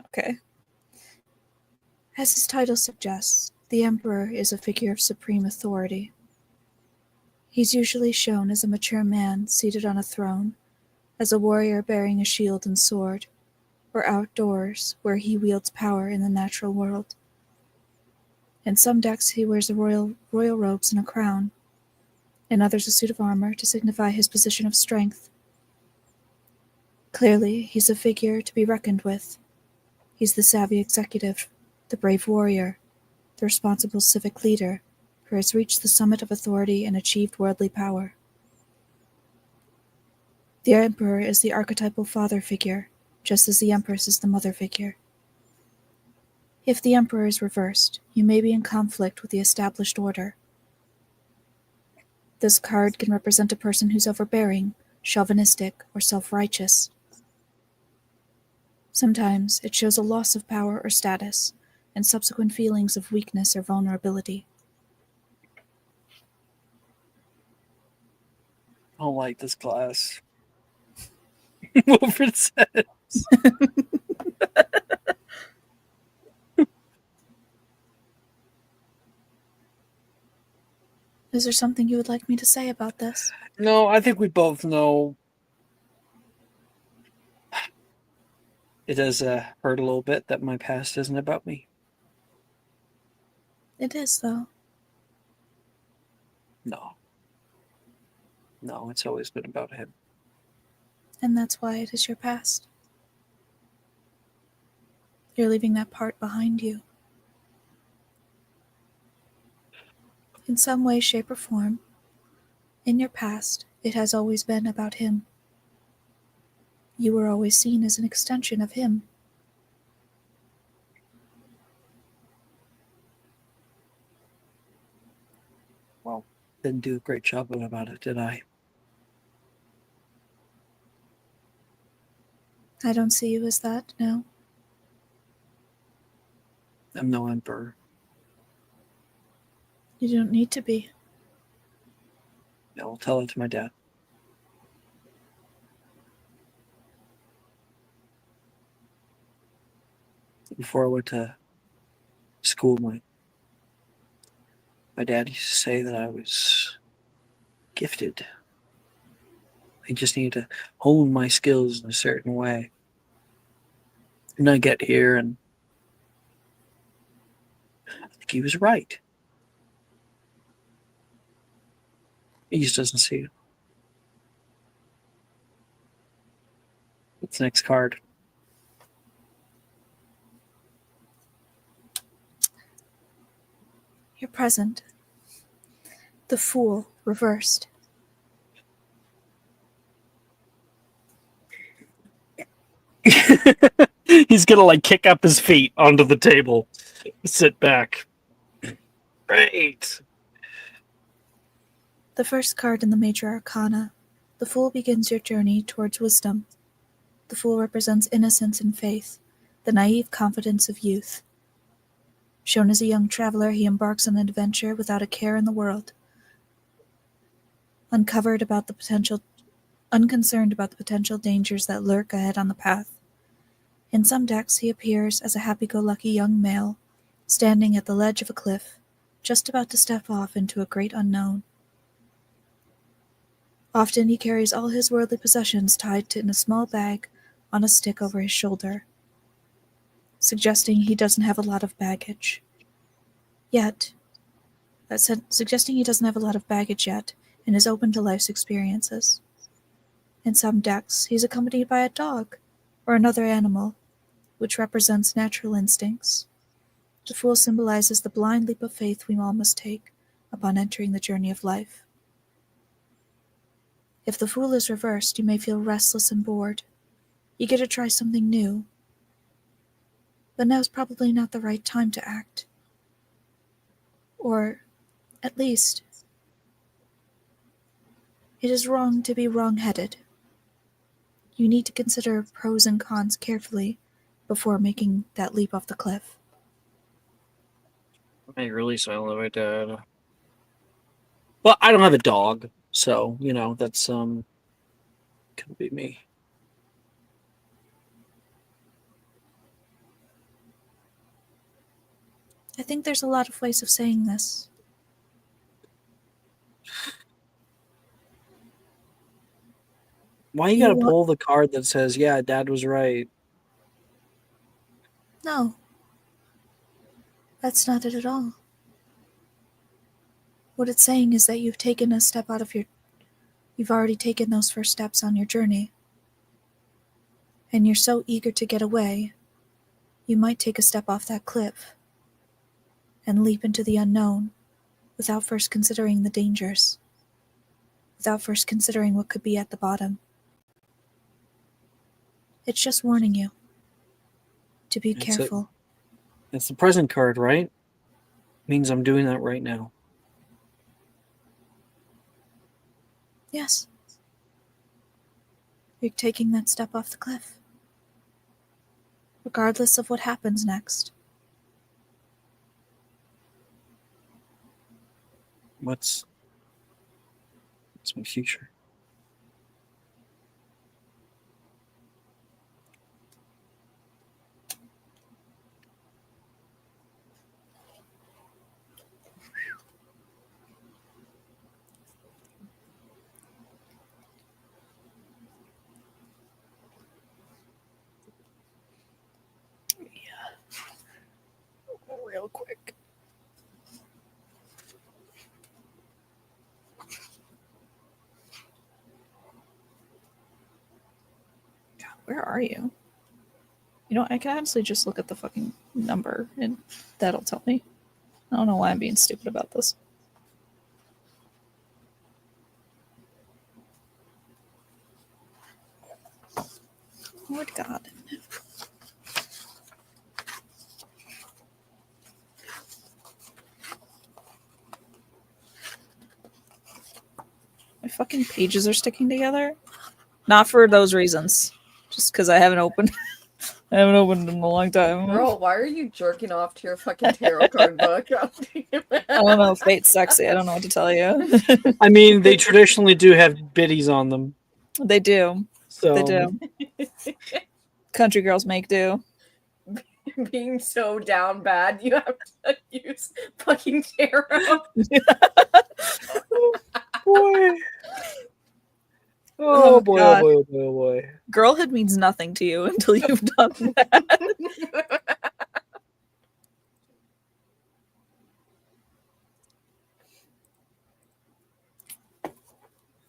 Okay. As his title suggests, the Emperor is a figure of supreme authority. He's usually shown as a mature man seated on a throne, as a warrior bearing a shield and sword, or outdoors where he wields power in the natural world. In some decks he wears royal robes and a crown, in others a suit of armor to signify his position of strength. Clearly, he's a figure to be reckoned with. He's the savvy executive, the brave warrior, the responsible civic leader who has reached the summit of authority and achieved worldly power. The Emperor is the archetypal father figure, just as the Empress is the mother figure. If the Emperor is reversed, you may be in conflict with the established order. This card can represent a person who's overbearing, chauvinistic, or self-righteous. Sometimes it shows a loss of power or status, and subsequent feelings of weakness or vulnerability. I don't like this class. Wilfred says. Is there something you would like me to say about this? No, I think we both know. It does hurt a little bit that my past isn't about me. It is, though. No. No, it's always been about him. And that's why it is your past. You're leaving that part behind you. In some way, shape, or form, in your past, it has always been about him. You were always seen as an extension of him. Well, didn't do a great job about it, did I? I don't see you as that, no. I'm no emperor. You don't need to be. I'll tell it to my dad. Before I went to school, my My dad used to say that I was gifted. I just needed to hone my skills in a certain way. And I get here, and I think he was right. He just doesn't see it. What's the next card? Your present. The Fool, reversed. He's gonna like kick up his feet onto the table, sit back. Great. The first card in the Major Arcana. The Fool begins your journey towards wisdom. The Fool represents innocence and faith, the naive confidence of youth. Shown as a young traveler, he embarks on an adventure without a care in the world, unconcerned about the potential dangers that lurk ahead on the path. In some decks, he appears as a happy-go-lucky young male, standing at the ledge of a cliff, just about to step off into a great unknown. Often he carries all his worldly possessions tied in a small bag on a stick over his shoulder, suggesting he doesn't have a lot of baggage yet, and is open to life's experiences. In some decks, he's accompanied by a dog or another animal, which represents natural instincts. The Fool symbolizes the blind leap of faith we all must take upon entering the journey of life. If the Fool is reversed, you may feel restless and bored, eager to try something new. But now's probably not the right time to act. Or, at least, it is wrong to be wrong-headed. You need to consider pros and cons carefully before making that leap off the cliff. I really sound like my dad. Well, I don't have a dog, so that's could be me. I think there's a lot of ways of saying this. Why you gotta pull the card that says, yeah, Dad was right? No. That's not it at all. What it's saying is that you've already taken those first steps on your journey. And you're so eager to get away, you might take a step off that cliff and leap into the unknown without first considering the dangers, without first considering what could be at the bottom. It's just warning you to be careful. It's the present card, right? Means I'm doing that right now. Yes. You're taking that step off the cliff, regardless of what happens next. What's my future? Real quick. God, where are you? I can honestly just look at the fucking number and that'll tell me. I don't know why I'm being stupid about this. Lord God. My fucking pages are sticking together. Not for those reasons. Just because I haven't opened I haven't opened in a long time. Girl, why are you jerking off to your fucking tarot card book? I don't know. Fate's sexy. I don't know what to tell you. I mean, they traditionally do have biddies on them. They do. So They do. Country girls make do. being so down bad, you have to use fucking tarot. Boy. Oh, Oh boy, oh God. boy, oh boy, oh boy. Girlhood means nothing to you until you've done that.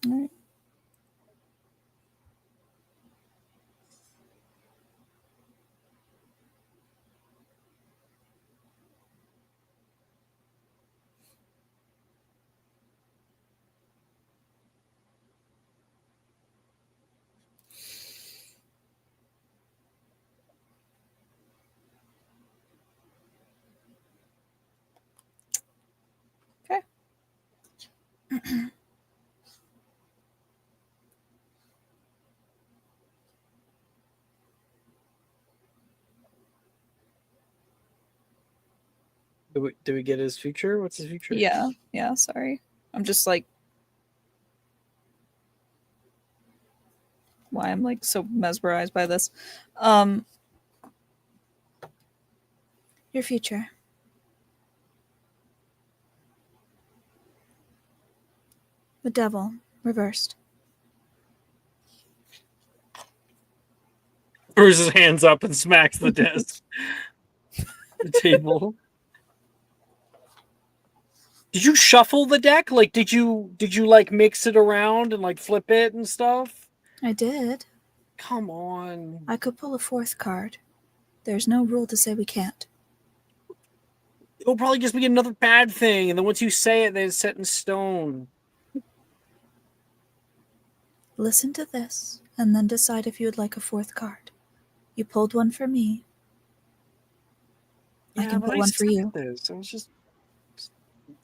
All right. Okay. Do we get his future? What's his future? Yeah, sorry. I'm just like why I'm like so mesmerized by this. Your future. The devil, reversed. Throws his hands up and smacks the desk. The table. Did you shuffle the deck? Like did you like mix it around and like flip it and stuff? I did. Come on. I could pull a fourth card. There's no rule to say we can't. It'll probably just be another bad thing, and then once you say it, then it's set in stone. Listen to this, and then decide if you would like a fourth card. You pulled one for me. I can pull one for you. This. I was just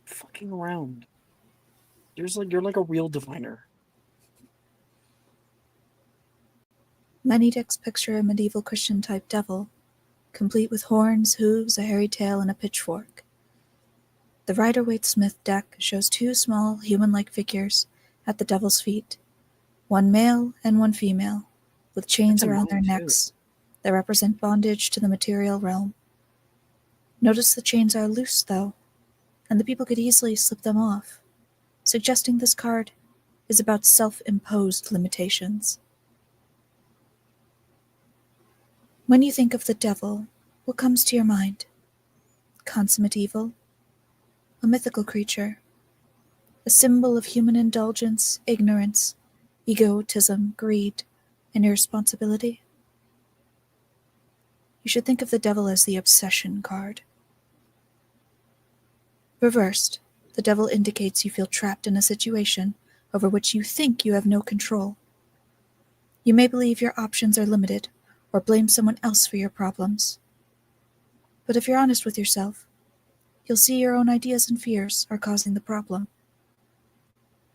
fucking around. You're like a real diviner. Many decks picture a medieval Christian-type devil, complete with horns, hooves, a hairy tail, and a pitchfork. The Rider-Waite-Smith deck shows two small, human-like figures at the devil's feet, one male and one female, with chains around their necks that represent bondage to the material realm. Notice the chains are loose, though, and the people could easily slip them off, suggesting this card is about self-imposed limitations. When you think of the devil, what comes to your mind? Consummate evil? A mythical creature? A symbol of human indulgence, ignorance, egotism, greed, and irresponsibility? You should think of the devil as the obsession card. Reversed, the devil indicates you feel trapped in a situation over which you think you have no control. You may believe your options are limited, or blame someone else for your problems. But if you're honest with yourself, you'll see your own ideas and fears are causing the problem.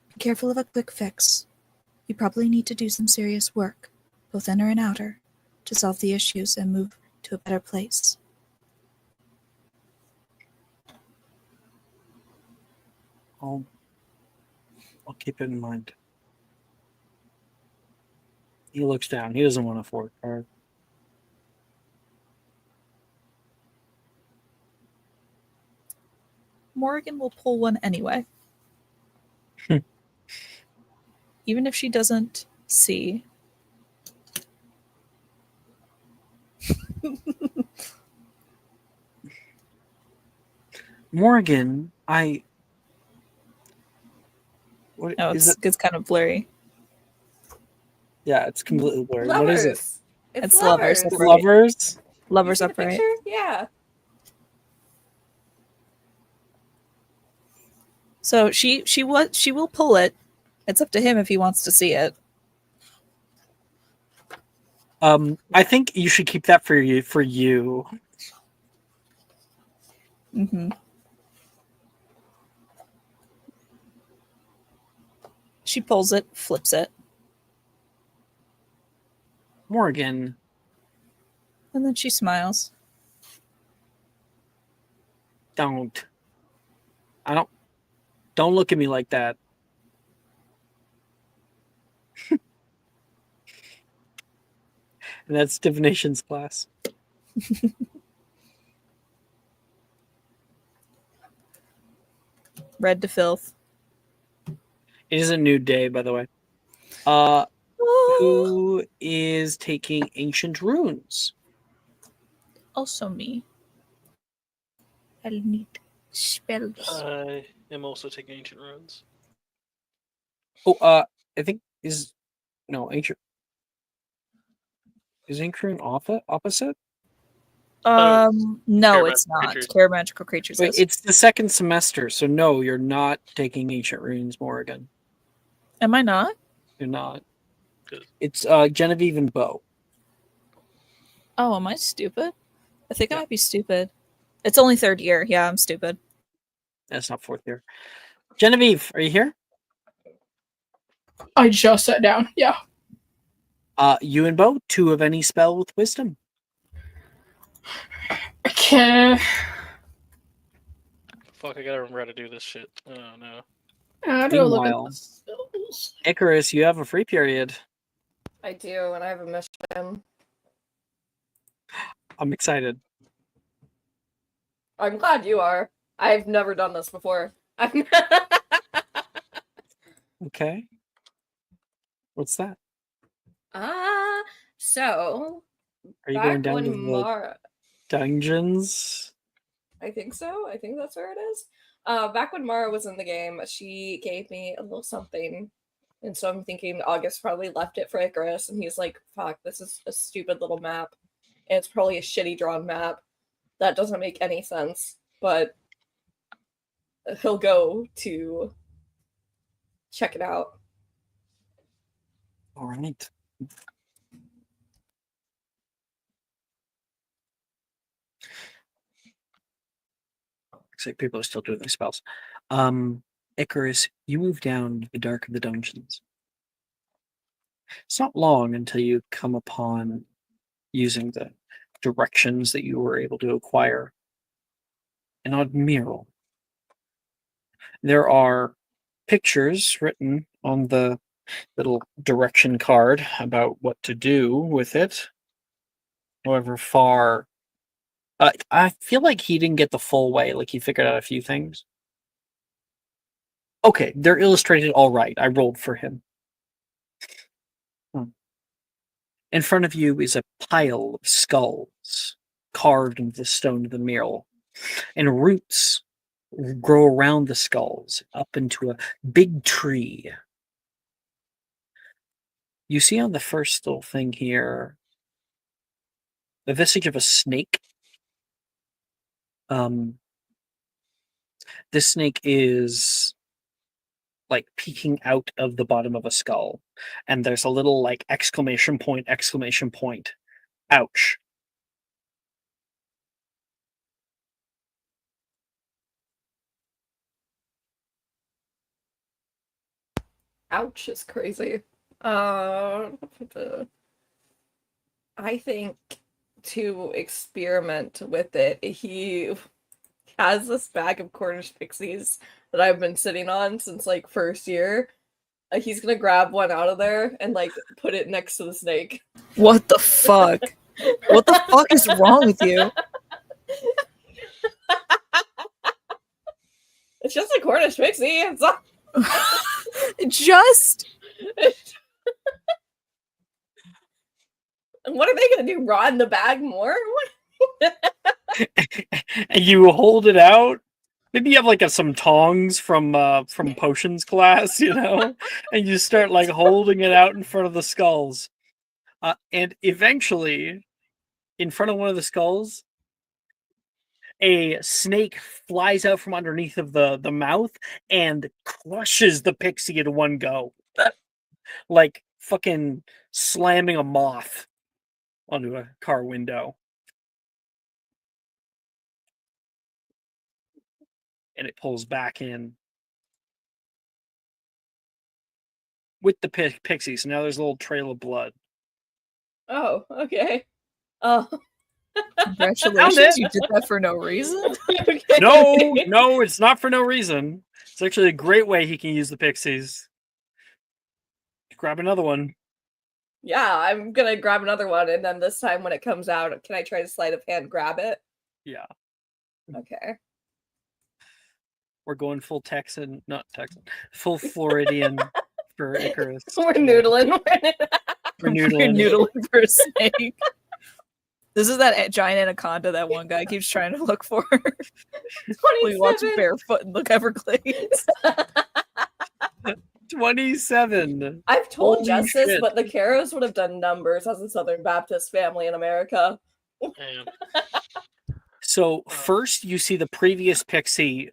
Be careful of a quick fix. You probably need to do some serious work, both inner and outer, to solve the issues and move to a better place. I'll keep it in mind. He looks down. He doesn't want a fourth card. Morgan will pull one anyway. Even if she doesn't see. Morgan, what No, is it? it's kind of blurry. Yeah, it's completely blurry. Lovers. What is it? It's lovers. It's lovers? Lovers You see the upright. picture? Yeah. So she will pull it. It's up to him if he wants to see it. I think you should keep that for you. Mm-hmm. She pulls it, flips it, Morgan. and then she smiles. Don't look at me like that. And that's divination's class. Red to filth. It is a nude day, by the way. Who is taking ancient runes? Also me. I'll need spells. I am also taking ancient runes. Oh, I think ancient. Is ancient rune opposite? No, it's Magical not. creatures. Care magical creatures. Wait, is. it's the second semester, so no, you're not taking ancient runes, Morrigan. Am I not? You're not. Good. It's Genevieve and Bo. Oh, am I stupid? I think I Yeah. might be stupid. It's only third year. Yeah, I'm stupid. That's not fourth year. Genevieve, are you here? I just sat down. Yeah. You and Bo, 2 of any spell with wisdom. Okay. Fuck, I gotta remember how to do this shit. Oh no. How do I look at Meanwhile- the spells? Icarus, you have a free period. I do, and I have a mission. I'm excited. I'm glad you are. I've never done this before. Okay. What's that? So Are you back going down when to the Mara, dungeons? I think so. I think that's where it is. Back when Mara was in the game, she gave me a little something. And so I'm thinking August probably left it for Icarus, and he's like, fuck, this is a stupid little map. And it's probably a shitty drawn map. That doesn't make any sense. But he'll go to check it out. All right. Looks like people are still doing their spells. Icarus, you move down the dark of the dungeons. It's not long until you come upon using the directions that you were able to acquire an odd mural. There are pictures written on the little direction card about what to do with it. However far, I feel like he didn't get the full way. Like he figured out a few things. Okay, they're illustrated all right. I rolled for him. In front of you is a pile of skulls carved into the stone of the mural, and roots grow around the skulls up into a big tree. You see on the first little thing here the visage of a snake. This snake is like peeking out of the bottom of a skull, and there's a little like exclamation point, ouch. Ouch is crazy. I think to experiment with it, he has this bag of Cornish pixies that I've been sitting on since like first year. He's gonna grab one out of there and like put it next to the snake. What the fuck? What the fuck is wrong with you? It's just a Cornish pixie. It's not... Just What are they gonna do? Rot in the bag more? And you hold it out. Maybe you have like some tongs from potions class, and you start like holding it out in front of the skulls. And eventually, in front of one of the skulls, a snake flies out from underneath of the mouth and crushes the pixie in one go. Like fucking slamming a moth onto a car window. And it pulls back in with the pixies. Now there's a little trail of blood. Oh, okay. Oh. congratulations, you did that for no reason. Okay. No, it's not for no reason. It's actually a great way he can use the pixies. Grab another one. Yeah, I'm gonna grab another one, and then this time when it comes out, can I try to sleight of hand grab it? Yeah. Okay. We're going full Texan, not Texan, full Floridian for Icarus. We're noodling. We're You're noodling. noodling for a snake. This is that giant anaconda that one guy keeps trying to look for. We watch 27. Barefoot in the Everglades. 27. I've told Holy Jess this, shit. but the Caros would have done numbers as a Southern Baptist family in America. Man. So first you see the previous pixie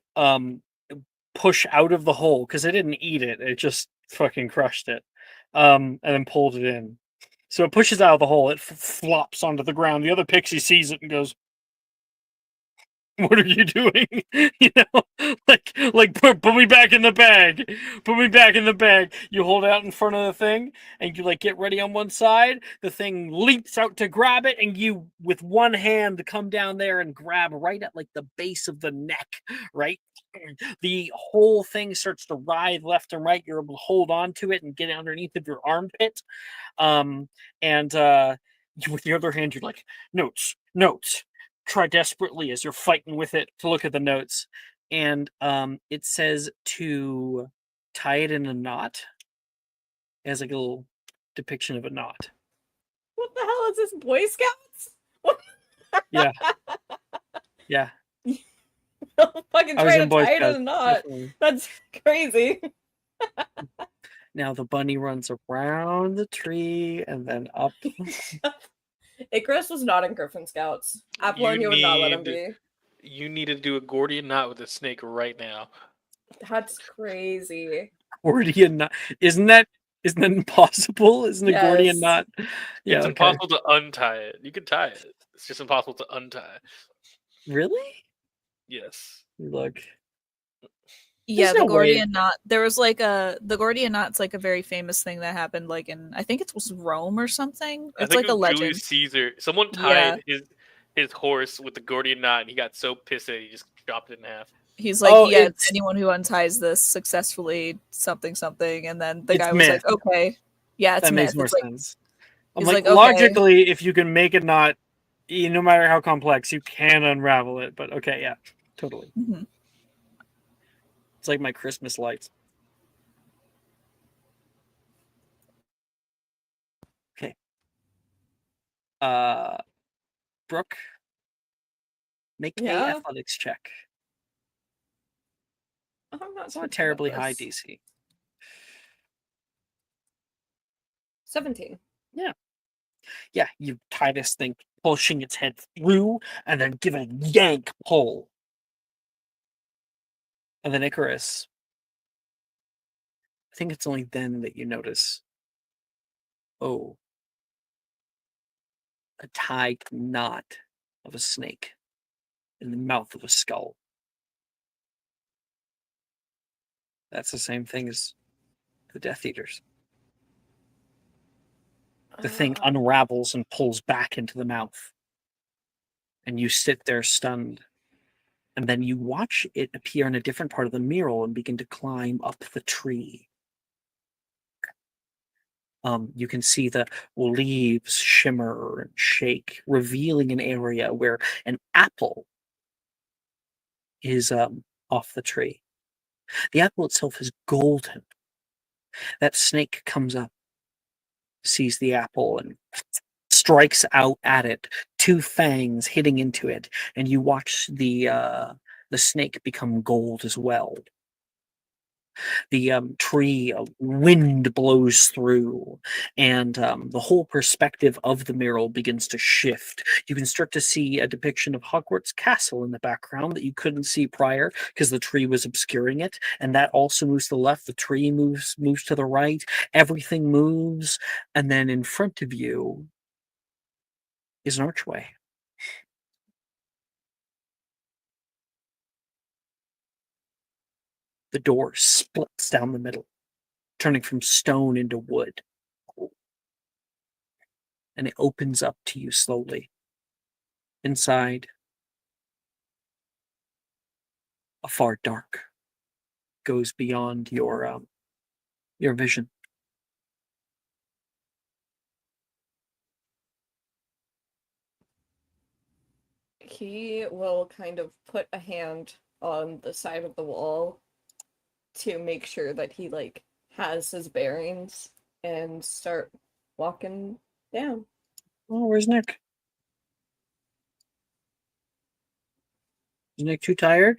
push out of the hole because it didn't eat it, it just fucking crushed it, and then pulled it in. So it pushes out of the hole, it flops onto the ground. The other pixie sees it and goes, "What are you doing?" You know, like put me back in the bag. Put me back in the bag. You hold it out in front of the thing, and you like get ready on one side. The thing leaps out to grab it, and you with one hand come down there and grab right at like the base of the neck. Right, the whole thing starts to writhe left and right. You're able to hold on to it and get underneath of your armpit. And with the other hand, you're like, notes. Try desperately as you're fighting with it to look at the notes, and it says to tie it in a knot. It has like a little depiction of a knot. What the hell is this, Boy Scouts? What? Yeah. Don't fucking I was try to in Boy tie it in Scouts, a knot. definitely. That's crazy. Now the bunny runs around the tree and then up. Icarus was not in Griffin Scouts. Apollonia would not let him be. You need to do a Gordian knot with a snake right now. That's crazy. Gordian knot. Isn't that impossible? Isn't a Gordian Yes. knot? Yeah, It's okay. impossible to untie it. You can tie it. It's just impossible to untie. Really? Yes. Look. Yeah, There's the no way. Gordian knot. There was like the Gordian knot's like a very famous thing that happened like in, I think it was Rome or something. I It's think like a it was legend. Julius Caesar. Someone Yeah. tied his horse with the Gordian knot, and he got so pissed that he just chopped it in half. He's like, Oh, yeah, it's- anyone who unties this successfully, something, and then the It's guy was myth. like, okay, yeah, it's That makes myth. more It's like, sense. I'm he's like, like, okay. logically, if you can make a knot, no matter how complex, you can unravel it. But okay, yeah, totally. Mhm. It's like my Christmas lights. Okay. Brooke, make Yeah? a athletics check. I'm not It's too not good terribly at high this. DC. 17. Yeah, you tie this thing, pushing its head through, and then give it a yank pull. And then Icarus. I think it's only then that you notice, oh, a tied knot of a snake in the mouth of a skull. That's the same thing as the Death Eaters. The thing unravels and pulls back into the mouth. And you sit there stunned. And then you watch it appear in a different part of the mural and begin to climb up the tree. You can see the leaves shimmer and shake, revealing an area where an apple is off the tree. The apple itself is golden. That snake comes up, sees the apple, and strikes out at it, two fangs hitting into it, and you watch the snake become gold as well. The tree, wind blows through, and the whole perspective of the mural begins to shift. You can start to see a depiction of Hogwarts Castle in the background that you couldn't see prior because the tree was obscuring it, and that also moves to the left. The tree moves to the right. Everything moves, and then in front of you is an archway. The door splits down the middle, turning from stone into wood. And it opens up to you slowly. Inside, a far dark goes beyond your vision. He will kind of put a hand on the side of the wall to make sure that he like has his bearings and start walking down. Oh, where's Nick? Is Nick too tired?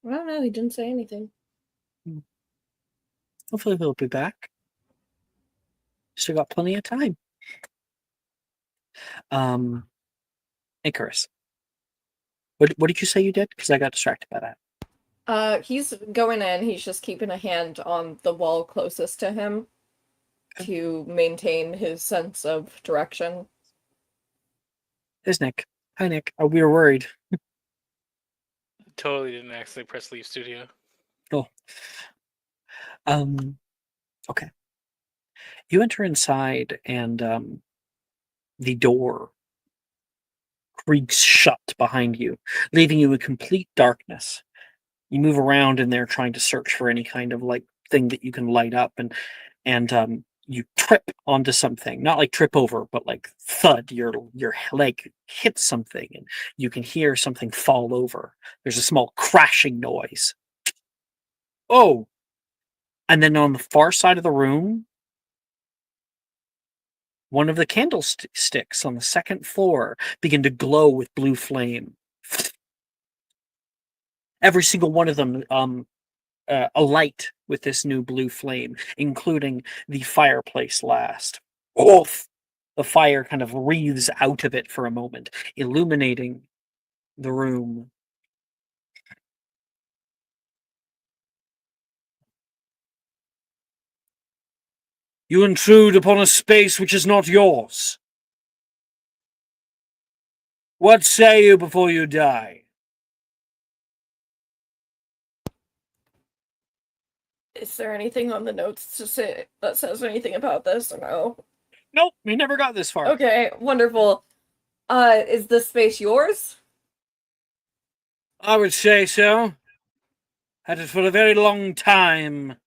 I don't know, he didn't say anything. Hopefully he'll be back. Still got plenty of time. Icarus. What did you say you did? Because I got distracted by that. He's going in, he's just keeping a hand on the wall closest to him to maintain his sense of direction. There's Nick. Hi, Nick. We were worried. Totally didn't actually press leave studio. Oh. Okay. You enter inside and the door creaks shut behind you, leaving you in complete darkness. You move around in there trying to search for any kind of like thing that you can light up, and you trip onto something. Not like trip over, but like thud. Your leg hits something, and you can hear something fall over. There's a small crashing noise. Oh! And then on the far side of the room, one of the candlesticks on the second floor begin to glow with blue flame. Every single one of them alight with this new blue flame, including the fireplace last. Oof! The fire kind of wreathes out of it for a moment, illuminating the room. You intrude upon a space which is not yours. What say you before you die? Is there anything on the notes to say that says anything about this or no? Nope, we never got this far. Okay, wonderful. Is this space yours? I would say so. Had it for a very long time.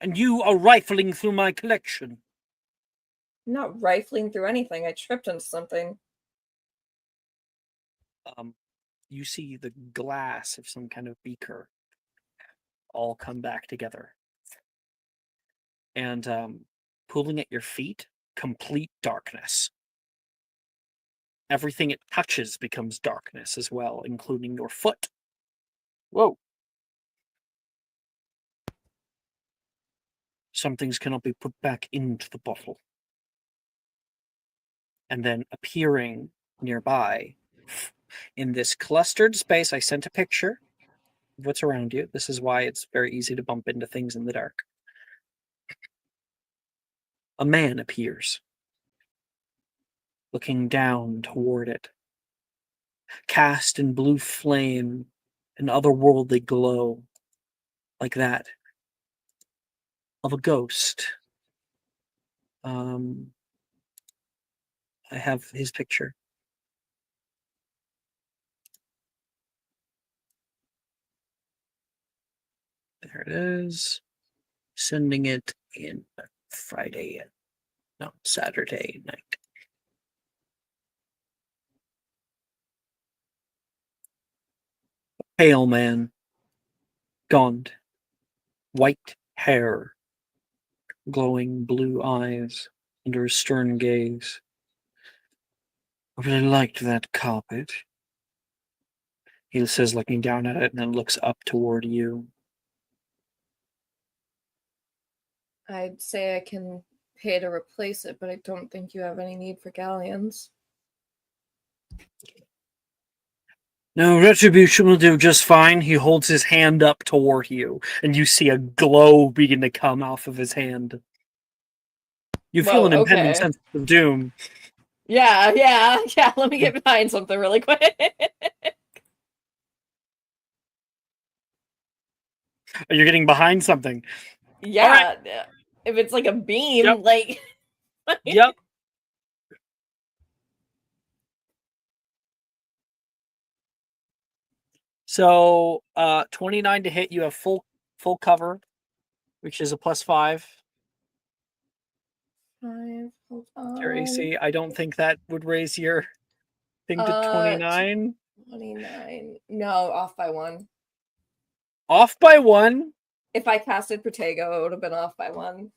And you are rifling through my collection. I'm not rifling through anything. I tripped into something. You see the glass of some kind of beaker all come back together. And pulling at your feet, complete darkness. Everything it touches becomes darkness as well, including your foot. Whoa. Some things cannot be put back into the bottle. And then appearing nearby in this clustered space, I sent a picture of what's around you. This is why it's very easy to bump into things in the dark. A man appears, looking down toward it, cast in blue flame, an otherworldly glow, like that of a ghost. I have his picture. There it is. Sending it in Saturday night. Pale man, gaunt, white hair, glowing blue eyes under a stern gaze. I really liked that carpet. He says, looking down at it, and then looks up toward you. I'd say I can pay to replace it, but I don't think you have any need for galleons. No, retribution will do just fine. He holds his hand up toward you, and you see a glow begin to come off of his hand. You feel an impending sense of doom. Yeah. Let me get behind something really quick. You're getting behind something. Yeah. Right. If it's like a beam, Yep. like. Yep. So 29 to hit, you have full cover, which is a +5. 5, hold on. Your AC. I don't think that would raise your thing to 29. 29. No, off by 1. Off by 1. If I casted Protego, it would have been off by 1.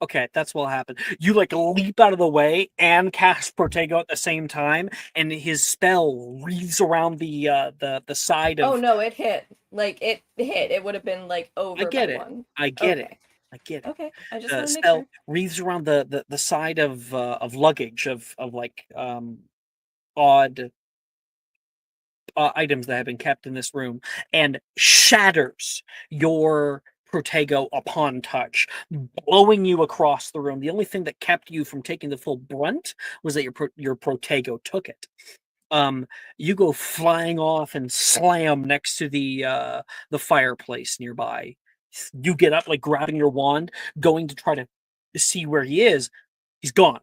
Okay, that's what'll happen. You like leap out of the way and cast Protego at the same time, and his spell wreathes around the side of. Oh no, it hit. Like it hit. It would have been like over I get by it. 1. I get it. Okay. I get it. Okay. I just The want to make spell sure. wreathes around the side of luggage of like odd items that have been kept in this room and shatters your Protego upon touch, blowing you across the room. The only thing that kept you from taking the full brunt was that your Protego took it. You go flying off and slam next to the fireplace nearby. You get up, like grabbing your wand, going to try to see where he is. He's gone.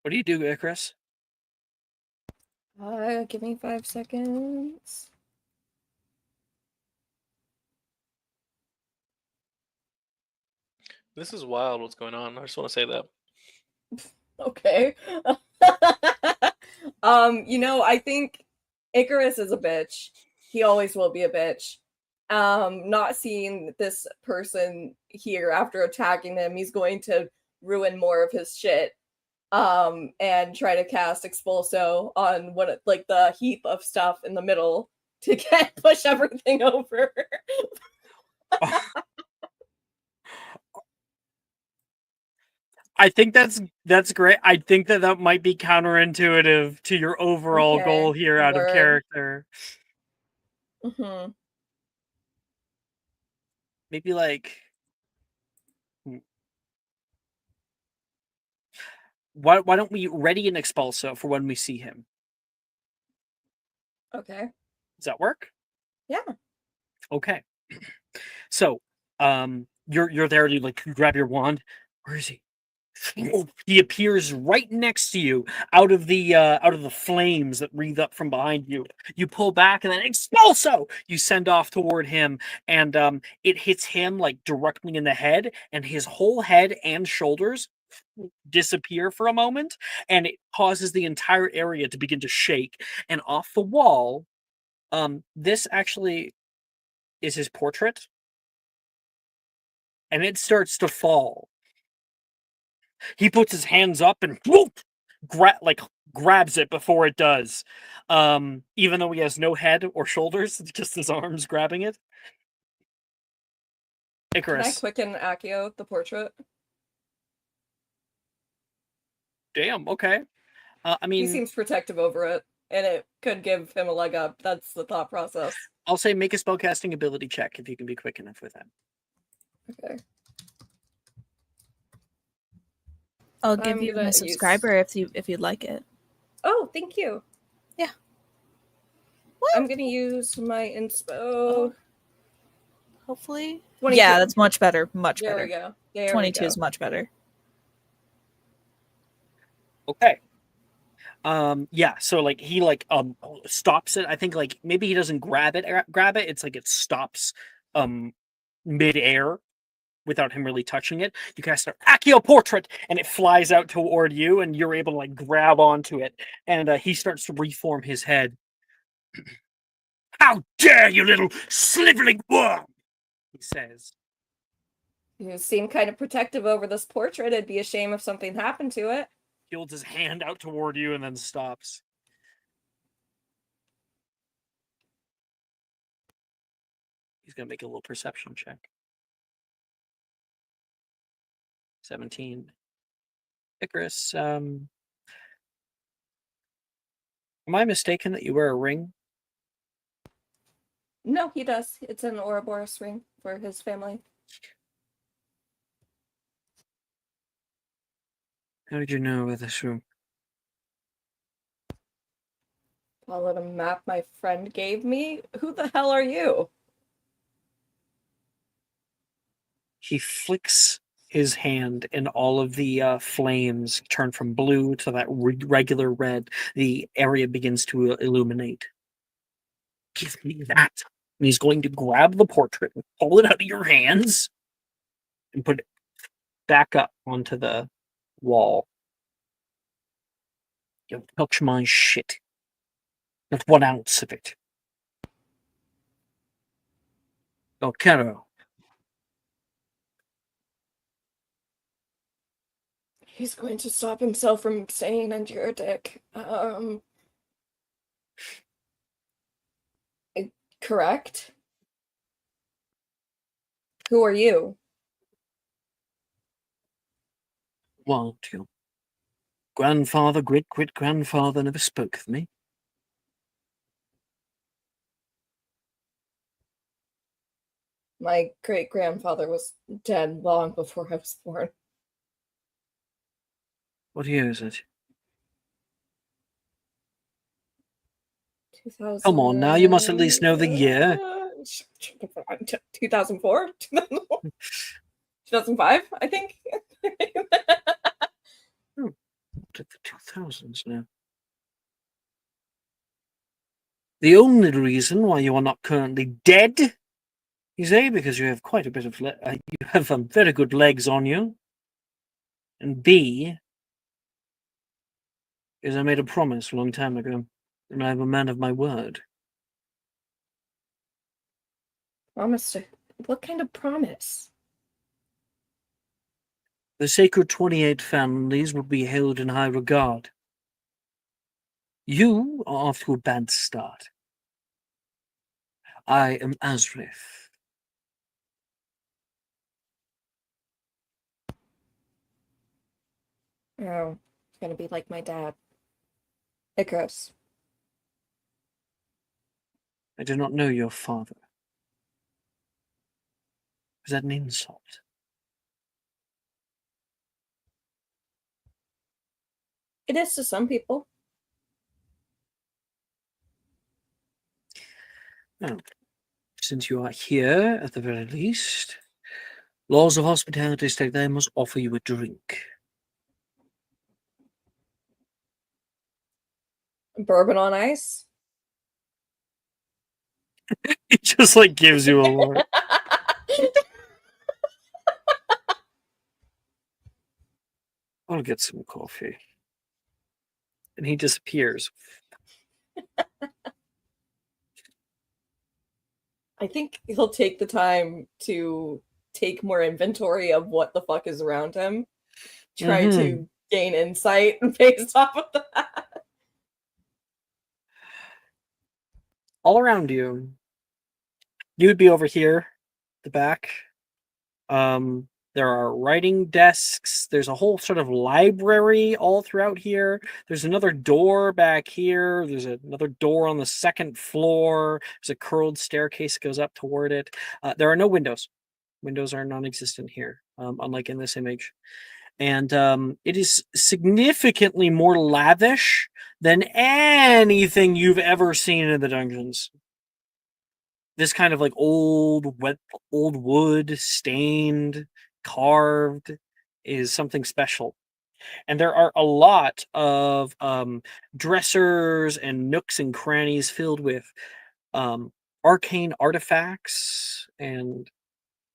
What do you do, Icarus? Give me 5 seconds. This is wild. What's going on? I just want to say that. Okay. I think Icarus is a bitch. He always will be a bitch. Not seeing this person here after attacking him, he's going to ruin more of his shit. And try to cast Expulso on the heap of stuff in the middle to push everything over. I think that's great. I think that might be counterintuitive to your overall goal here out of character. Mm-hmm. Maybe like why don't we ready an Expulso for when we see him? Okay. Does that work? Yeah. Okay. So, you're there. You grab your wand. Where is he? He appears right next to you out of the flames that wreathe up from behind you. You pull back and then Expulso! You send off toward him, and it hits him like directly in the head, and his whole head and shoulders disappear for a moment, and it causes the entire area to begin to shake. And off the wall, this actually is his portrait, and it starts to fall. He puts his hands up and whoop, grabs it before it does. Even though he has no head or shoulders, it's just his arms grabbing it. Icarus. Can I quicken Accio, the portrait? Damn, okay. I mean, he seems protective over it, and it could give him a leg up. That's the thought process. I'll say make a spellcasting ability check if you can be quick enough with that. Okay. I'll give you a subscriber if you'd like it. Oh, thank you. Yeah. What? I'm gonna use my inspo. Hopefully. 22. Yeah, that's much better. Much there better. We go. There 22 we go. is much better. Okay. Yeah, so he stops it. I think maybe he doesn't grab it. It's like it stops mid-air without him really touching it. You cast an Accio portrait, and it flies out toward you, and you're able to grab onto it. And he starts to reform his head. How dare you, little sniveling worm! He says. You seem kind of protective over this portrait. It'd be a shame if something happened to it. He holds his hand out toward you and then stops. He's gonna make a little perception check. 17. Icarus, am I mistaken that you wear a ring? No, he does. It's an Ouroboros ring for his family. How did you know about this room? Followed a map my friend gave me. Who the hell are you? He flicks his hand, and all of the flames turn from blue to that regular red. The area begins to illuminate. Give me that. And he's going to grab the portrait and pull it out of your hands and put it back up onto the wall. Don't touch my shit. Not 1 ounce of it. Oh, Caro. He's going to stop himself from saying under your dick. Correct? Who are you? What? Your grandfather, great-great-grandfather never spoke of me? My great-grandfather was dead long before I was born. What year is it? 2000... Come on now, you must at least know the year. 2004? 2005, I think? To the 2000s now. The only reason why you are not currently dead is A, because you have quite a bit of you have very good legs on you, and B, is I made a promise a long time ago, and I am a man of my word. Promise to... What kind of promise? The sacred 28 families will be held in high regard. You are off to a bad start. I am Azrith. Oh, it's gonna be like my dad. Icarus. I do not know your father. Is that an insult? It is to some people. Well, since you are here, at the very least, laws of hospitality state that I must offer you a drink. Bourbon on ice? It just like gives you a look. I'll get some coffee. And he disappears. I think he'll take the time to take more inventory of what the fuck is around him. Try to gain insight based off of that. All around you, you would be over here, the back. There are writing desks. There's a whole sort of library all throughout here. There's another door back here. There's another door on the second floor. There's a curled staircase that goes up toward it. There are no windows. Windows are non-existent here, unlike in this image. And it is significantly more lavish than anything you've ever seen in the dungeons. This kind of like old wood, stained, carved, is something special. And there are a lot of dressers and nooks and crannies filled with arcane artifacts and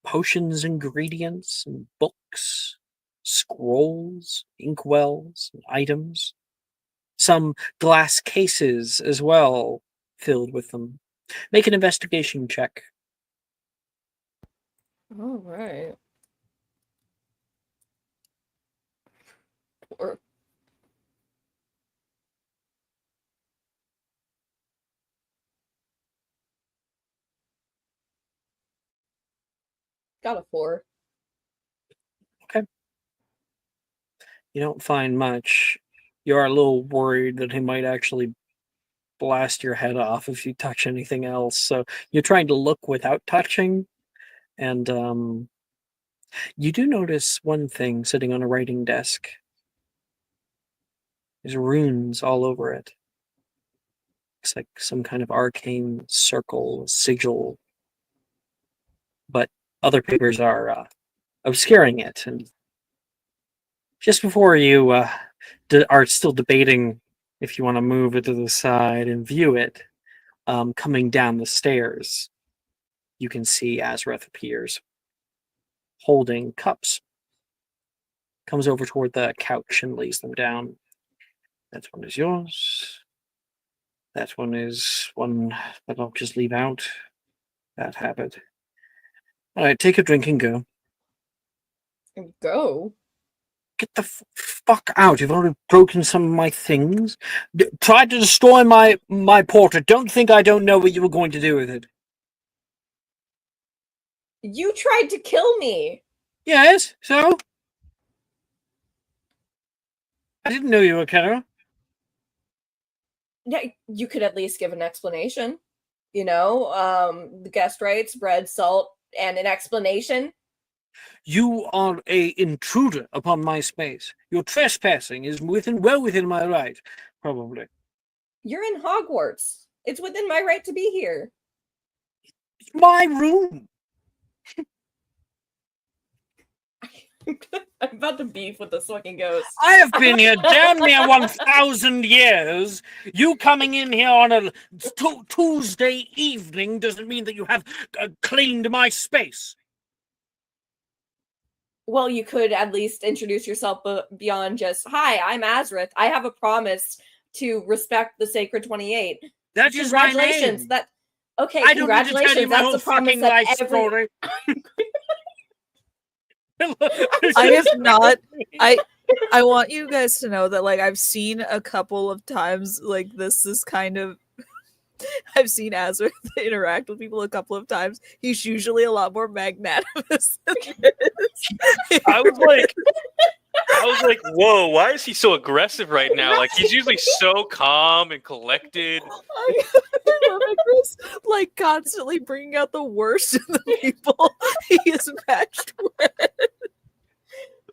potions, ingredients, and books, scrolls, inkwells, and items. Some glass cases as well filled with them. Make an investigation check. All right. Or got a 4. Okay. You don't find much. You are a little worried that he might actually blast your head off if you touch anything else. So you're trying to look without touching. And you do notice one thing sitting on a writing desk. There's runes all over it. Looks like some kind of arcane circle, sigil. But other papers are obscuring it. And just before you are still debating if you want to move it to the side and view it, coming down the stairs, you can see Azrith appears, holding cups comes over toward the couch and lays them down. That one is yours. That one is one that I'll just leave out. Bad habit. All right, take a drink and go. Go. Get the fuck out. You've already broken some of my things. Tried to destroy my portrait. Don't think I don't know what you were going to do with it. You tried to kill me. Yes, so? I didn't know you were Kenner. Yeah, you could at least give an explanation. You know, the guest rights, bread, salt, and an explanation. You are a intruder upon my space. Your trespassing is well within my right, probably. You're in Hogwarts. It's within my right to be here. It's my room. I'm about to beef with this fucking ghost. I have been here damn near 1,000 years. You coming in here on a Tuesday evening doesn't mean that you have cleaned my space. Well, you could at least introduce yourself beyond just, hi, I'm Azrith. I have a promise to respect the Sacred 28. That's just my Congratulations. name. Okay, I don't need to tell you congratulations. my That's whole the promise fucking that life story. I have not. I want you guys to know that like I've seen a couple of times like this is kind of I've seen Azrith interact with people a couple of times. He's usually a lot more magnanimous than this. I was like, whoa, why is he so aggressive right now? Like he's usually so calm and collected. I remember Chris like constantly bringing out the worst in the people he is matched with.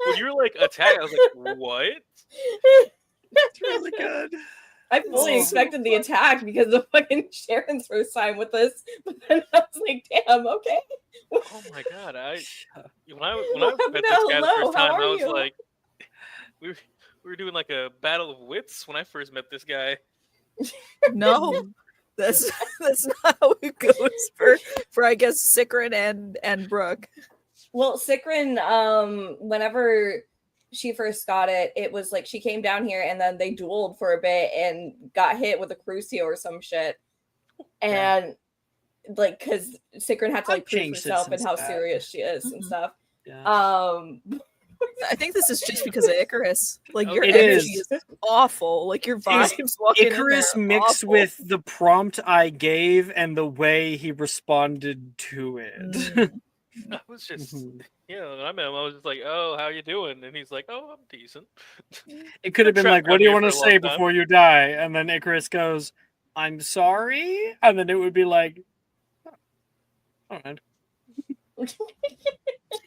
When you were like attacked, I was like, what? It's really good. I fully expected the attack because of fucking Sharon's first time with this, but then I was like, damn, okay. Oh my god, when I met this guy the first time, I was like, we were doing like a battle of wits when I first met this guy. No, that's not how it goes for I guess Sikrin and Brooke. Well, Sikrin, whenever she first got it, it was like she came down here and then they dueled for a bit and got hit with a crucio or some shit. And like, because Sikrin had to like prove herself and how serious she is and stuff. Yeah. I think this is just because of Icarus. Like your It energy is. is awful. Like your vibes walking Icarus in there are mixed awful. with the prompt I gave and the way he responded to it. I was just, you know, when I met him, I was just like, oh, how you doing? And he's like, oh, I'm decent. It could have been like, what do you want to say time. before you die? And then Icarus goes, I'm sorry. And then it would be like, oh, all right.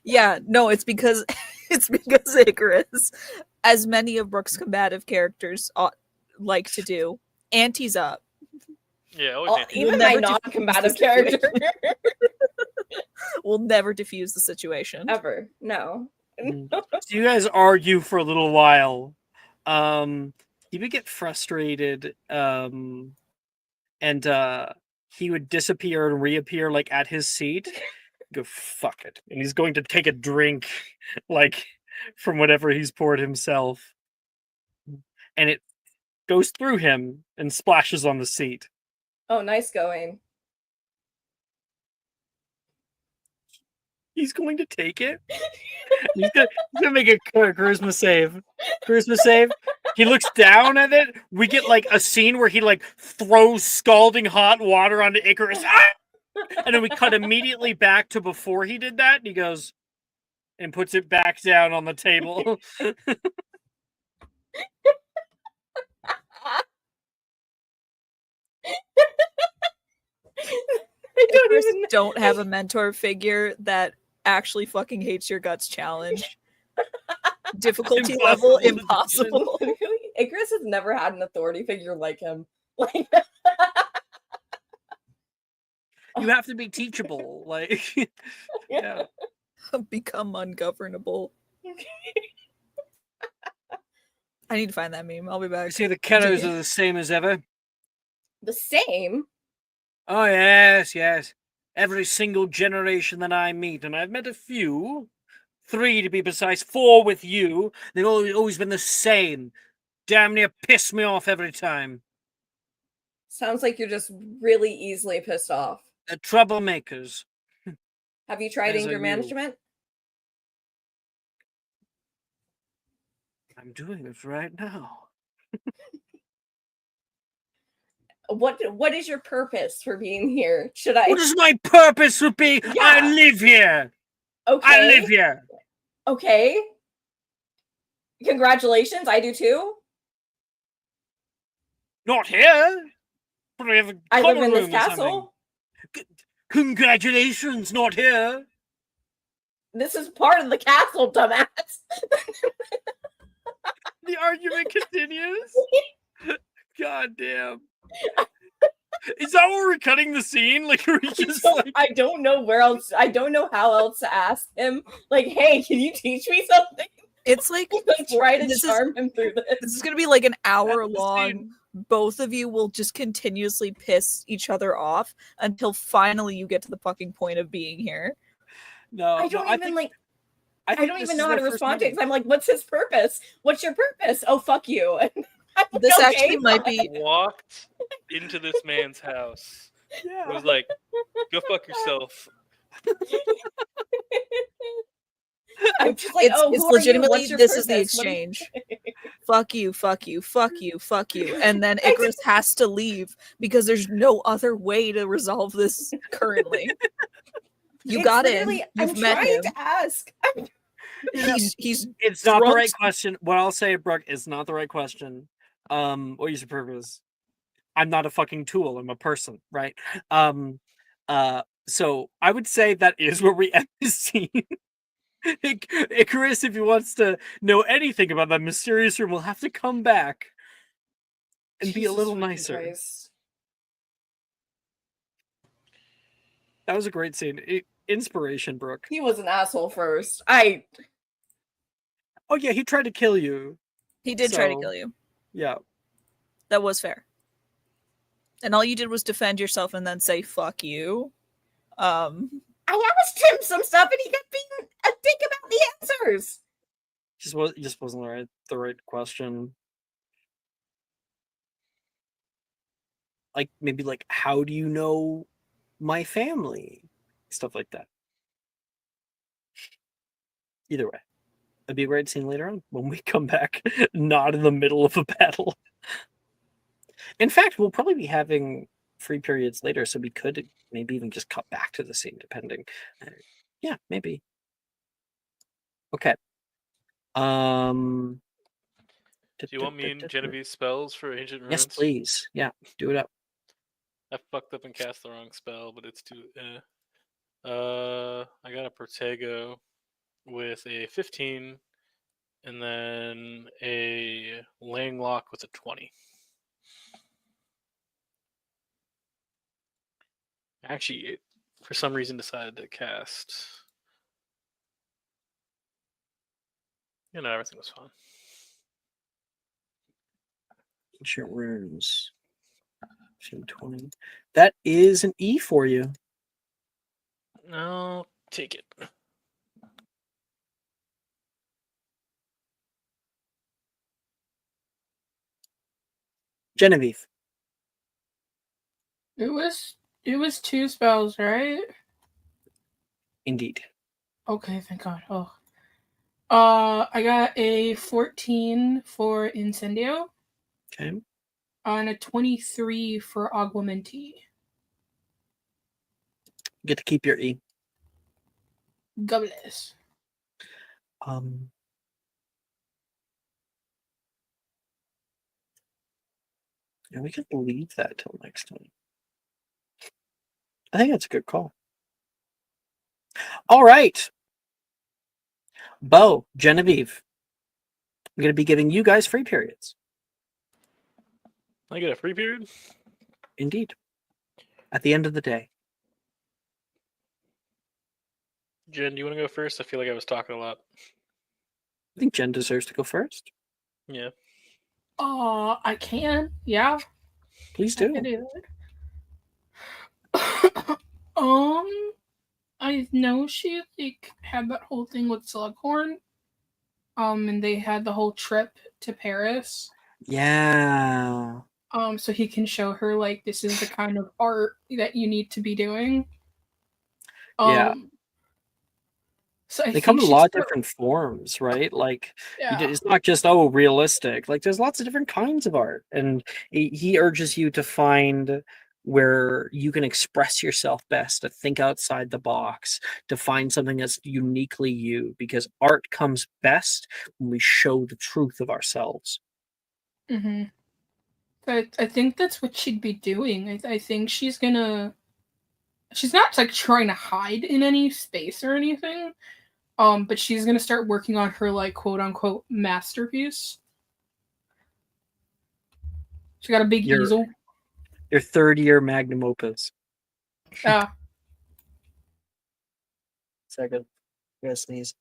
Yeah, no, it's because Icarus, as many of Brooke's combative characters like to do, antes up. Yeah, always even my non-combative character will never diffuse the situation. ever. No. So you guys argue for a little while. He would get frustrated, and he would disappear and reappear like at his seat. Go fuck it, and he's going to take a drink, like from whatever he's poured himself, and it goes through him and splashes on the seat. Oh, nice going. He's going to take it. He's gonna make a charisma save. Charisma save. He looks down at it. We get like a scene where he like throws scalding hot water onto Icarus. Ah! And then we cut immediately back to before he did that. And he goes and puts it back down on the table. I don't have a mentor figure that actually fucking hates your guts challenge. Difficulty level impossible. Icarus has never had an authority figure like him. Like You have to be teachable. Like, yeah. Become ungovernable. I need to find that meme. I'll be back. You see, the Kenos are the same as ever. the same. Oh, yes, yes. Every single generation that I meet, and I've met a few 3 to be precise, 4 with you. They've always been the same. Damn near piss me off every time. Sounds like you're just really easily pissed off. They're troublemakers. Have you tried As are anger you. management? I'm doing it right now. What is your purpose for being here? Should I? What is my purpose for being? Yeah. I live here. Okay. I live here. Okay. Congratulations, I do too. Not here. But we have a I live common in this room or something. castle. Congratulations, not here. This is part of the castle, dumbass. The argument continues. God damn. Is that where we're cutting the scene? Like, are we just like... I don't know where else. I don't know how else to ask him. Like, hey, can you teach me something? It's like Try to this charm him through this. This is gonna be like an hour That's the long. scene. Both of you will just continuously piss each other off until finally you get to the fucking point of being here. No, I don't even like. I think don't this even is know how to their first respond to it. meeting. 'Cause I'm like, what's his purpose? What's your purpose? Oh, fuck you. I'm like, This okay, actually might fine. be Walked into this man's house. It Yeah. was like, go fuck yourself. I'm just like, it's oh, it's who are you? legitimately What's your this is the purpose? What do you- exchange. Fuck you, fuck you, fuck you, fuck you. And then Icarus has to leave because there's no other way to resolve this currently. You It's got in. literally- You've I'm met trying him. to ask. He's It's not the drunk. right question. What I'll say, Brooke, is not the right question. What is your purpose? I'm not a fucking tool. I'm a person, right? So I would say that is where we end the scene. Icarus, if he wants to know anything about that mysterious room, will have to come back and be a Jesus little fucking nicer. Christ. That was a great scene. Inspiration, Brooke. He was an asshole first. Oh yeah, he tried to kill you. He did try to So- kill you. Yeah. That was fair. And all you did was defend yourself and then say fuck you. I asked him some stuff and he kept being a dick about the answers. Just wasn't the right question. Like maybe like how do you know my family? Stuff like that. Either way. It'd be a great scene later on when we come back, not in the middle of a battle. In fact, we'll probably be having free periods later, so we could maybe even just cut back to the scene, depending. Yeah, maybe. Okay. Do you want me and Genevieve's spells for Ancient Ruins? Yes, please. Yeah, do it up. I fucked up and cast the wrong spell, but it's too... I got a Protego with a 15, and then a Langlock with a 20. Actually, it, for some reason, decided to cast... You know, everything was fine. Ancient Runes. 20. That is an E for you. I'll take it. Genevieve. It was 2 spells, right? Indeed. Okay, thank God. Oh. I got a 14 for Incendio Okay. and a 23 for Aguamenti. You get to keep your E. Goblins. Yeah, we could leave that till next time. I think that's a good call. All right. Bo, Genevieve. I'm going to be giving you guys free periods. I get a free period? Indeed. At the end of the day. Jen, do you want to go first? I feel like I was talking a lot. I think Jen deserves to go first. Yeah. I can. Yeah. Please I do. can do that. I know she like had that whole thing with Slughorn. And they had the whole trip to Paris. Yeah. So he can show her like this is the kind of art that you need to be doing. Yeah. So I They come think in a she's lot of different forms, right? Like, yeah. it's not just, oh, realistic. Like, there's lots of different kinds of art. And he urges you to find where you can express yourself best, to think outside the box, to find something that's uniquely you, because art comes best when we show the truth of ourselves. Mm-hmm. I think that's what she'd be doing. I think she's gonna. She's not like trying to hide in any space or anything. But she's gonna start working on her like quote unquote masterpiece. She got a big Your easel. your third year magnum opus. Yeah. Second. I gotta sneeze.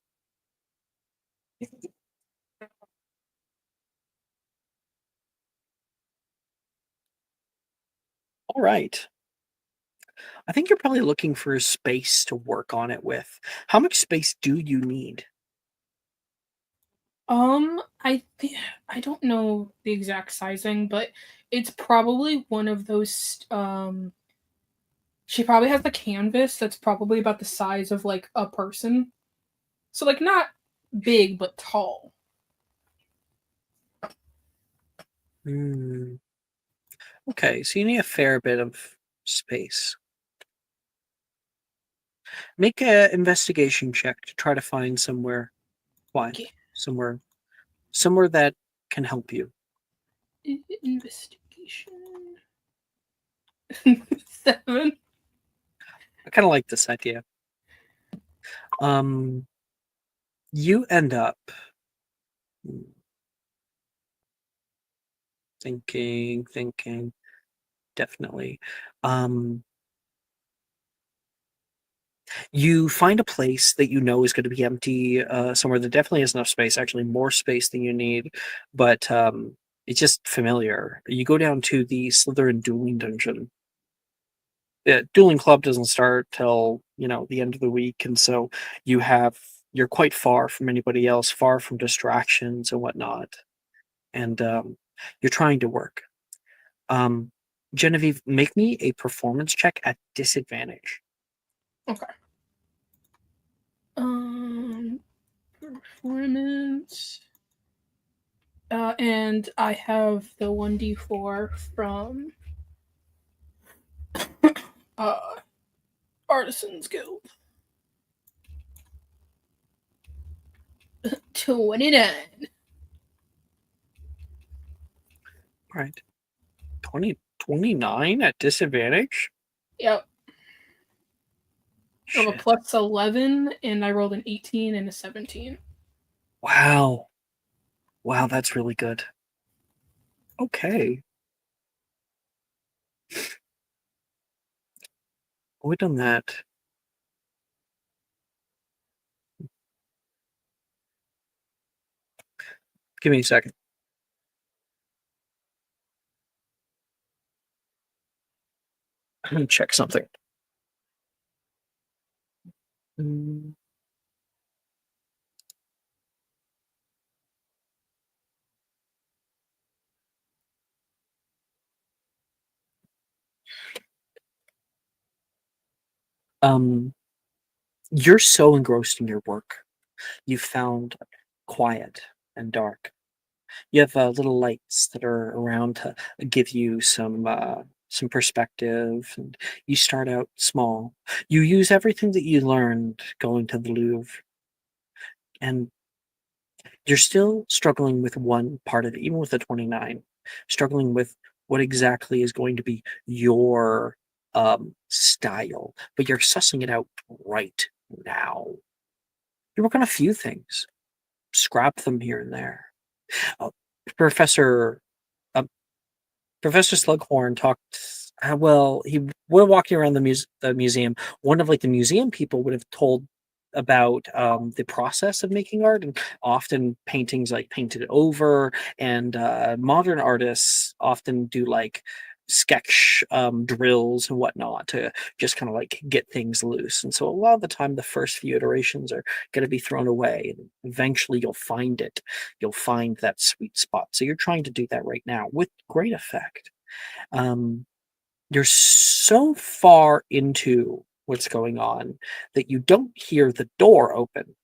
All right. I think you're probably looking for a space to work on it with. How much space do you need? I don't know the exact sizing, but it's probably one of those. She probably has the canvas that's probably about the size of like a person, so like not big but tall. Hmm. Okay, so you need a fair bit of space. Make an investigation check to try to find somewhere quiet, Okay. somewhere that can help you. Investigation. 7. I kind of like this idea. You end up thinking, definitely. You find a place that you know is going to be empty, somewhere that definitely has enough space, actually more space than you need, but it's just familiar. You go down to the Slytherin dueling dungeon. The dueling club doesn't start till the end of the week, and so you're quite far from anybody else, far from distractions and whatnot, and you're trying to work. Um, Genevieve, make me a performance check at disadvantage. Okay. Performance. And I have the 1d4 from uh Artisans Guild. 29. All right. 29 at disadvantage? Yep. I have a Shit. plus 11, and I rolled an 18 and a 17. Wow. Wow, that's really good. Okay. We've done that. Give me a second. I'm going to check something. Mm. Um, you're so engrossed in your work. You've found quiet and dark. You have little lights that are around to give you some perspective, and you start out small. You use everything that you learned going to the Louvre, and you're still struggling with one part of it, even with the 29, struggling with what exactly is going to be your style, but you're sussing it out right now. You work on a few things, scrap them here and there. Uh, Professor uh, Professor Slughorn talked. Well, we're walking around the museum. One of like the museum people would have told about the process of making art, and often paintings like painted over, and modern artists often do like sketch drills and whatnot to just kind of like get things loose. And so a lot of the time, the first few iterations are going to be thrown away. And eventually, you'll find it. You'll find that sweet spot. So you're trying to do that right now with great effect. You're so far into what's going on that you don't hear the door open.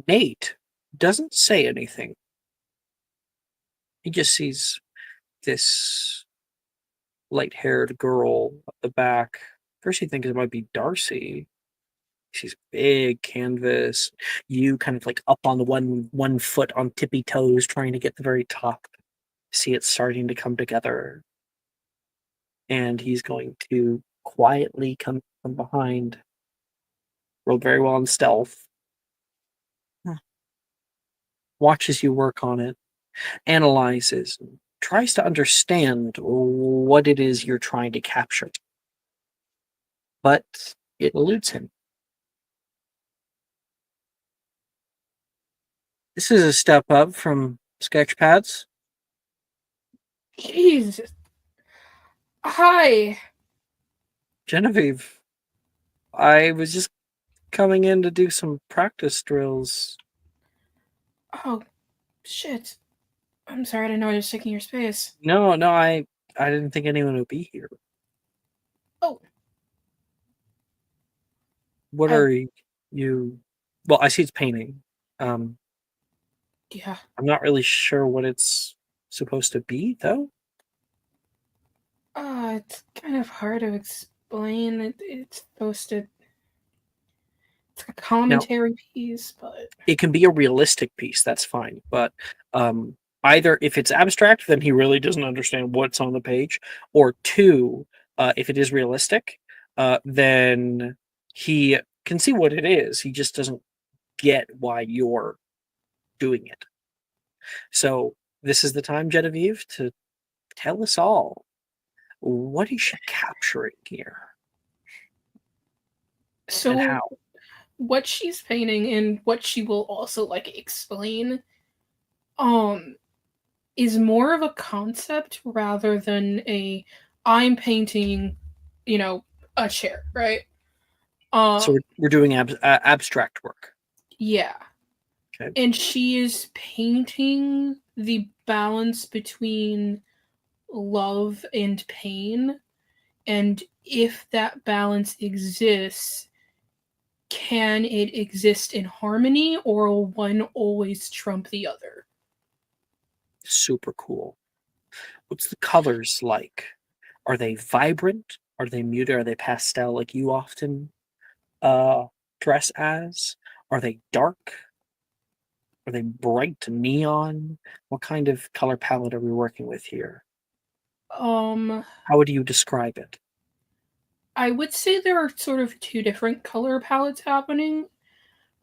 Nate doesn't say anything. He just sees this light-haired girl at the back. First, you think it might be Darcy. She's big canvas. You kind of like up on the one foot on tippy toes, trying to get the very top. See it starting to come together, and he's going to quietly come from behind. Rolled very well in stealth. Watches you work on it, analyzes, tries to understand what it is you're trying to capture. But it eludes him. This is a step up from sketchpads. Jesus. Hi. Genevieve, I was just coming in to do some practice drills. Oh, shit. I'm sorry, I didn't know I was taking your space. No, I didn't think anyone would be here. Oh. What are you? Well, I see it's painting. Yeah. I'm not really sure what it's supposed to be, though. It's kind of hard to explain. It's supposed to... It's a commentary piece, but... It can be a realistic piece, that's fine. But either if it's abstract, then he really doesn't understand what's on the page, or two, if it is realistic, then he can see what it is. He just doesn't get why you're doing it. So this is the time, Genevieve, to tell us all, what is she capturing here? So and how? What she's painting and what she will also like explain is more of a concept rather than a I'm painting, a chair, right? So we're doing abstract work. Yeah. Okay. And she is painting the balance between love and pain, and if that balance exists, can it exist in harmony, or will one always trump the other? Super cool. What's the colors like? Are they vibrant? Are they muted? Are they pastel like you often dress as? Are they dark? Are they bright neon? What kind of color palette are we working with here? How would you describe it? I would say there are sort of two different color palettes happening.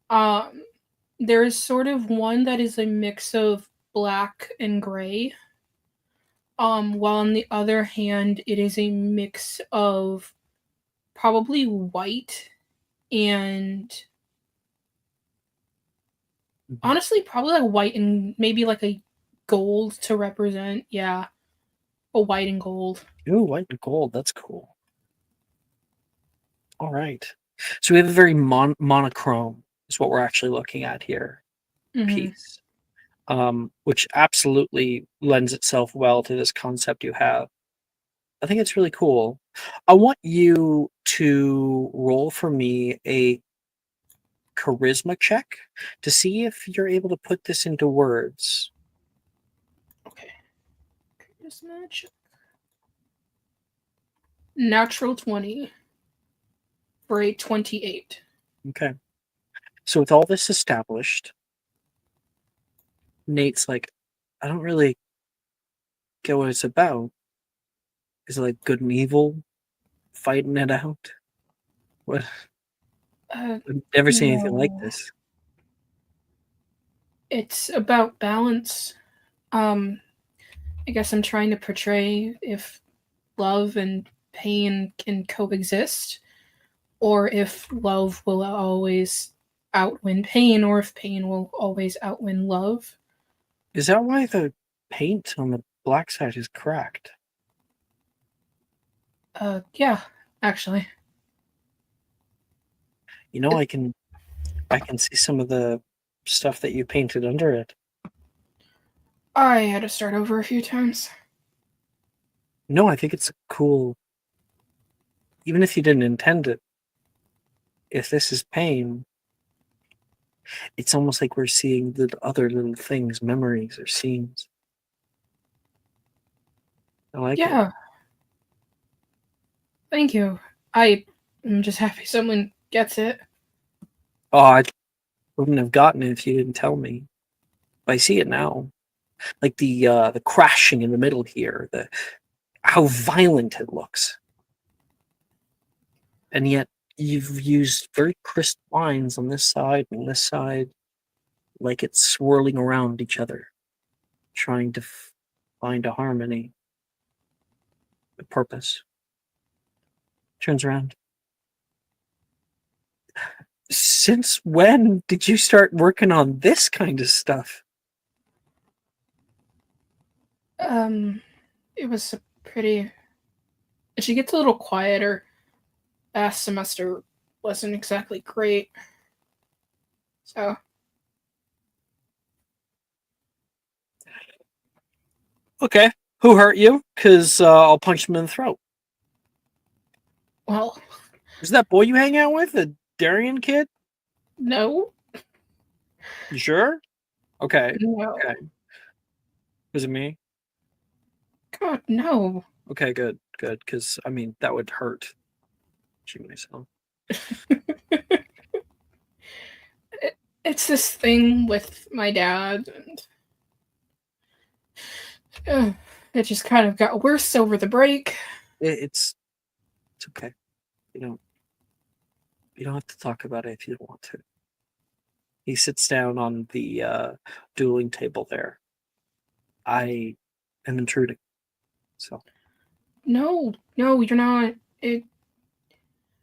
There is sort of one that is a mix of black and gray. While on the other hand, it is a mix of probably white and honestly probably like white and maybe like a gold to represent, yeah, a white and gold. Ooh, white and gold. That's cool. All right. So we have a very monochrome is what we're actually looking at here. Piece. Which absolutely lends itself well to this concept you have. I think it's really cool. I want you to roll for me a charisma check to see if you're able to put this into words. Okay. Charisma check. Natural 20 for a 28. Okay. So with all this established, Nate's like, I don't really get what it's about. Is it like good and evil fighting it out? What? I've never seen anything like No. this. It's about balance. I guess I'm trying to portray if love and pain can coexist, or if love will always outwin pain or if pain will always outwin love. Is that why the paint on the black side is cracked? Yeah, actually. You know, I can see some of the stuff that you painted under it. I had to start over a few times. No, I think it's cool. Even if you didn't intend it, if this is pain, it's almost like we're seeing the other little things, memories or scenes. I like it. Yeah. Thank you. I'm just happy someone gets it. Oh, I wouldn't have gotten it if you didn't tell me. But I see it now. Like the crashing in the middle here, how violent it looks. And yet you've used very crisp lines on this side and this side, like it's swirling around each other, trying to find a harmony, a purpose. Turns around. Since when did you start working on this kind of stuff? It was a pretty. She gets a little quieter. Last semester wasn't exactly great. So. Okay, who hurt you? Because I'll punch him in the throat. Well. Is that boy you hang out with, the Darien kid? No. You sure? Okay. No. Okay. Was it me? God, no. Okay, good, good. Because I mean, that would hurt. Myself. It's this thing with my dad, and it just kind of got worse over the break. It's okay. You don't have to talk about it if you don't want to. He sits down on the dueling table there. I am intruding. So No, you're not.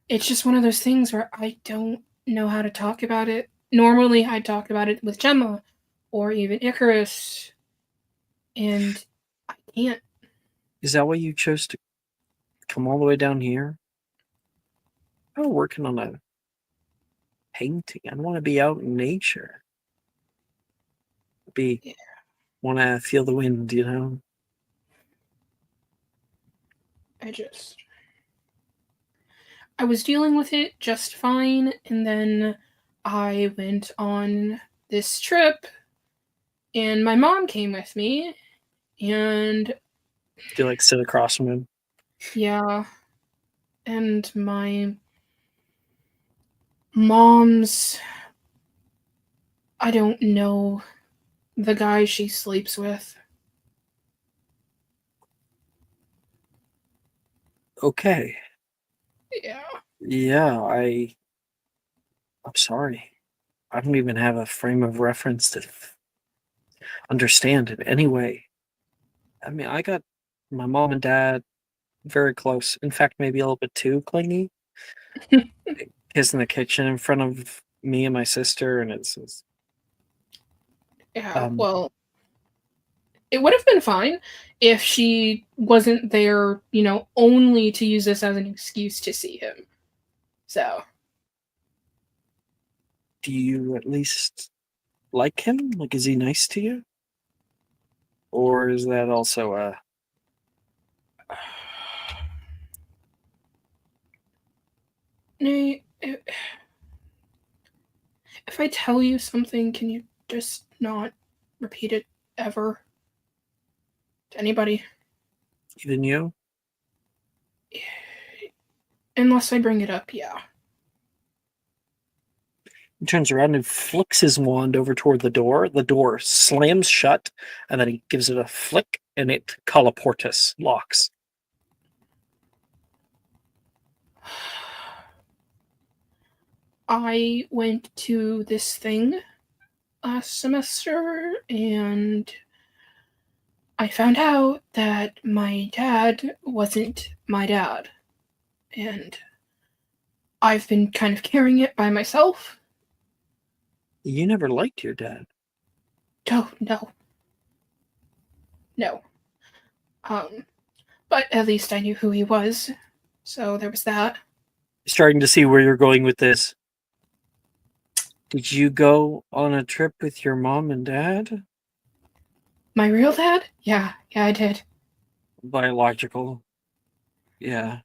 It's just one of those things where I don't know how to talk about it. Normally, I talk about it with Gemma or even Icarus, and I can't. Is that why you chose to come all the way down here? I'm working on a painting. I want to be out in nature. Want to feel the wind, you know? I was dealing with it just fine, and then I went on this trip, and my mom came with me, and Do you like sit across from him? yeah, and my mom's, I don't know the guy she sleeps with. Okay. Yeah, I'm sorry. I don't even have a frame of reference to understand it anyway. I mean, I got my mom and dad very close. In fact, maybe a little bit too clingy. Kiss in the kitchen in front of me and my sister, and it's well, it would have been fine if she wasn't there, only to use this as an excuse to see him. So. Do you at least like him? Like, is he nice to you? Or is that also a... Nate, if I tell you something, can you just not repeat it ever to anybody? Even you? Unless I bring it up, yeah. He turns around and flicks his wand over toward the door. The door slams shut, and then he gives it a flick, and it colloportus locks. I went to this thing last semester, and I found out that my dad wasn't my dad. And I've been kind of carrying it by myself. You never liked your dad. Oh, no. No. But at least I knew who he was. So there was that. Starting to see where you're going with this. Did you go on a trip with your mom and dad? My real dad? Yeah, I did. Biological. Yeah.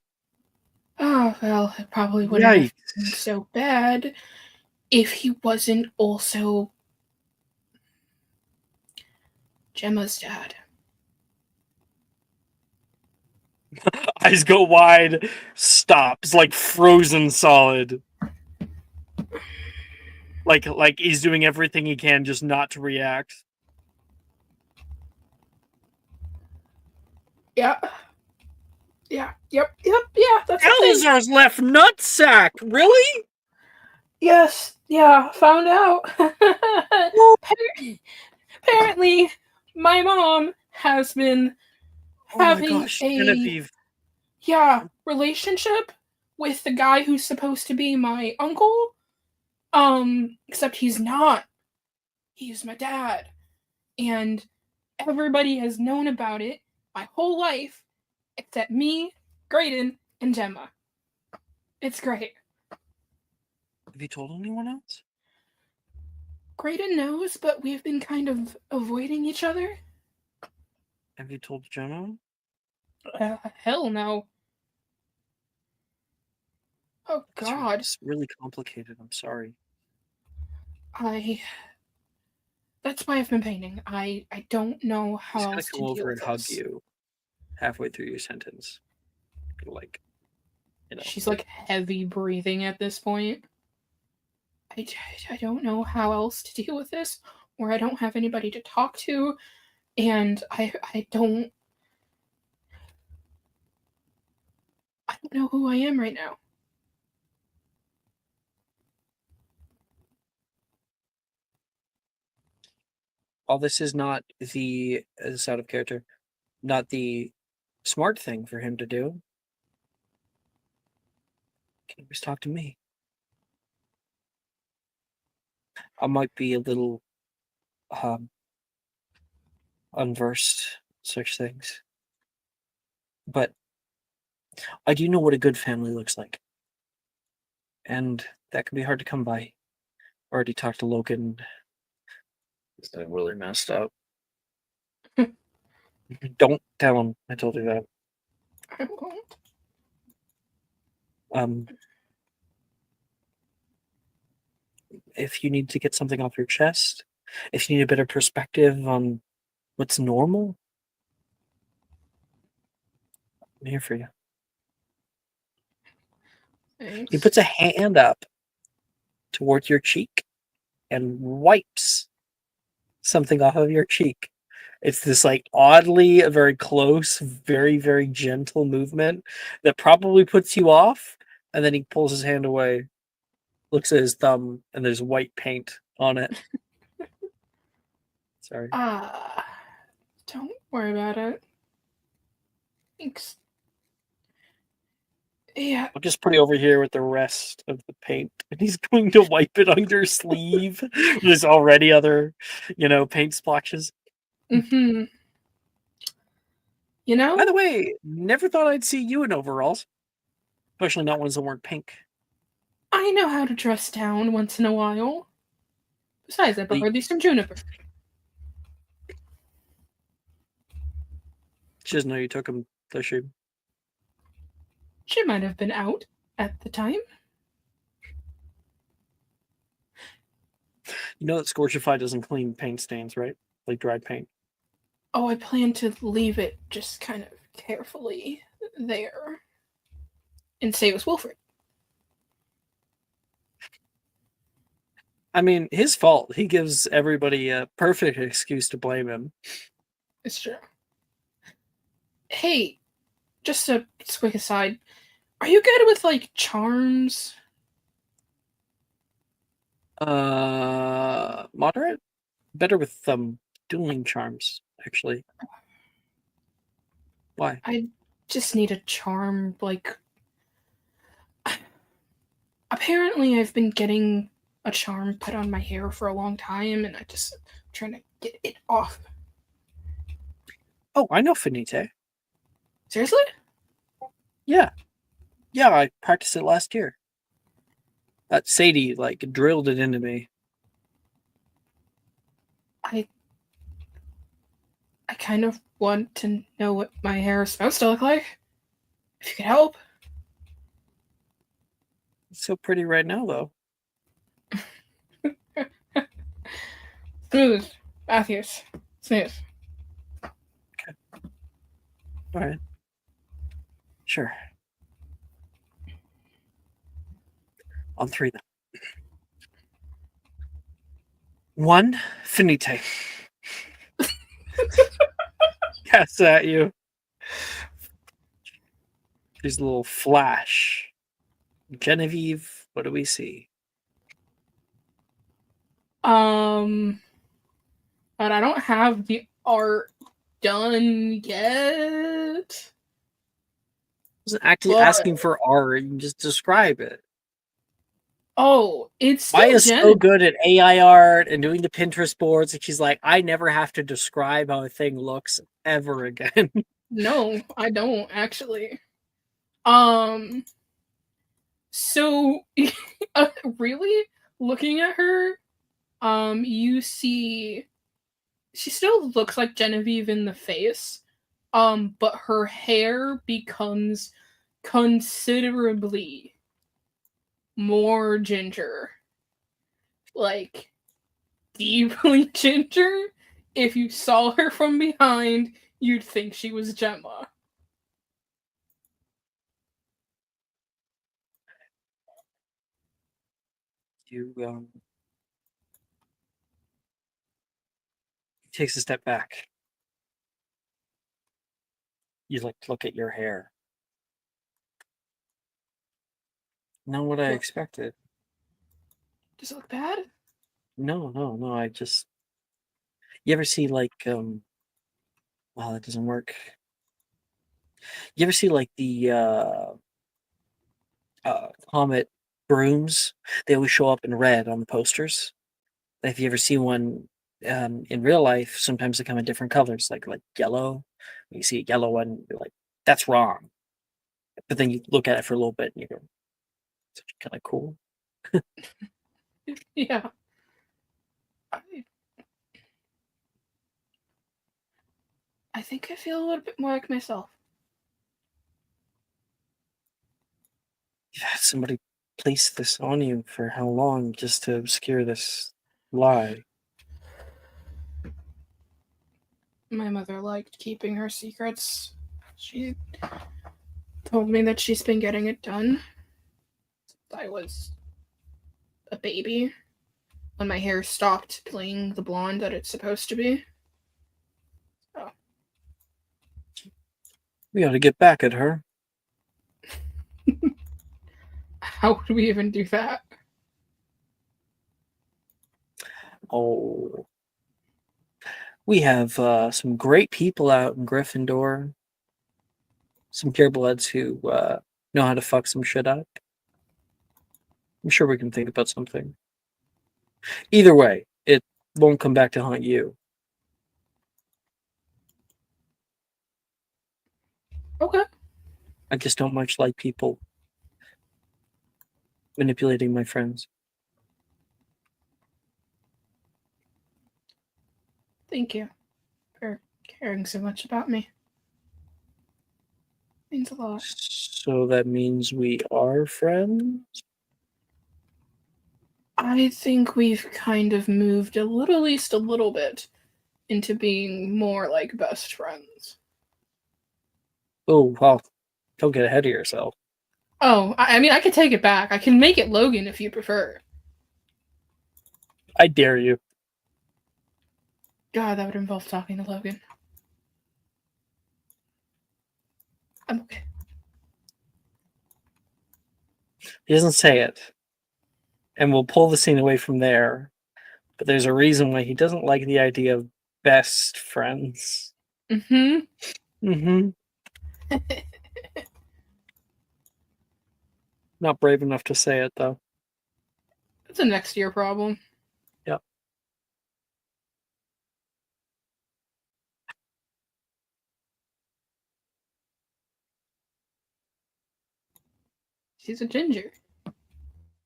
Oh, well, it probably wouldn't have been Yikes. so bad if he wasn't also Gemma's dad. Eyes go wide, stops, like frozen solid. Like he's doing everything he can just not to react. Yeah. Yeah, yep, that's the thing. Elazar's left nutsack! Really? Yes, yeah, found out. Apparently, my mom has been Oh my having gosh, a Genevieve. relationship with the guy who's supposed to be my uncle. Except he's not. He's my dad. And everybody has known about it my whole life, except me, Graydon, and Gemma. It's great. Have you told anyone else? Graydon knows, but we've been kind of avoiding each other. Have you told Gemma? Hell no. Oh God. It's really complicated. I'm sorry. That's why I've been painting. I don't know how He's gonna else to come deal over with and hug this. you halfway through your sentence. Like, She's like heavy breathing at this point. I don't know how else to deal with this, or I don't have anybody to talk to, and I don't know who I am right now. all this is not the this out of character, not the smart thing for him to do. Can you just talk to me? I might be a little unversed such things, but I do know what a good family looks like, and that can be hard to come by. Already talked to Logan. It's really messed up. Don't tell him I told you that. I won't. If you need to get something off your chest, if you need a better perspective on what's normal, I'm here for you. Thanks. He puts a hand up toward your cheek and wipes something off of your cheek. It's this like oddly very close, very, very gentle movement that probably puts you off. And then he pulls his hand away, looks at his thumb, and there's white paint on it. Sorry. Don't worry about it. Thanks. Yeah. I'll just put it over here with the rest of the paint. And he's going to wipe it on your sleeve. There's already other, paint splotches. Mm-hmm. You know? By the way, never thought I'd see you in overalls. Especially not ones that weren't pink. I know how to dress down once in a while. Besides, I prefer these from Juniper. She doesn't know you took them, does she? She might have been out at the time. You know that Scorchify doesn't clean paint stains, right? Like dried paint. Oh, I plan to leave it just kind of carefully there. And say it was Wilfred. I mean, his fault. He gives everybody a perfect excuse to blame him. It's true. Hey, just a quick aside. Are you good with, like, charms? Moderate? Better with dueling charms, actually. Why? I just need a charm, like... Apparently I've been getting a charm put on my hair for a long time, and I just trying to get it off. Oh, I know Finite. Seriously? Yeah. Yeah, I practiced it last year. That Sadie, like, drilled it into me. I kind of want to know what my hair is supposed to look like. If you could help. It's so pretty right now, though. Smooth. Matthews. Smooth. All right. Sure. On 3, then. 1, Finite. Cast at you. There's a little flash. Genevieve, what do we see? But I don't have the art done yet. I wasn't actually But- asking for art. You can just describe it. Oh, it's Maya's still so good at AI art and doing the Pinterest boards, and she's like, I never have to describe how a thing looks ever again. No, I don't actually. So really looking at her, you see she still looks like Genevieve in the face, but her hair becomes considerably more ginger, like deeply ginger. If you saw her from behind, you'd think she was Gemma. You takes a step back. You look at your hair. Not what I expected. Does it look bad? No. I just. You ever see like Wow, that doesn't work. You ever see like the Comet brooms? They always show up in red on the posters. If you ever see one in real life, sometimes they come in different colors, like yellow. When you see a yellow one, you're like, that's wrong. But then you look at it for a little bit and you go, it's kind of cool. Yeah. I think I feel a little bit more like myself. You've had somebody place this on you for how long just to obscure this lie? My mother liked keeping her secrets. She told me that she's been getting it done since I was a baby, when my hair stopped playing the blonde that it's supposed to be. Oh. We ought to get back at her. How would we even do that? Oh, we have some great people out in Gryffindor. Some purebloods who know how to fuck some shit up. I'm sure we can think about something. Either way, it won't come back to haunt you. Okay. I just don't much like people manipulating my friends. Thank you for caring so much about me. Means a lot. So that means we are friends? I think we've kind of moved at least a little bit into being more like best friends. Oh, well, don't get ahead of yourself. Oh, I mean, I could take it back. I can make it Logan if you prefer. I dare you. God, that would involve talking to Logan. I'm okay. He doesn't say it. And we'll pull the scene away from there. But there's a reason why he doesn't like the idea of best friends. Mm-hmm. Mm-hmm. Not brave enough to say it, though. It's a next year problem. Yep. She's a ginger.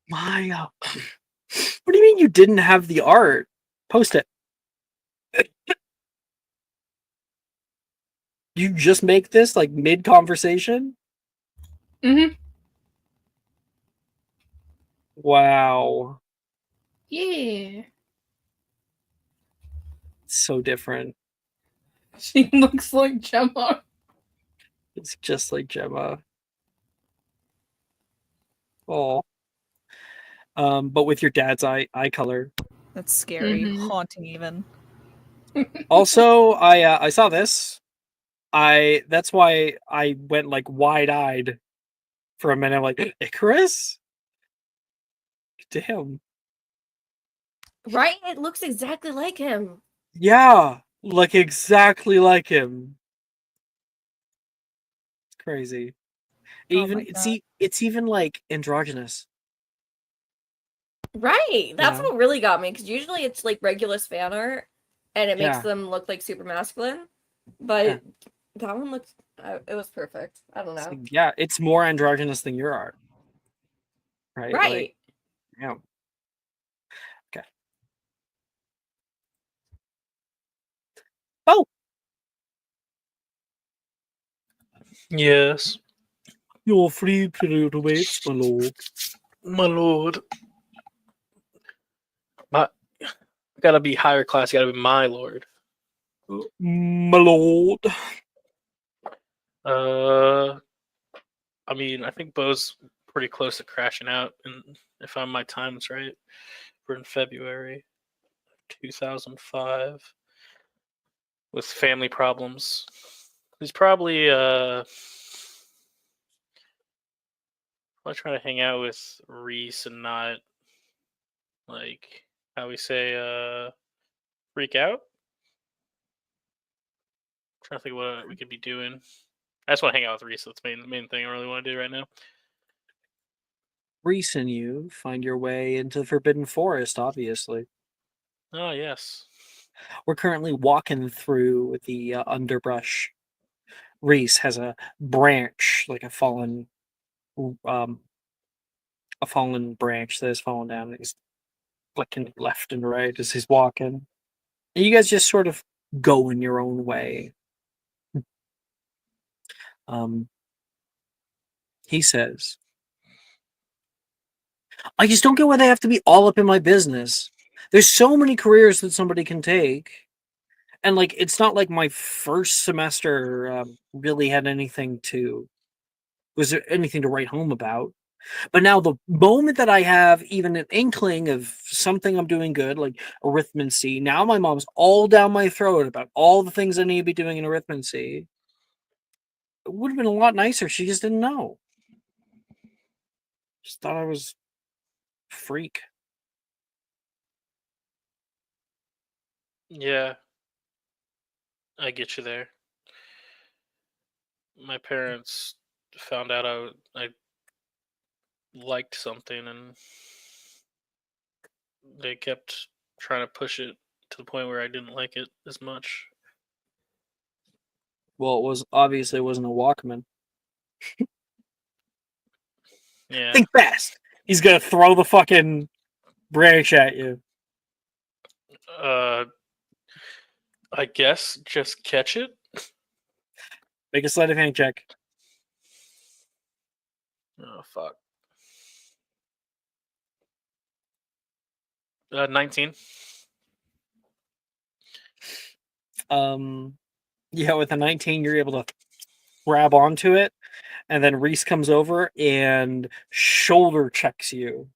My, what do you mean you didn't have the art? Post it. You just make this like mid conversation? Mm-hmm. Wow. Yeah. So different. She looks like Gemma. It's just like Gemma. Oh. But with your dad's eye color. That's scary, Mhm. haunting even. Also, I saw this. That's why I went like wide eyed for a minute. I'm like, Icarus? Damn. Right? It looks exactly like him. Yeah, like exactly like him. It's crazy. Oh my God. It's even like androgynous. Right. That's Yeah. what really got me, because usually it's like Regulus fan art and it makes Yeah. them look like super masculine. But Yeah. that one looked, it was perfect. I don't It's know. like, yeah, it's more androgynous than your art. Right? Like, Right. yeah. Okay. Oh, Yes, your free period awaits, my lord. my lord. My gotta be higher class. Gotta be my lord. My lord. I mean, I think Bo's pretty close to crashing out, and if my time's right, we're in February 2005 with family problems. He's probably trying to hang out with Reese and not like how we say freak out. Trying to think what we could be doing. I just want to hang out with Reese. That's the main thing I really want to do right now. Reese and you find your way into the Forbidden Forest, obviously. Oh yes. We're currently walking through the underbrush. Reese has a branch, like um, a fallen branch that has fallen down. And he's flicking left and right as he's walking. And you guys just sort of go in your own way. Um, he says, I just don't get why they have to be all up in my business. There's so many careers that somebody can take. And like, it's not like my first semester really had was there anything to write home about? But now the moment that I have even an inkling of something I'm doing good, like arithmancy, now my mom's all down my throat about all the things I need to be doing in arithmancy. It would have been a lot nicer. She just didn't know. Just thought I was a freak. Yeah, I get you there. My parents found out I liked something, and they kept trying to push it to the point where I didn't like it as much. Well, it wasn't a Walkman. Yeah. Think fast. He's gonna throw the fucking branch at you. Uh, I guess just catch it. Make a sleight of hand check. Oh fuck. 19. Yeah, with a 19, you're able to grab onto it, and then Reese comes over and shoulder checks you.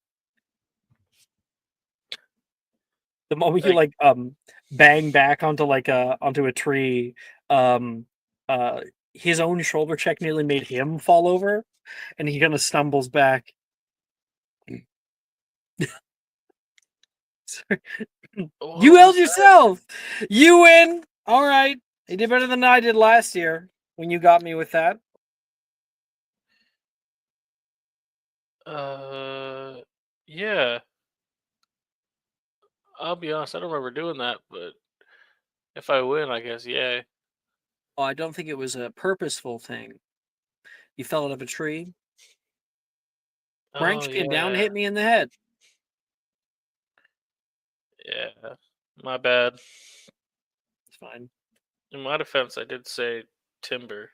The moment you Like, bang back onto a tree, um his own shoulder check nearly made him fall over, and he kind of stumbles back. what You held was that? yourself. You win. All right. You did better than I did last year when you got me with that. Yeah. I'll be honest, I don't remember doing that, but if I win, I guess yay. Oh, I don't think it was a purposeful thing. You fell out of a tree. Oh Branch came down and yeah, hit me in the head. yeah. My bad. It's fine. In my defense, I did say timber.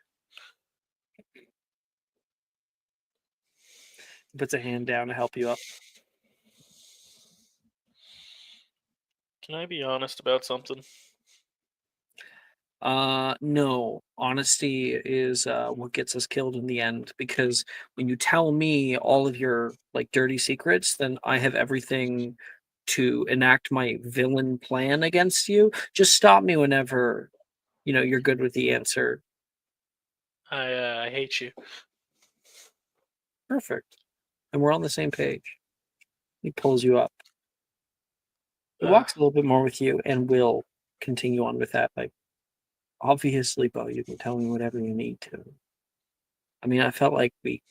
He puts a hand down to help you up. Can I be honest about something? No. Honesty is what gets us killed in the end, because when you tell me all of your like dirty secrets, then I have everything to enact my villain plan against you. Just stop me whenever, you're good with the answer. I hate you. Perfect. And we're on the same page. He pulls you up. He Uh, walks a little bit more with you and will continue on with that. Like, obviously, Bo, you can tell me whatever you need to. I mean, I felt like we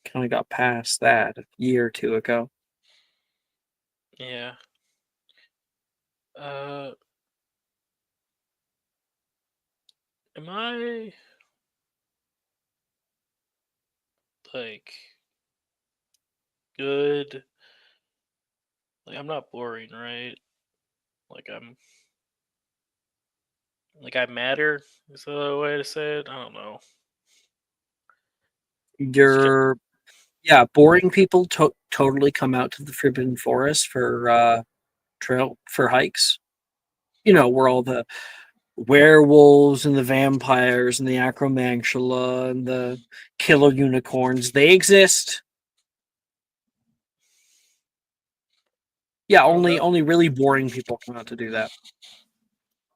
kind of got past that a year or two ago. yeah. Uh, am I like good? Like I'm not boring, right? Like I matter. Is that a way to say it? I don't know. It's just, You're, yeah, boring people totally come out to the Forbidden Forest for trail for hikes. Where all the werewolves and the vampires and the acromantula and the killer unicorns, they exist. Yeah, oh only no. only really boring people come out to do that.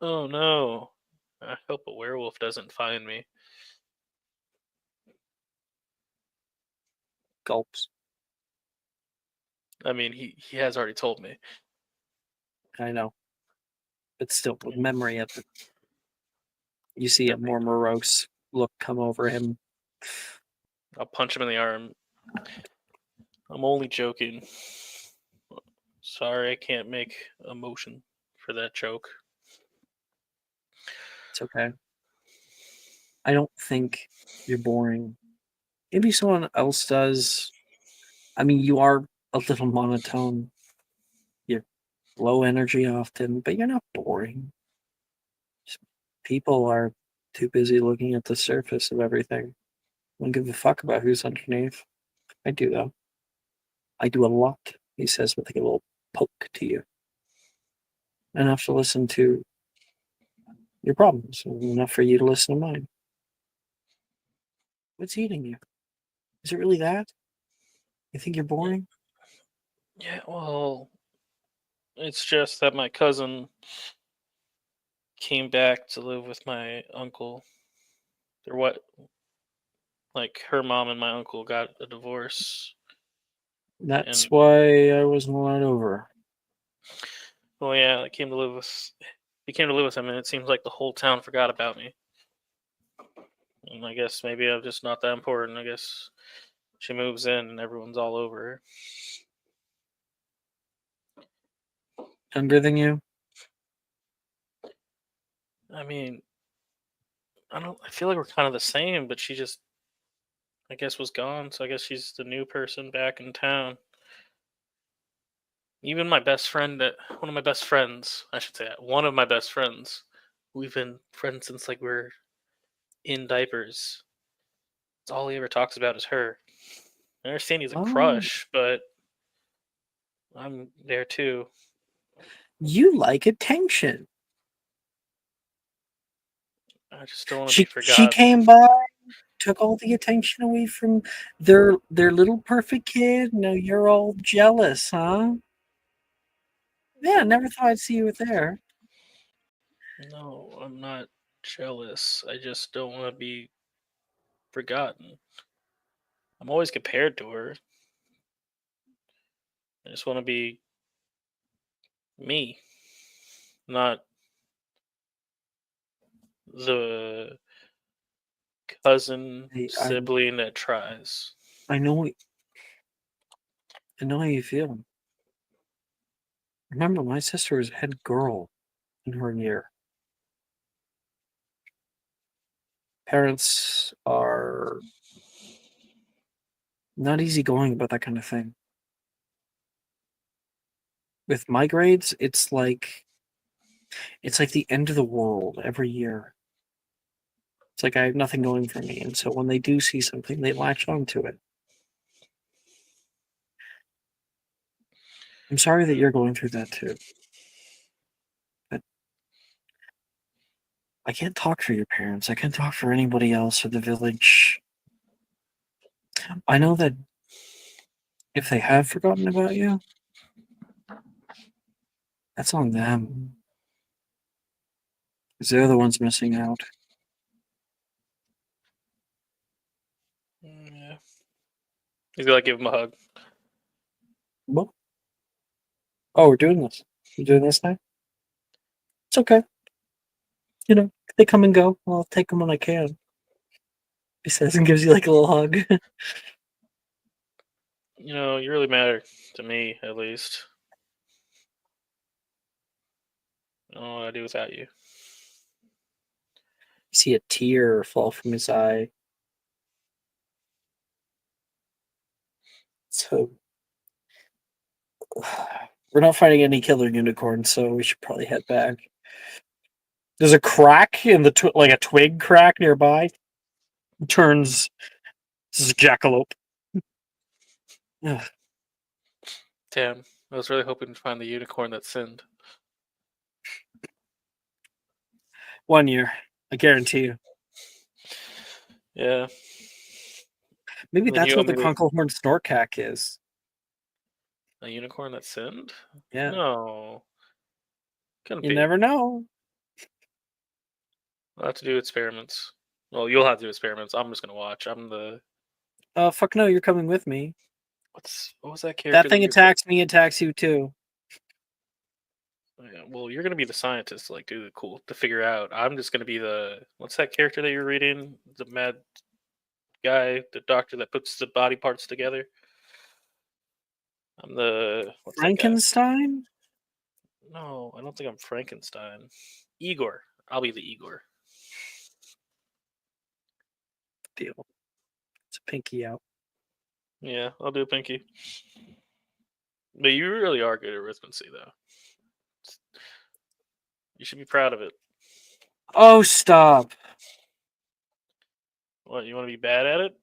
Oh no. I hope a werewolf doesn't find me. Gulps. I mean, he has already told me. I know. But still, with memory of it, you see a more morose look come over him. I'll punch him in the arm. I'm only joking. Sorry, I can't make a motion for that joke. It's okay. I don't think you're boring. Maybe someone else does. I mean, you are a little monotone. You're low energy often, but you're not boring. Just people are too busy looking at the surface of everything. Don't give a fuck about who's underneath. I do, though. I do a lot, he says with like a little poke to you. Enough to listen to your problems, enough for you to listen to mine. What's eating you? Is it really that? You think you're boring? Yeah, well, it's just that my cousin came back to live with my uncle. They're what, like her mom and my uncle got a divorce, That's and why I wasn't allowed over. well, yeah, I came to live with. He came to live with him, and it seems like the whole town forgot about me. And I guess maybe I'm just not that important. I guess she moves in, and everyone's all over her. Younger than you? I mean, I don't. I feel like we're kind of the same, but she just, I guess, was gone. So I guess she's the new person back in town. Even my best friend, one of my best friends, I should say, one of my best friends. We've been friends since like we're in diapers. It's all he ever talks about is her. I understand he's a Oh, crush, but I'm there too. you like attention. I just don't want to be She forgotten. came by, took all the attention away from their little perfect kid. Now you're all jealous, huh? Yeah, never thought I'd see you with there. No, I'm not jealous. I just don't want to be forgotten. I'm always compared to her. I just want to be me, not the cousin I I, sibling that tries. I know I know how you feel. Remember, my sister was head girl in her year. Parents are not easygoing about that kind of thing. With my grades, it's like the end of the world every year. It's like I have nothing going for me, and so when they do see something, they latch onto it. I'm sorry that you're going through that too. But I can't talk for your parents. I can't talk for anybody else or the village. I know that if they have forgotten about you, that's on them. Because they're the ones missing out. Yeah. He's gonna give him a hug. Well, oh, we're doing this. We're doing this now? It's okay. You know, they come and go. I'll take them when I can. He says and gives you like a little hug. You know, you really matter to me, at least. I don't know what I'd do without you. See a tear fall from his eye. So we're not finding any killer unicorns, so we should probably head back. There's a crack in the like a twig crack nearby. Turns. This is a jackalope. Ugh. Damn, I was really hoping to find the unicorn that sinned. 1 year, I guarantee you. Yeah. Maybe Then that's you what owe the me Conklehorn Snorkack is. a unicorn that sinned? Yeah, No. Couldn't you be. never know. I'll have to do experiments. Well, you'll have to do experiments. I'm just gonna watch. I'm the Fuck no, you're coming with me. what was that character? That thing attacks me, attacks you too. Yeah, well, you're gonna be the scientist, to, like do the cool to figure out. I'm just gonna be the what's that character that you're reading? The mad guy, the doctor that puts the body parts together. I'm the what's that guy? Frankenstein? No, I don't think I'm Frankenstein. Igor. I'll be the Igor. Deal. It's a pinky out. Yeah, I'll do a pinky. But you really are good at arithmancy, though. You should be proud of it. Oh, stop. What, you want to be bad at it?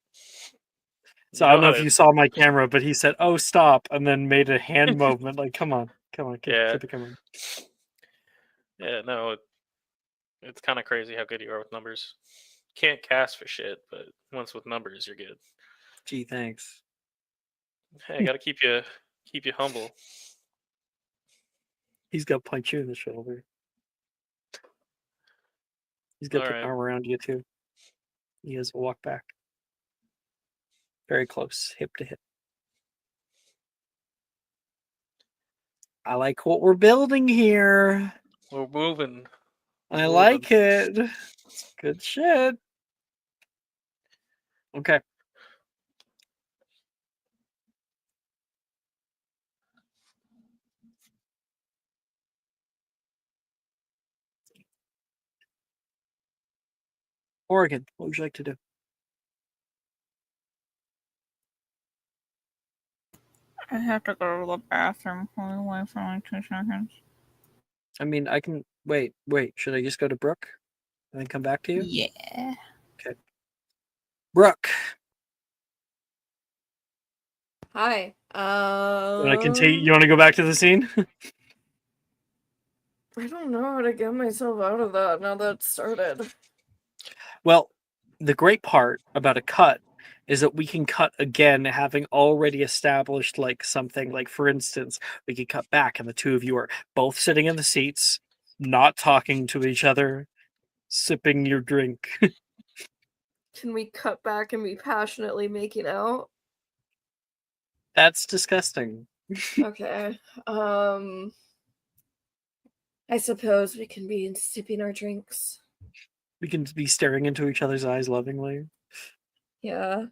So You I don't know how if to- you saw my camera, but he said, "Oh, stop," and then made a hand movement. Like, come on, keep Yeah. it coming. Yeah, no, it's kind of crazy how good you are with numbers. Can't cast for shit, but once with numbers, you're good. Gee, thanks. Hey, I gotta keep you humble. He's gonna punch you in the shoulder. He's gonna All put an right. arm around you too. He has a walk back. Very close, hip to hip. I like what we're building here. We're moving. I Moving. like it. It's good shit. Okay. Oregon, what would you like to do? I have to go to the bathroom. Hold away for like 2 seconds. I mean, I can wait. Should I just go to Brooke and then come back to you? Yeah. Okay. Brooke, Hi. you want to go back to the scene? I don't know how to get myself out of that now that it's started. Well, the great part about a cut is that we can cut again, having already established like something. Like, for instance, we could cut back, and the two of you are both sitting in the seats, not talking to each other, sipping your drink. Can we cut back and be passionately making out? That's disgusting. Okay. I suppose we can be sipping our drinks. We can be staring into each other's eyes lovingly. Yeah.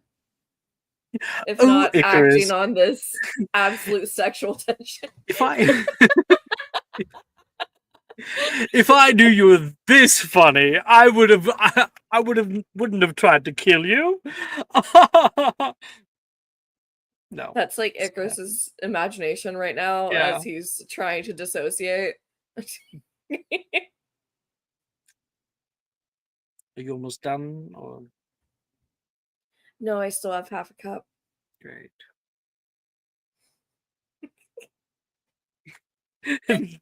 If Oh, not Icarus. acting on this absolute sexual tension. If I If I knew you were this funny, I wouldn't have tried to kill you. No. That's like Icarus's imagination right now Yeah. as he's trying to dissociate. Are you almost done? Or No, I still have half a cup. great.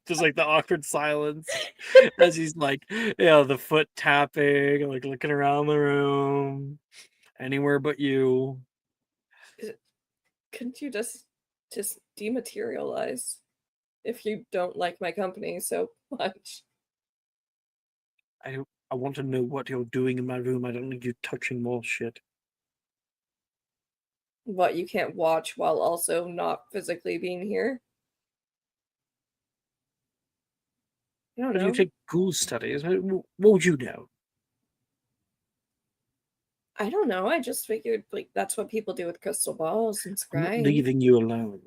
Just like the awkward silence as he's like, the foot tapping, like looking around the room, anywhere but you. Couldn't you just dematerialize if you don't like my company so much? I want to know what you're doing in my room. I don't need you touching more shit. What, you can't watch while also not physically being here? I don't But you know. take ghoul studies. What would you know? I don't know. I just figured like that's what people do with crystal balls and I'm not scrying. leaving you alone.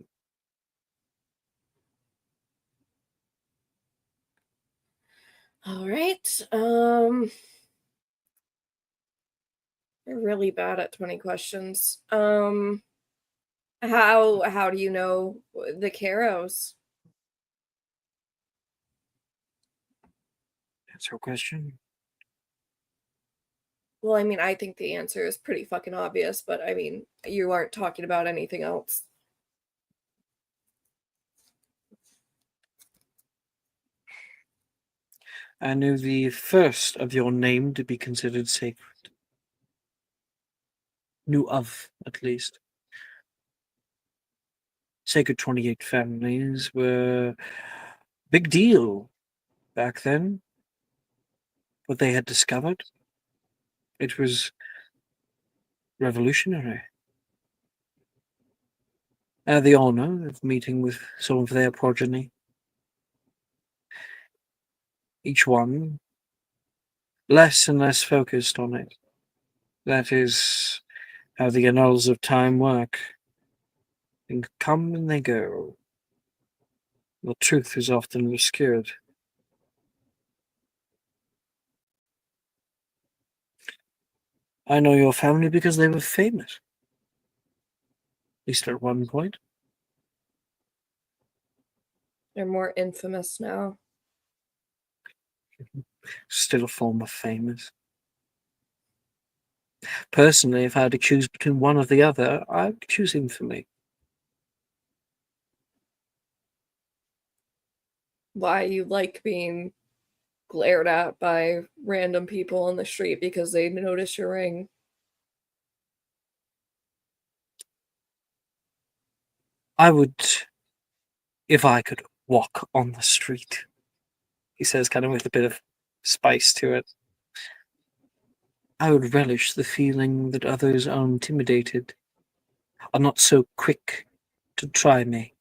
All right. You're really bad at 20 questions. How do you know the Caros? That's your question. Well, I mean, I think the answer is pretty fucking obvious, but I mean, you aren't talking about anything else. I knew the first of your name to be considered sacred. Knew of, at least. Sacred 28 families were big deal back then. What they had discovered. It was revolutionary. I had the honor of meeting with some of their progeny. Each one less and less focused on it. That is how the annals of time work. They come and they go. The truth is often obscured. I know your family because they were famous. At least at one point. They're more infamous now. Still a form of famous. Personally, if I had to choose between one or the other, I would choose infamy. Why you like being glared at by random people on the street because they notice your ring? I would, if I could walk on the street, he says, kind of with a bit of spice to it. I would relish the feeling that others are intimidated, are not so quick to try me.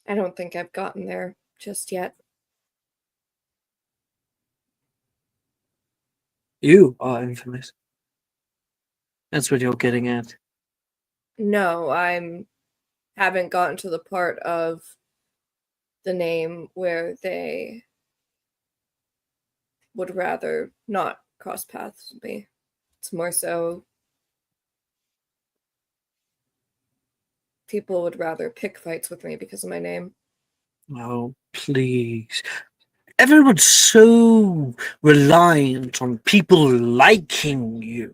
I don't think I've gotten there just yet. You are infamous. That's what you're getting at. No, I'm haven't gotten to the part of the name where they would rather not cross paths with me. It's more so people would rather pick fights with me because of my name. Oh, please. Everyone's so reliant on people liking you,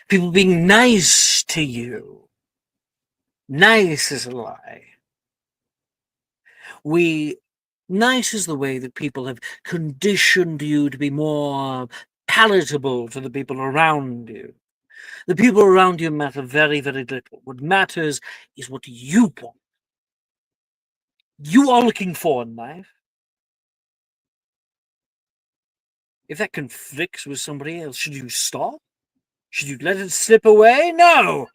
people being nice to you. Nice is a lie. Nice is the way that people have conditioned you to be more palatable to the people around you. The people around you matter very, very little. What matters is what you want. You are looking for in life. If that conflicts with somebody else, should you stop? Should you let it slip away? No!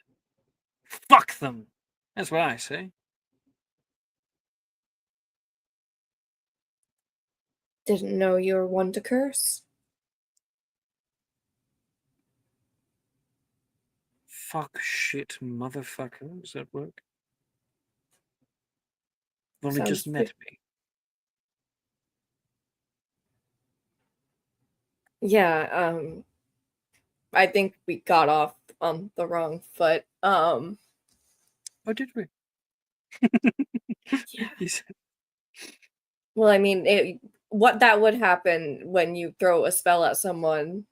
Fuck them. That's what I say. Didn't know you were one to curse. Fuck, shit, motherfucker. Does that work? You've only just Sounds met me. Yeah, I think we got off on the wrong foot. Oh, did we? Yeah. He said, Well, I mean, what that would happen when you throw a spell at someone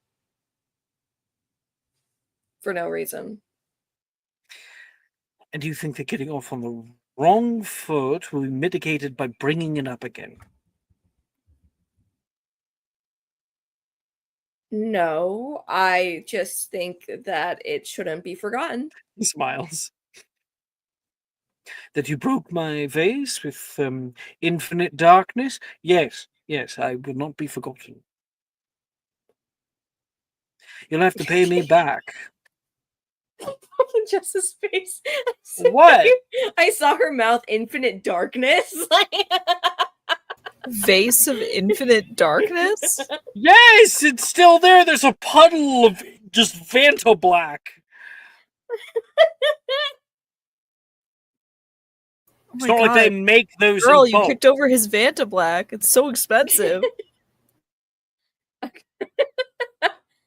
for no reason. and you think that getting off on the wrong foot will be mitigated by bringing it up again? No, I just think that it shouldn't be forgotten. He smiles. That you broke my vase with infinite darkness? Yes, yes, I will not be forgotten. You'll have to pay me back. Jess's face. What? I saw her mouth infinite darkness. Vase of infinite darkness? Yes, it's still there. There's a puddle of just Vanta black. Oh It's my not like they God. make those Girl, in you bulk. kicked over his Vanta Black. It's so expensive.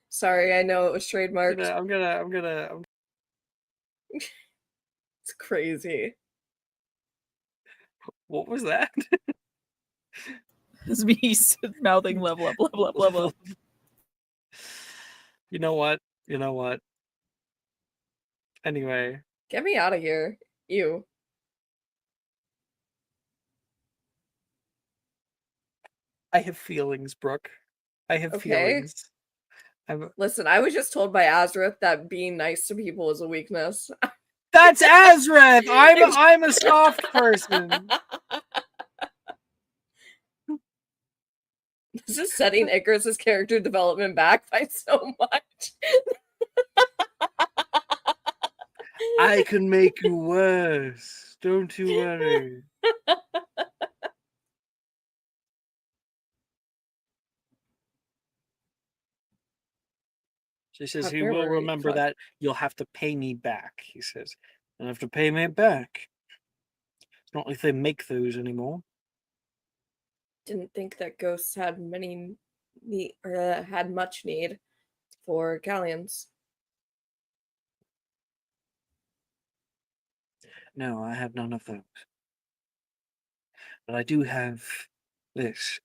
Sorry, I know it was trademarked. I'm gonna. It's crazy. What was that? It's me mouthing level up, level up, level up. You know what? You know what? Anyway, Get me out of here. You. I have feelings, Brooke. I have Okay. feelings. Listen, I was just told by Azrith that being nice to people is a weakness. That's Azrith. I'm a soft person. This is setting Icarus's character development back by so much. I can make you worse. Don't you worry. She says, How he dare will worry, remember fuck. that. You'll have to pay me back, he says. You'll have to pay me back. It's not like they make those anymore. Didn't think that ghosts had many need or had much need for galleons. No, I have none of those. But I do have this,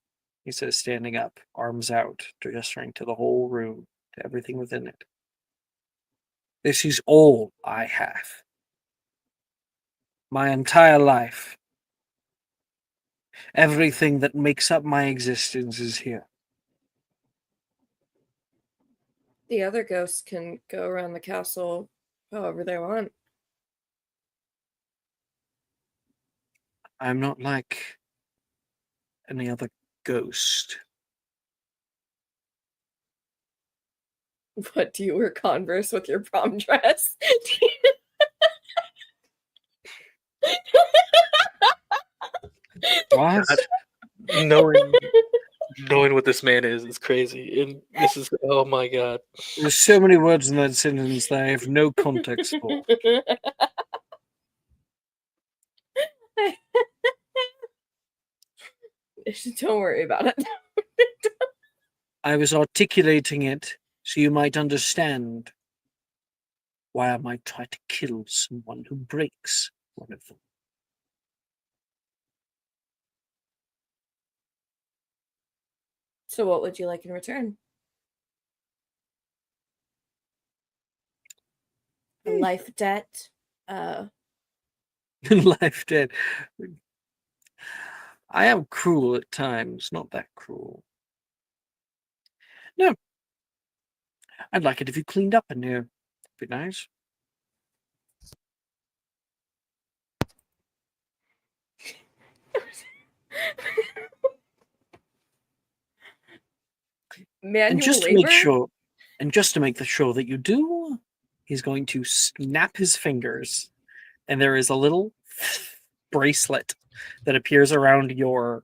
he says, standing up, arms out, gesturing to the whole room, to everything within it. This is all I have. My entire life. Everything that makes up my existence is here. The other ghosts can go around the castle however they want. I'm not like any other ghost. What, do you wear Converse with your prom dress? What? Knowing what this man is crazy, and this is oh my God. There's so many words in that sentence that I have no context for. Don't worry about it. I was articulating it so you might understand why I might try to kill someone who breaks one of them. So what would you like in return? A life debt? Life dead. I am cruel at times, not that cruel. No. I'd like it if you cleaned up in here. Be nice. Manual And just to labor? make sure, and just to make sure that you do, he's going to snap his fingers, and there is a little bracelet that appears around your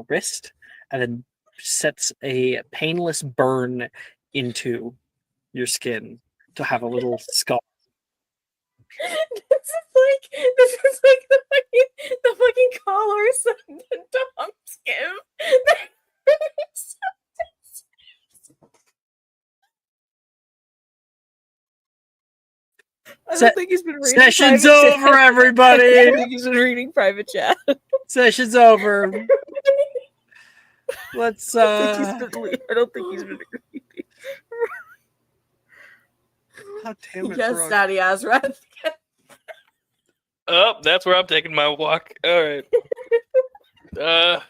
wrist, and then sets a painless burn into your skin. to have a little scar. This is like the fucking callers the dogs give. I don't think he's been reading Session's private over, chat. I everybody. don't think he's been reading private chat. Session's over. Let's I don't think he's been reading. God damn it, Yes, Brooke. Daddy Azrath. Oh, that's where I'm taking my walk. All right. I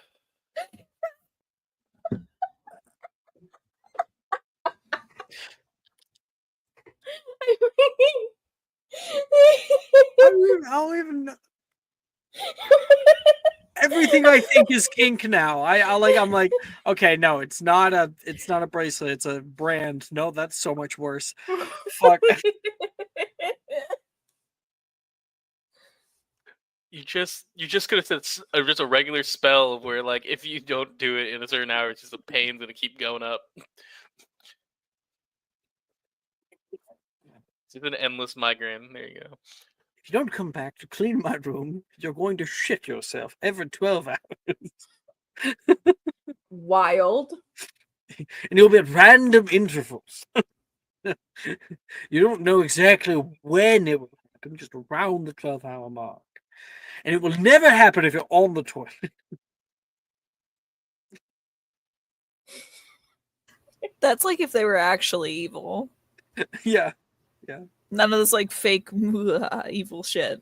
don't even know. Everything I think is kink now. I'm like, okay, no, it's not a bracelet, it's a brand. No, that's so much worse. Fuck. You just could have said just a regular spell where like if you don't do it in a certain hour, it's just the pain's gonna keep going up. It's just an endless migraine. There you go. If you don't come back to clean my room, you're going to shit yourself every 12 hours. Wild. And it'll be at random intervals. You don't know exactly when it will happen, just around the 12-hour mark. And it will never happen if you're on the toilet. That's like if they were actually evil. Yeah. None of this like fake evil shit.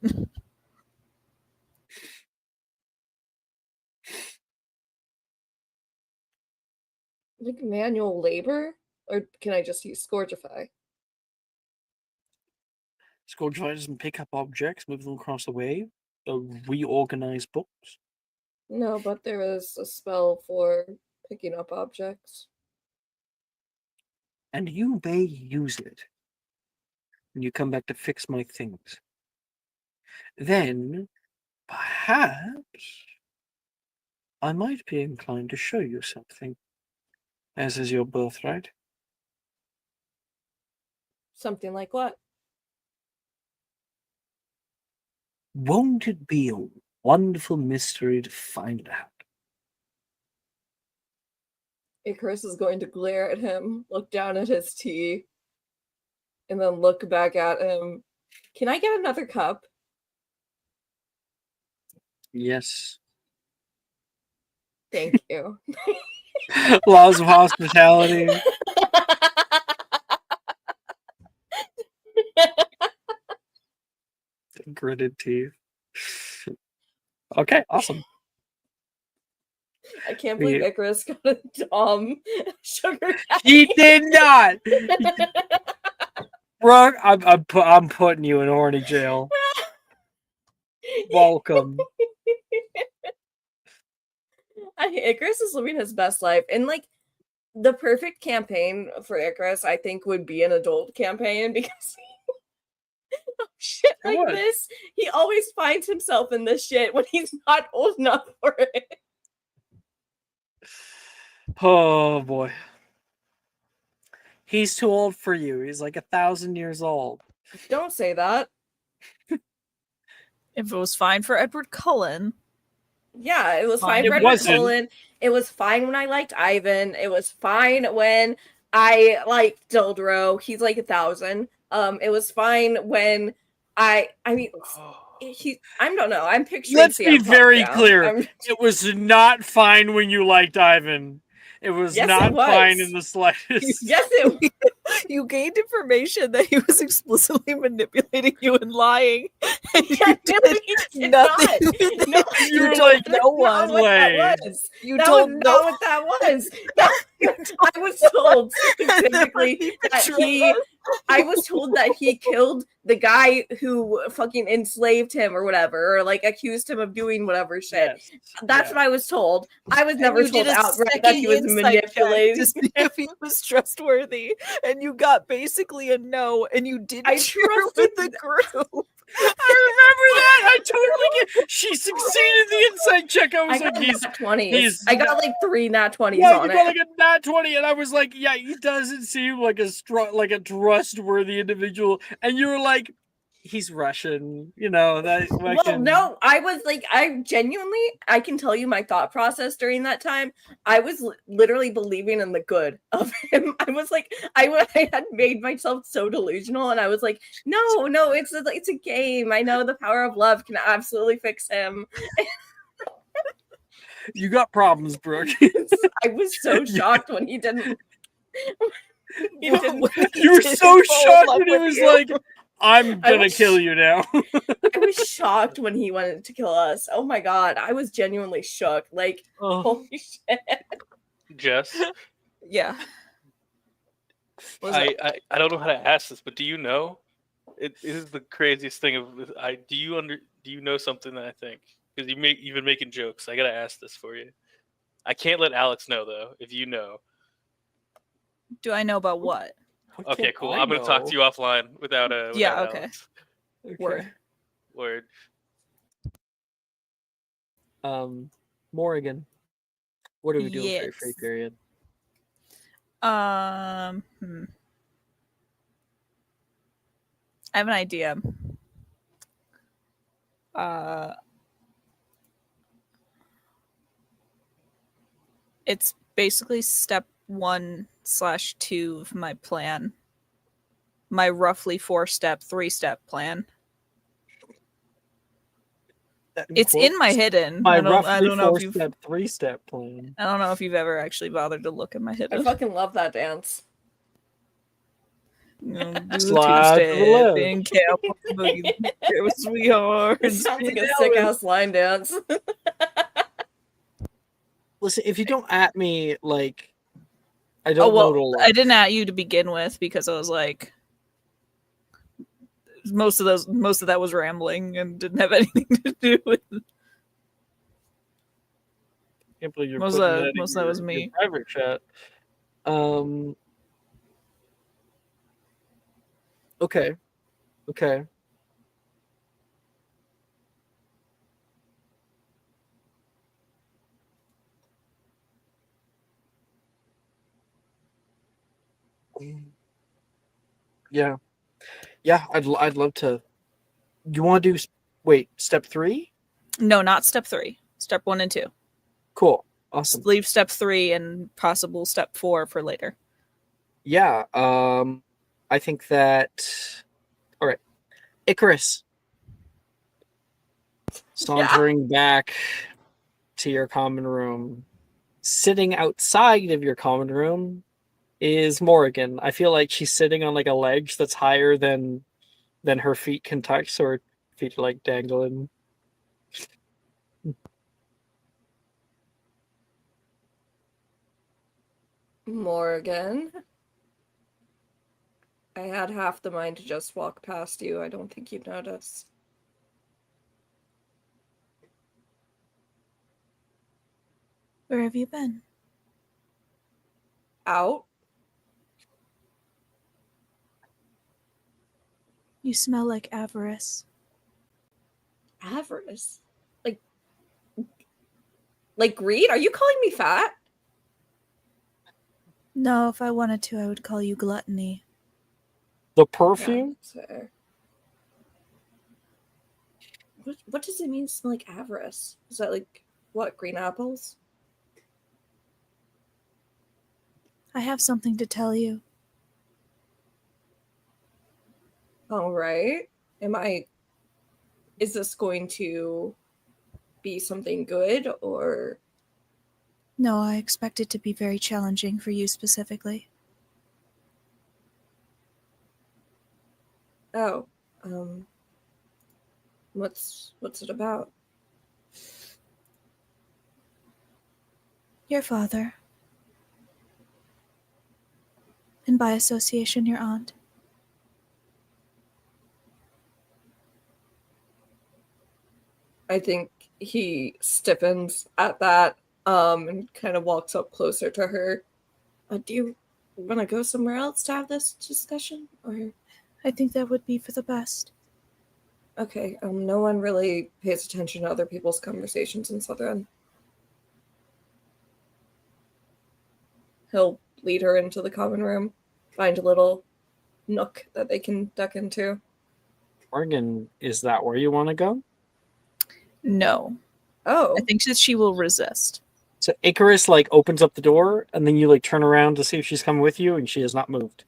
Like manual labor? Or can I just use Scourgify? Scourgify doesn't pick up objects, move them across the way, reorganize books. No, but there is a spell for picking up objects. And you may use it when you come back to fix my things. Then, perhaps, I might be inclined to show you something, as is your birthright. Something like what? Won't it be a wonderful mystery to find out? Icarus is going to glare at him, look down at his tea, and then look back at him. Can I get another cup? Yes. Thank you. Laws of hospitality. Gritted teeth. Okay, awesome. I can't believe Icarus got a dumb sugar daddy. He did not. Brooke, I'm putting you in horny jail. Welcome. Icarus is living his best life, and like the perfect campaign for Icarus, I think, would be an adult campaign because shit like this, he always finds himself in this shit when he's not old enough for it. Oh boy. He's too old for you. He's like 1,000 years old. Don't say that. If it was fine for Edward Cullen. Yeah, it was fine It for Edward Cullen. It was fine when I liked Ivan. It was fine when I liked Dildro. He's like 1,000. It was fine when I mean I don't know. I'm picturing. Let's be very down. clear. It was not fine when you liked Ivan. It was not fine in the slightest. Yes, it You gained information that he was explicitly manipulating you and lying. And you did nothing. No, you told no one. You told no one what that was. I was told specifically that I was told that he killed the guy who fucking enslaved him or whatever, or like accused him of doing whatever shit. Yes. That's what I was told. I was never told outright that he was manipulating. To see if he was trustworthy, and you got basically a no, and you didn't share with the group. I remember that. I totally get. She succeeded the insight check. I I was got like, nat 20s. he's I got like 3 nat 20s yeah, on you got it. like a nat 20, and I was like, yeah, he doesn't seem like a trustworthy individual. And you were like, he's Russian, that. Well, no, I was like, I can tell you my thought process during that time. I was literally believing in the good of him. I was like, I had made myself so delusional, and I was like, no, it's a game. I know the power of love can absolutely fix him. You got problems, Brooke. I was so shocked when he didn't. You were so shocked when he was like, I'm gonna kill you now. I was shocked when he wanted to kill us. Oh my god, I was genuinely shook. Like, holy shit. Jess, Yeah. I don't know how to ask this, but do you know? It is the craziest thing of do you know something that I think? Because you've been making jokes. I gotta ask this for you. I can't let Alex know though. If you know. Do I know about what? Okay, cool. I'm gonna talk to you offline without yeah. Okay. Alex. Word. Morrigan, what are we doing for your Yes. free period? I have an idea. It's basically step 1/2 of my plan. My roughly 4-step, 3-step plan. It's in my hidden. My I don't roughly know if you've 4-step, 3-step plan. I don't know if you've ever actually bothered to look at my I hidden. fucking love that dance. Do the Slide to the two-step left. and cap on the boogie. It was sweetheart. It sounds like a sick ass line dance. Listen, if you don't at me, like, I don't know to lie. I didn't at you to begin with because I was like, most of that was rambling and didn't have anything to do with. I can't believe you're Most putting of that in that was me. your private chat. Okay. Yeah. I'd love to. You want to do step 3? No, not step 3. Step 1 and 2. Cool. Awesome. Leave step 3 and possible step 4 for later. Yeah. I think that. All right, Icarus. Sauntering back to your common room, sitting outside of your common room is Morrigan. I feel like she's sitting on like a ledge that's higher than her feet can touch, so her feet are like dangling. Morgan. I had half the mind to just walk past you. I don't think you'd notice. Where have you been? Out? You smell like avarice. Avarice? Like greed? Are you calling me fat? No, if I wanted to, I would call you gluttony. The perfume? Yeah, what does it mean to smell like avarice? Is that like, what, green apples? I have something to tell you. All right. Is this going to be something good or? No, I expect it to be very challenging for you specifically. Oh, what's it about? Your father. And by association, your aunt. I think he stiffens at that, and kind of walks up closer to her. Do you want to go somewhere else to have this discussion, or? I think that would be for the best. Okay, no one really pays attention to other people's conversations in Southern. He'll lead her into the common room, find a little nook that they can duck into. Morgan, is that where you want to go? No. Oh, I think that she will resist. So Icarus like opens up the door, and then you like turn around to see if she's coming with you, and she has not moved.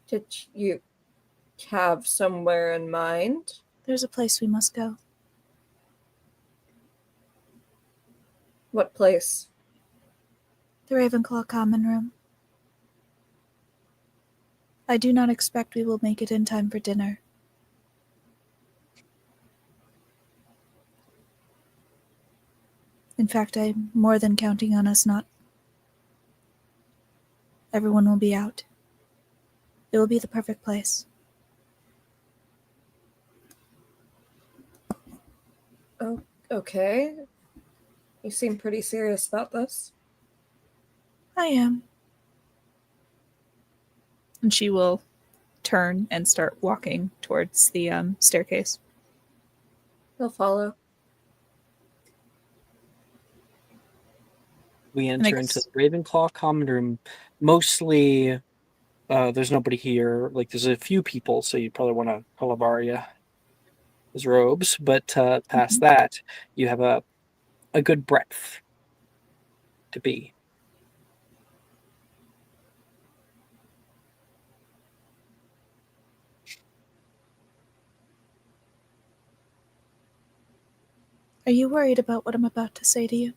did you have somewhere in mind? There's a place we must go. What place? The Ravenclaw common room. I do not expect we will make it in time for dinner. In fact, I'm more than counting on us not. Everyone will be out. It will be the perfect place. Oh, okay. You seem pretty serious about this. I am. And she will turn and start walking towards the staircase. He'll follow. We enter into the Ravenclaw common room. Mostly, there's nobody here. Like, there's a few people, so you probably want to Calabaria his robes. But past that, you have a good breadth to be. Are you worried about what I'm about to say to you?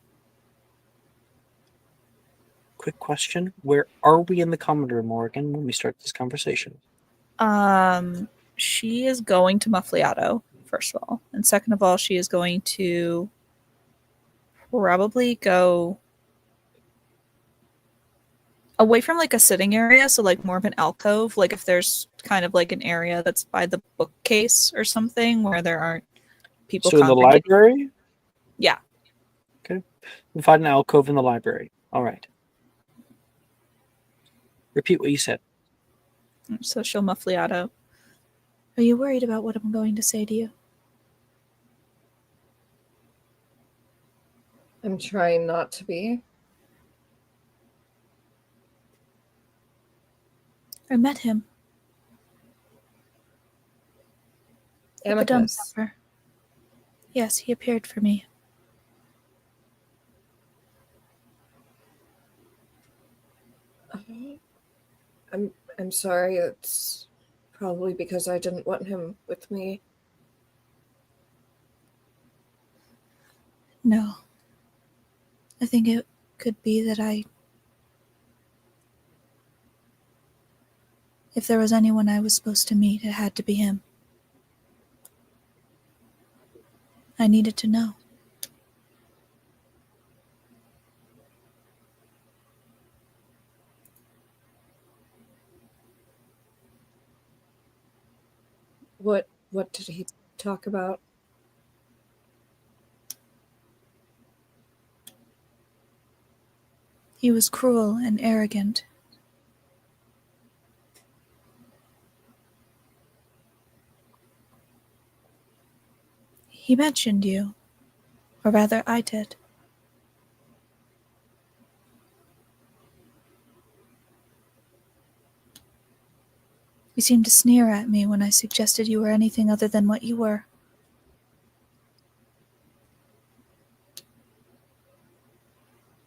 Quick question: where are we in the common room, Morgan, when we start this conversation? She is going to Muffliato, first of all. And second of all, she is going to probably go away from like a sitting area, so like more of an alcove, like if there's kind of like an area that's by the bookcase or something where there aren't people So in the congregating. library? Yeah. Okay. We find an alcove in the library. All right. Repeat what you said. So she'll Muffliato. Are you worried about what I'm going to say to you? I'm trying not to be. I met him at the dumb Amicus. supper. Yes, he appeared for me. I'm sorry. It's probably because I didn't want him with me. No. I think it could be that if there was anyone I was supposed to meet, it had to be him. I needed to know. What did he talk about? He was cruel and arrogant. He mentioned you. Or rather, I did. He seemed to sneer at me when I suggested you were anything other than what you were.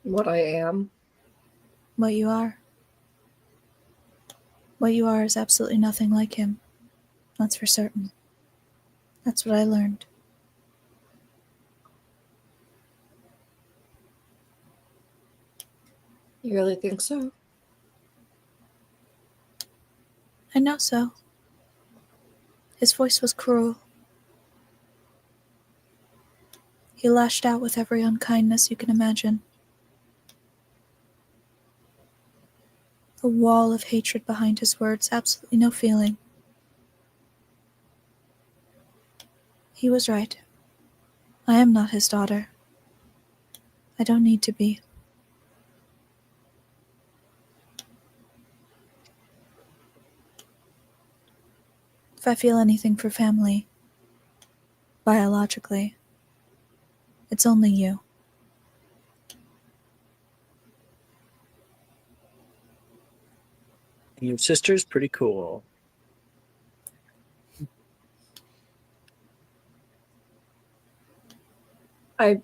What I am? What you are. What you are is absolutely nothing like him. That's for certain. That's what I learned. You really think so? I know so. His voice was cruel. He lashed out with every unkindness you can imagine. A wall of hatred behind his words, absolutely no feeling. He was right. I am not his daughter. I don't need to be. If I feel anything for family, biologically, it's only you. Your sister's pretty cool. I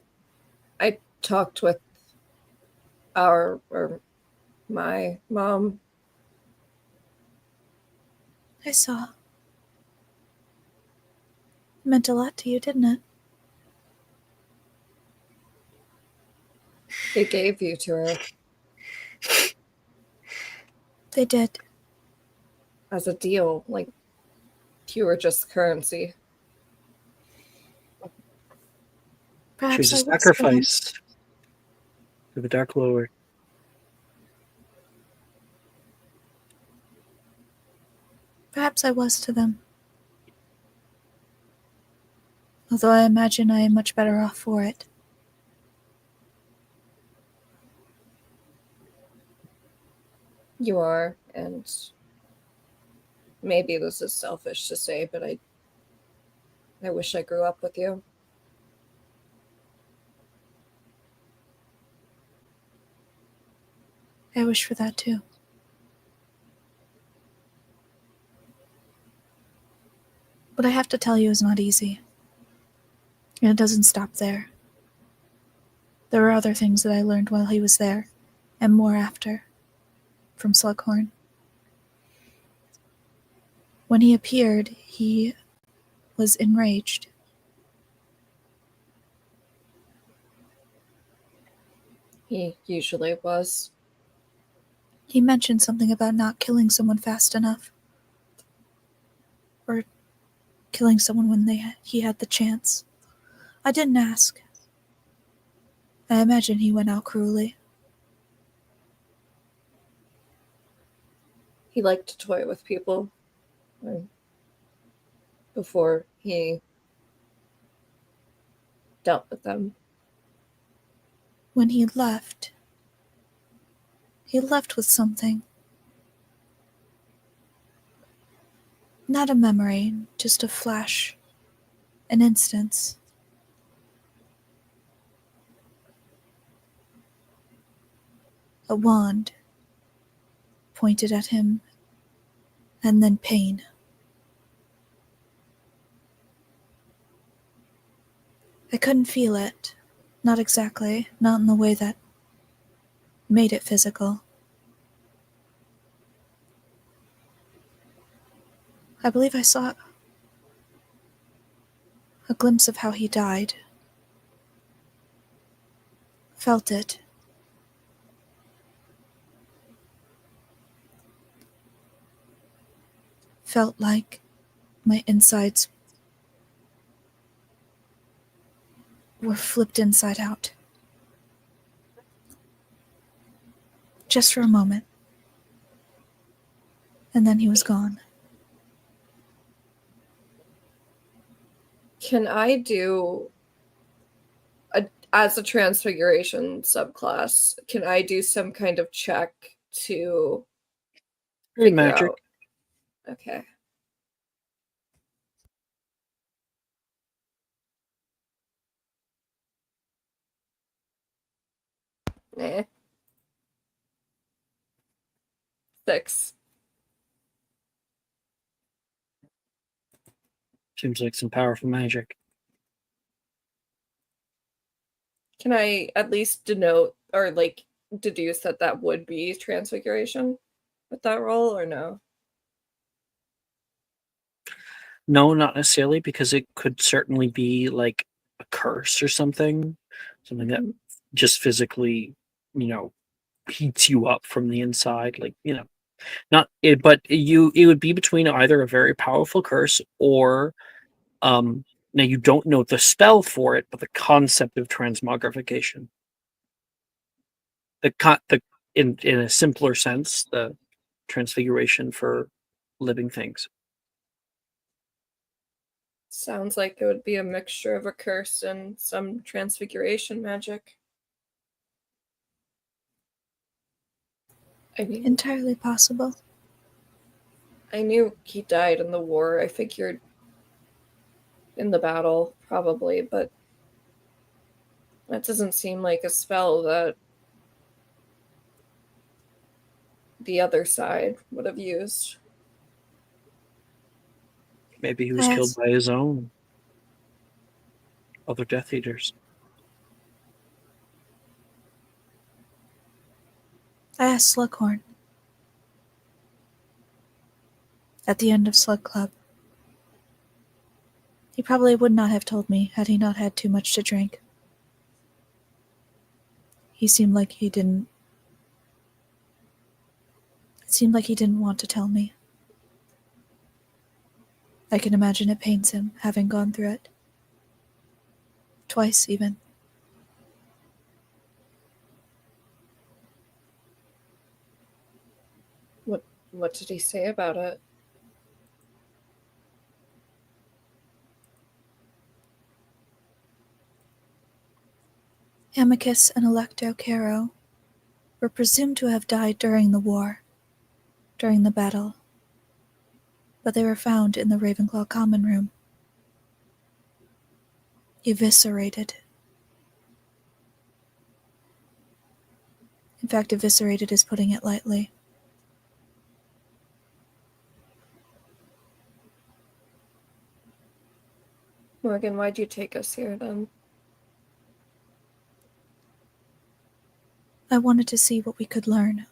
talked with my mom. I saw. It meant a lot to you, didn't it? They gave you to her They did. as a deal, like you were just currency. Perhaps She was a I was to them. sacrifice to the Dark Lord. Perhaps I was to them. Although I imagine I am much better off for it. You are, and maybe this is selfish to say, but I wish I grew up with you. I wish for that too. What I have to tell you is not easy. And it doesn't stop there. There are other things that I learned while he was there, and more after, from Slughorn. When he appeared, he was enraged. He usually was. He mentioned something about not killing someone fast enough. Or killing someone when he had the chance. I didn't ask. I imagine he went out cruelly. He liked to toy with people before he dealt with them. When he left with something. Not a memory, just a flash, an instance. A wand pointed at him, and then pain. I couldn't feel it. Not exactly, not in the way that made it physical. I believe I saw a glimpse of how he died. Felt it. Felt like my insides were flipped inside out. Just for a moment. And then he was gone. Can I do, as a transfiguration subclass, can I do some kind of check to figure Magic. out? Okay. Nah. 6. Seems like some powerful magic. Can I at least denote or like deduce that would be transfiguration with that roll, or no? No, not necessarily, because it could certainly be like a curse or something that just physically, heats you up from the inside. Like, not it, but it would be between either a very powerful curse or, now you don't know the spell for it, but the concept of transmogrification. In a simpler sense, the transfiguration for living things. Sounds like it would be a mixture of a curse and some transfiguration magic. I mean, Entirely possible. I knew he died in the war. I figured in the battle, probably, but that doesn't seem like a spell that the other side would have used. Maybe he was killed by his own other Death Eaters. I asked Slughorn. At the end of Slug Club. He probably would not have told me had he not had too much to drink. He seemed like he didn't... It seemed like he didn't want to tell me. I can imagine it pains him, having gone through it. Twice, even. What did he say about it? Amicus and Electo Caro were presumed to have died during the war, during the battle, but they were found in the Ravenclaw common room. Eviscerated. In fact, eviscerated is putting it lightly. Morgan, why'd you take us here then? I wanted to see what we could learn.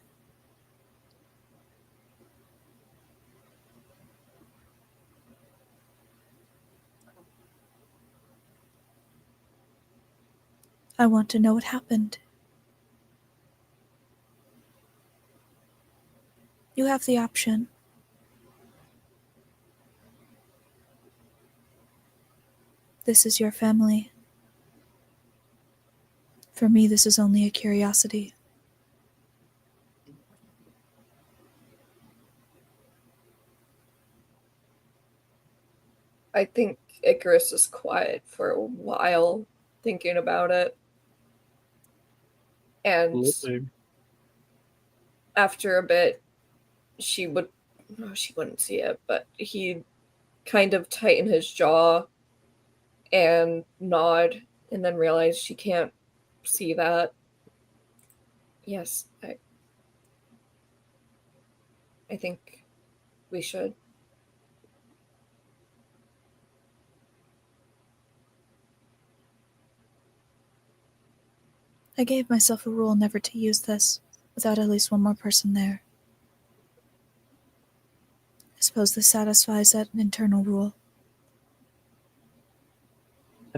I want to know what happened. You have the option. This is your family. For me, this is only a curiosity. I think Icarus is quiet for a while, thinking about it. And after a bit, she wouldn't see it, but he'd kind of tighten his jaw and nod, and then realize she can't see that. Yes, I think we should. I gave myself a rule never to use this without at least one more person there. I suppose this satisfies that internal rule.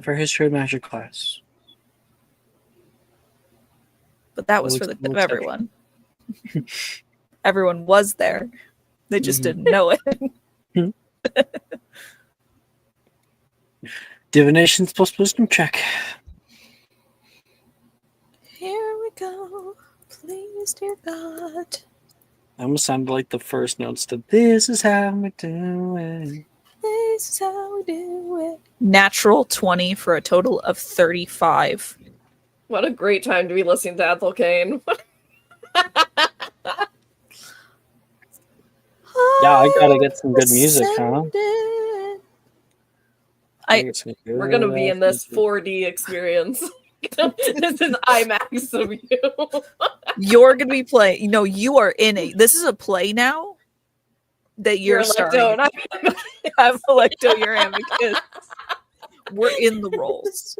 For history of magic class. But that was for the good of everyone. Everyone was there. They just didn't know it. Divinations plus wisdom check. Here we go. Please, dear God. That almost sounded like the first notes to This Is How We Do It. This is how we do it. Natural 20 for a total of 35. What a great time to be listening to Ethel Kane. Yeah, I gotta get some good music, huh? We're gonna be in this 4D experience. This is IMAX of you. You're gonna be playing. No, you are in a. This is a play now that you're starring. I'm Electo, you're Amicus. We're in the roles.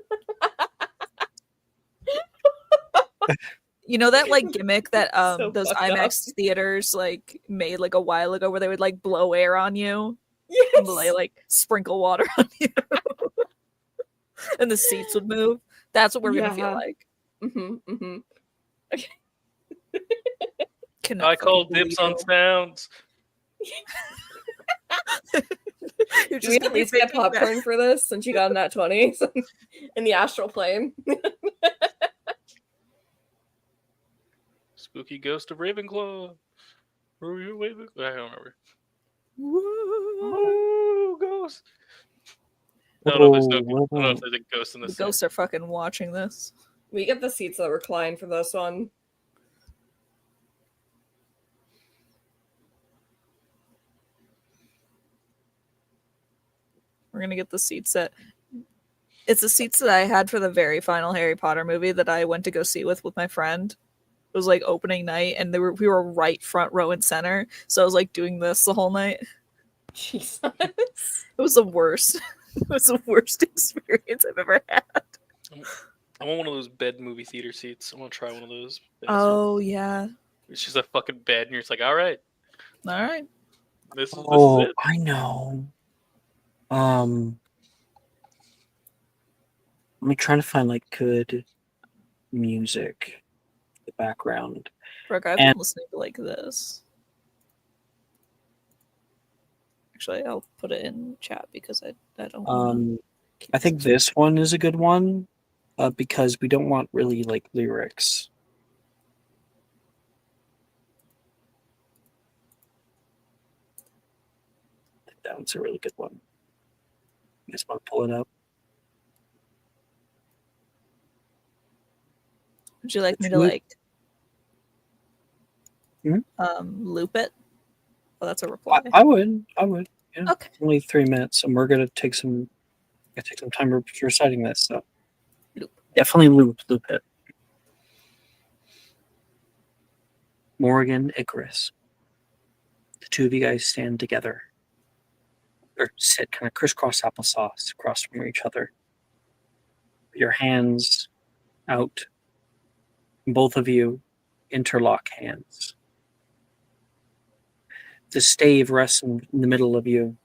You know that like gimmick that So those fucked IMAX up. theaters like made like a while ago where they would like blow air on you Yes. and they like sprinkle water on you and the seats would move. That's what we're gonna feel like. Okay. I call dibs on sounds. You're Do we gonna at be least get thinking popcorn that- for this since you got in that 20 in the astral plane? Spooky Ghost of Ravenclaw. Where were you, Ravenclaw? I don't remember. Woo! Ghost. I don't know if Whoa. there's a ghost in The this. ghosts are fucking watching this. We get the seats that recline for this one. We're gonna get the seats that. It's the seats that I had for the very final Harry Potter movie that I went to go see with my friend. It was like opening night, and we were right front row and center. So I was like doing this the whole night. Jesus. It was the worst. It was the worst experience I've ever had. I want one of those bed movie theater seats. I want to try one of those. Oh yeah. It's just a fucking bed, and you're just like, all right, All right. this is Oh, it. I know. I'm trying to find like good music, the background. Brooke, I've And- been listening to like this. Actually, I'll put it in chat because I don't. wanna keep I think this- this one is a good one, because we don't want really like lyrics. That one's a really good one. I just want to pull it up. Would you like me to Would- like Hmm? loop it? Oh, that's a reply. I would. Yeah. Okay. Only 3 minutes, and we're gonna take some. Take some time reciting this. So Loop. definitely loop it. Morgan, Icarus. The two of you guys stand together, or sit kind of crisscross applesauce across from each other. Your hands out. Both of you interlock hands. The stave rests in the middle of you.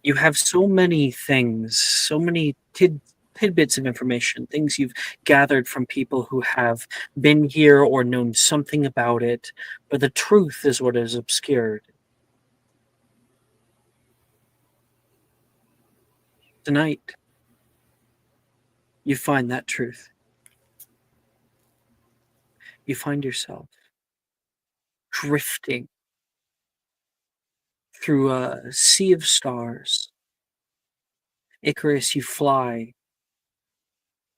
You have so many things, so many tidbits of information, things you've gathered from people who have been here or known something about it, but the truth is what is obscured. Tonight, you find that truth. You find yourself drifting through a sea of stars. Icarus, you fly.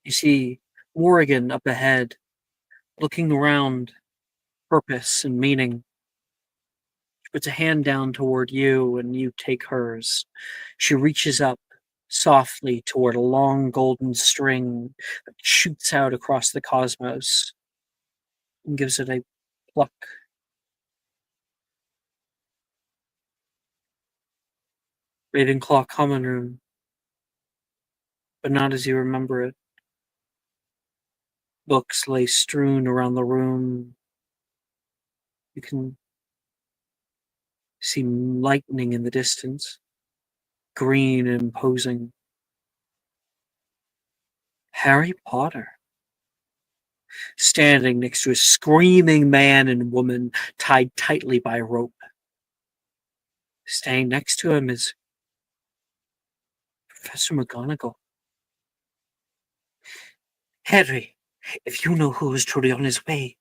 You see Morrigan up ahead, looking around, purpose and meaning. She puts a hand down toward you, and you take hers. She reaches up softly toward a long golden string that shoots out across the cosmos and gives it a pluck. Ravenclaw common room, but not as you remember it. Books lay strewn around the room. You can see lightning in the distance, green and imposing. Harry Potter, standing next to a screaming man and woman tied tightly by rope. Standing next to him is Professor McGonagall. Harry, if you know who is truly on his way,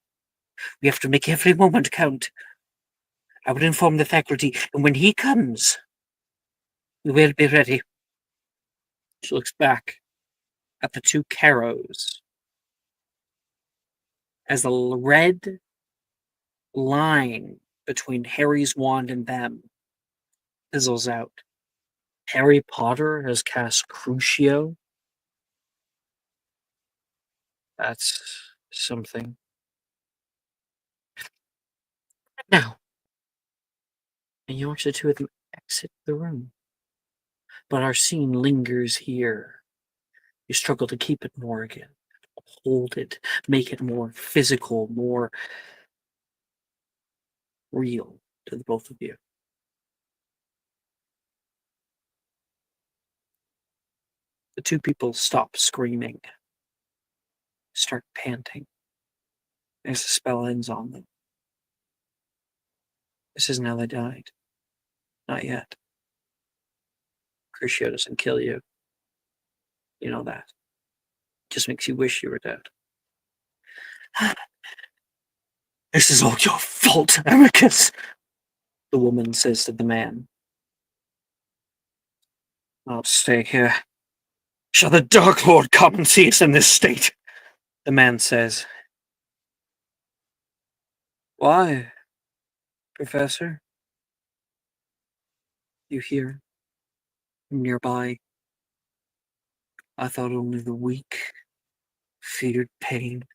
we have to make every moment count. I will inform the faculty, and when he comes, we will be ready. She looks back at the two Carrows as the red line between Harry's wand and them fizzles out. Harry Potter has cast Crucio. That's something. Now, and you watch the two of them exit the room. But our scene lingers here. You struggle to keep it, Morgan. Hold it, make it more physical, more real to the both of you. The two people stop screaming, start panting as the spell ends on them. This isn't how they died. Not yet. Crucio doesn't kill you. You know that. Just makes you wish you were dead. This is all your fault, Amicus, the woman says to the man. I'll stay here. Shall the Dark Lord come and see us in this state? The man says. Why, Professor? You hear? Nearby, I thought only the weak feared pain.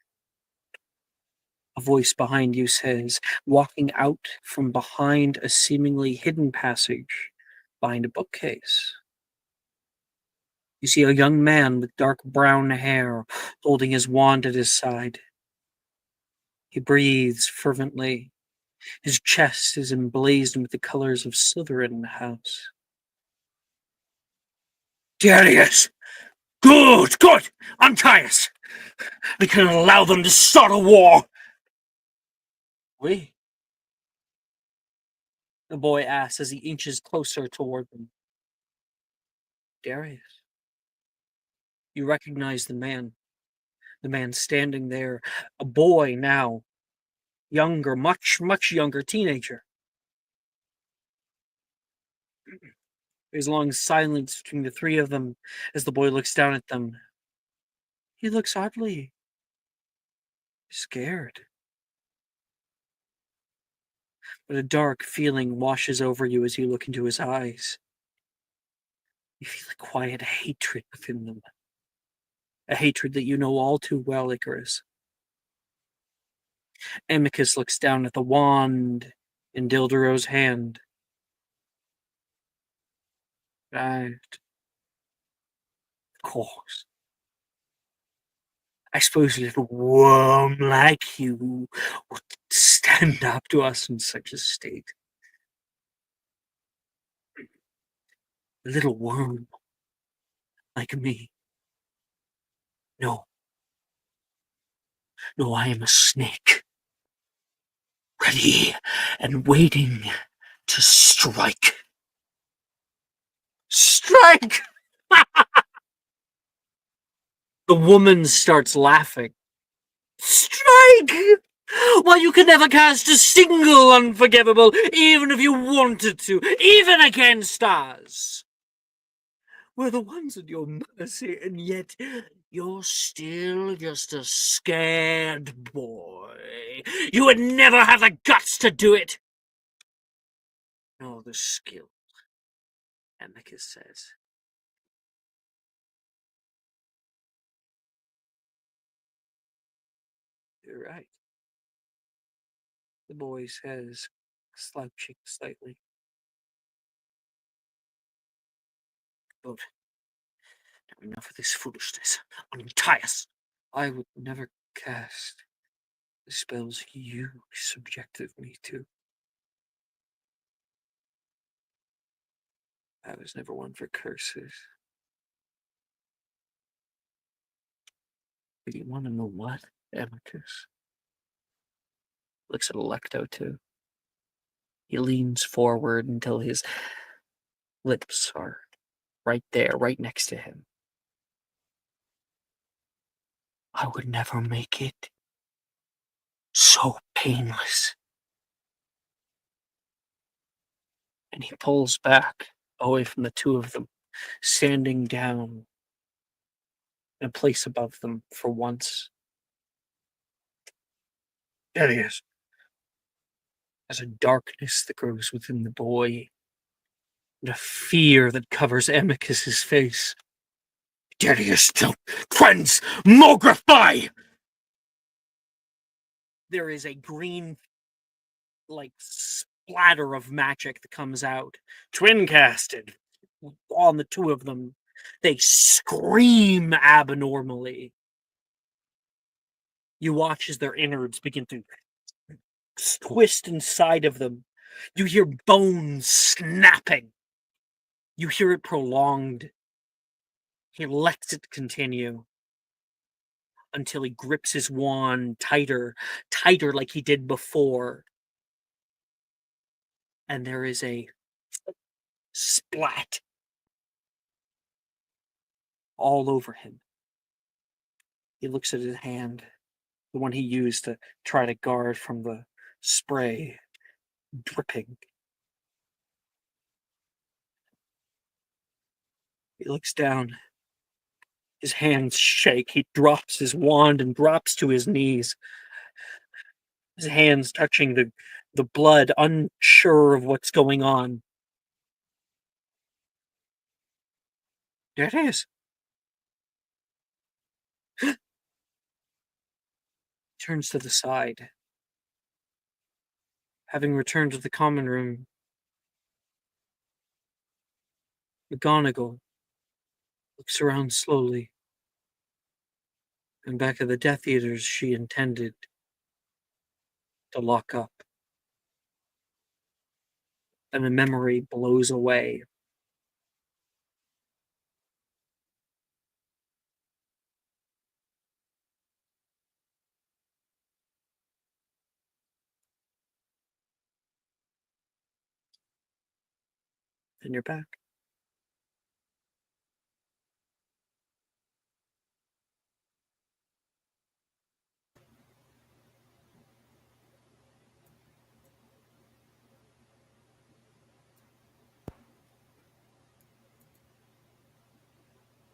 A voice behind you says, walking out from behind a seemingly hidden passage behind a bookcase. You see a young man with dark brown hair holding his wand at his side. He breathes fervently. His chest is emblazoned with the colors of Slytherin House. Darius! Good, good! Untie us! We cannot allow them to start a war! We? The boy asks as he inches closer toward them. Darius. You recognize the man standing there, a boy now, younger, much, much younger, teenager. There's a long silence between the three of them as the boy looks down at them. He looks oddly scared. But a dark feeling washes over you as you look into his eyes. You feel a quiet hatred within them. A hatred that you know all too well, Icarus. Amicus looks down at the wand in Dildero's hand. Right. Of course. I suppose a little worm like you would stand up to us in such a state. A little worm like me. No. No, I am a snake. Ready and waiting to strike. Strike! The woman starts laughing. Strike! Why, you could never cast a single unforgivable, even if you wanted to, even against us. We're the ones at your mercy, and yet you're still just a scared boy. You would never have the guts to do it. Nor the skill, Amicus says. You're right. The boy says, slouching slightly. But now enough of this foolishness. Untie us. I would never cast the spells you subjected me to. I was never one for curses. But you want to know what, Amicus? Looks at Electo too. He leans forward until his lips are right there, right next to him. I would never make it so painless. And he pulls back away from the two of them, standing down in a place above them for once. There he is. There's a darkness that grows within the boy, and a fear that covers Amicus's face. Darius, don't transmogrify! There is a green, splatter of magic that comes out, twin casted on the two of them. They scream abnormally. You watch as their innards begin to twist inside of them. You hear bones snapping. You hear it prolonged. He lets it continue until he grips his wand tighter like he did before. And there is a splat all over him. He looks at his hand, the one he used to try to guard from the spray, dripping. He looks down. His hands shake. He drops his wand and drops to his knees. His hands touching the blood, unsure of what's going on. There it is. Turns to the side. Having returned to the common room, McGonagall looks around slowly, and back at the Death Eaters she intended to lock up. And the memory blows away. Then you're back.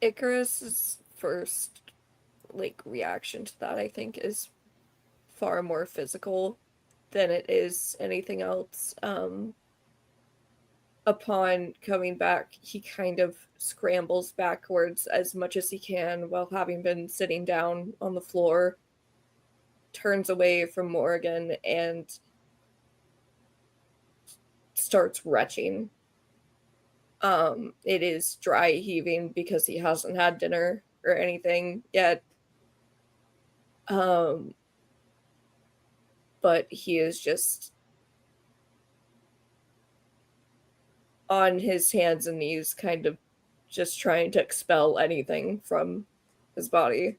Icarus's first reaction to that, I think, is far more physical than it is anything else. Upon coming back, he kind of scrambles backwards as much as he can while having been sitting down on the floor, turns away from Morgan, and starts retching. It is dry heaving because he hasn't had dinner or anything yet. But he is just on his hands and knees, kind of just trying to expel anything from his body.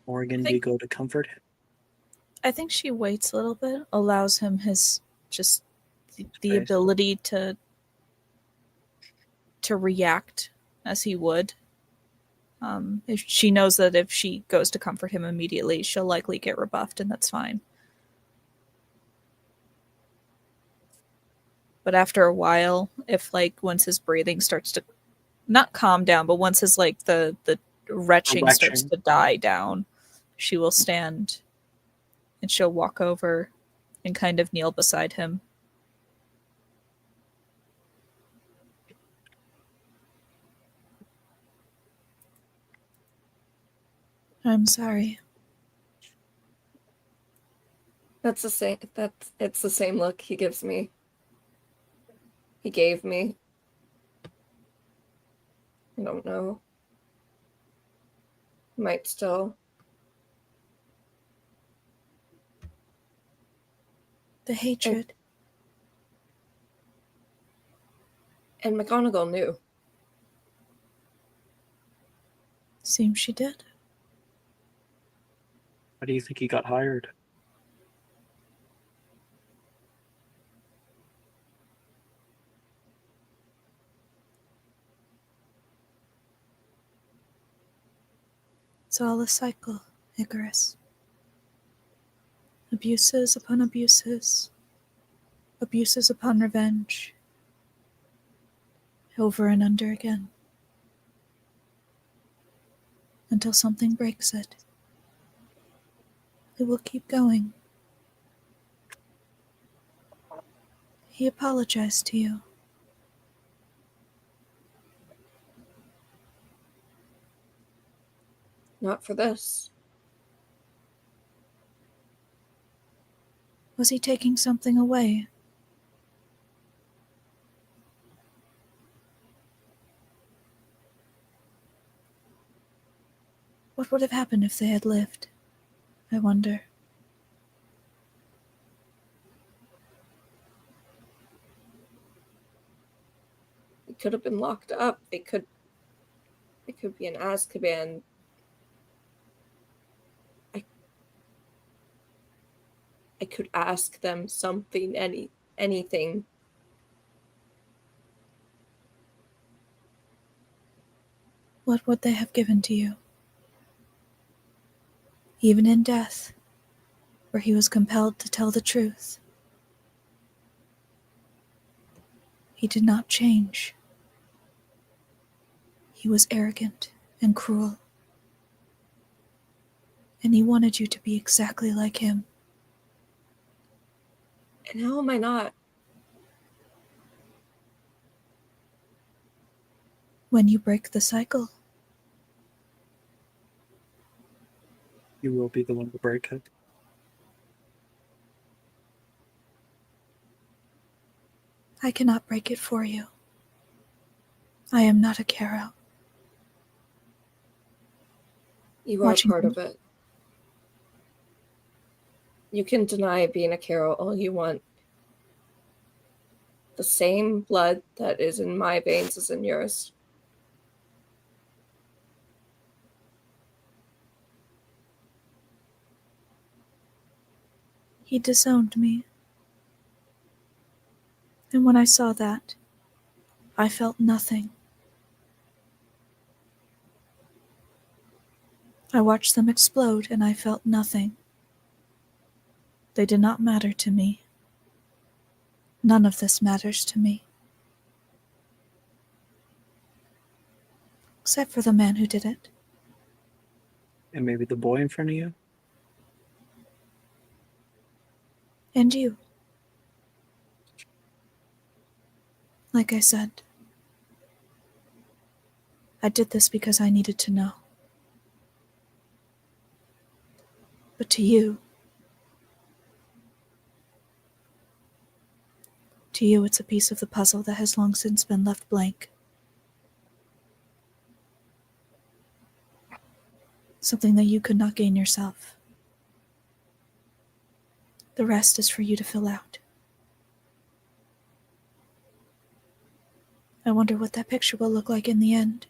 Morgan, do you go to comfort him? I think she waits a little bit, allows him his just the Space. ability to react as he would. If she knows that if she goes to comfort him immediately, she'll likely get rebuffed, and that's fine. But after a while, if once his breathing starts to not calm down, but once his the retching starts to die down, she will stand and she'll walk over and kind of kneel beside him. I'm sorry. It's the same look he gives me. He gave me. I don't know. Might still. The hatred. And McGonagall knew. Seems she did. Why do you think he got hired? It's all a cycle, Icarus. Abuses upon abuses. Abuses upon revenge. Over and under again. Until something breaks it. It will keep going. He apologized to you. Not for this. Was he taking something away? What would have happened if they had lived? I wonder. They could have been locked up. It could be in Azkaban. I could ask them something, anything. What would they have given to you? Even in death, where he was compelled to tell the truth. He did not change. He was arrogant and cruel. And he wanted you to be exactly like him. And how am I not? When you break the cycle, You will be the one to break it. I cannot break it for you. I am not a Caro. You are Watching part of it. You can deny being a Caro all you want. The same blood that is in my veins is in yours. He disowned me. And when I saw that, I felt nothing. I watched them explode and I felt nothing. They did not matter to me. None of this matters to me. Except for the man who did it. And maybe the boy in front of you? And you. Like I said, I did this because I needed to know. But to you, it's a piece of the puzzle that has long since been left blank. Something that you could not gain yourself. The rest is for you to fill out. I wonder what that picture will look like in the end.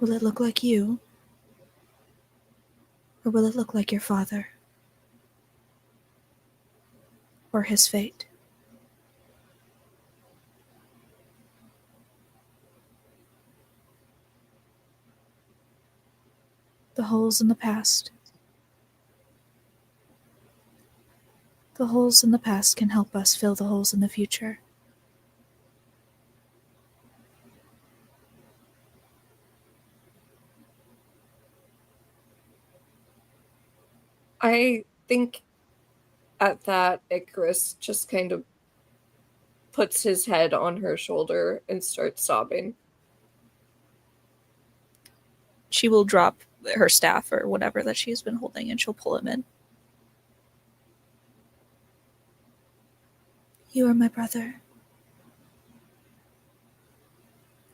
Will it look like you? Or will it look like your father? Or his fate? The holes in the past. The holes in the past can help us fill the holes in the future. I think at that, Icarus just kind of puts his head on her shoulder and starts sobbing. She will drop her staff or whatever that she's been holding and she'll pull him in. You are my brother.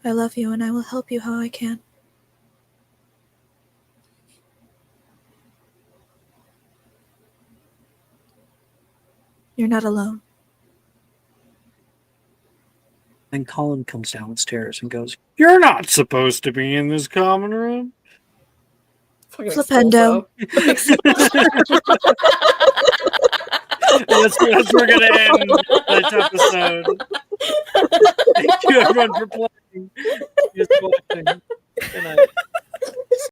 I love you and I will help you how I can. You're not alone. Then Colin comes downstairs and goes, "You're not supposed to be in this common room." Fucking Flipendo. That's where we're going to end this episode. Thank you, everyone, for playing. Just watching. Good night.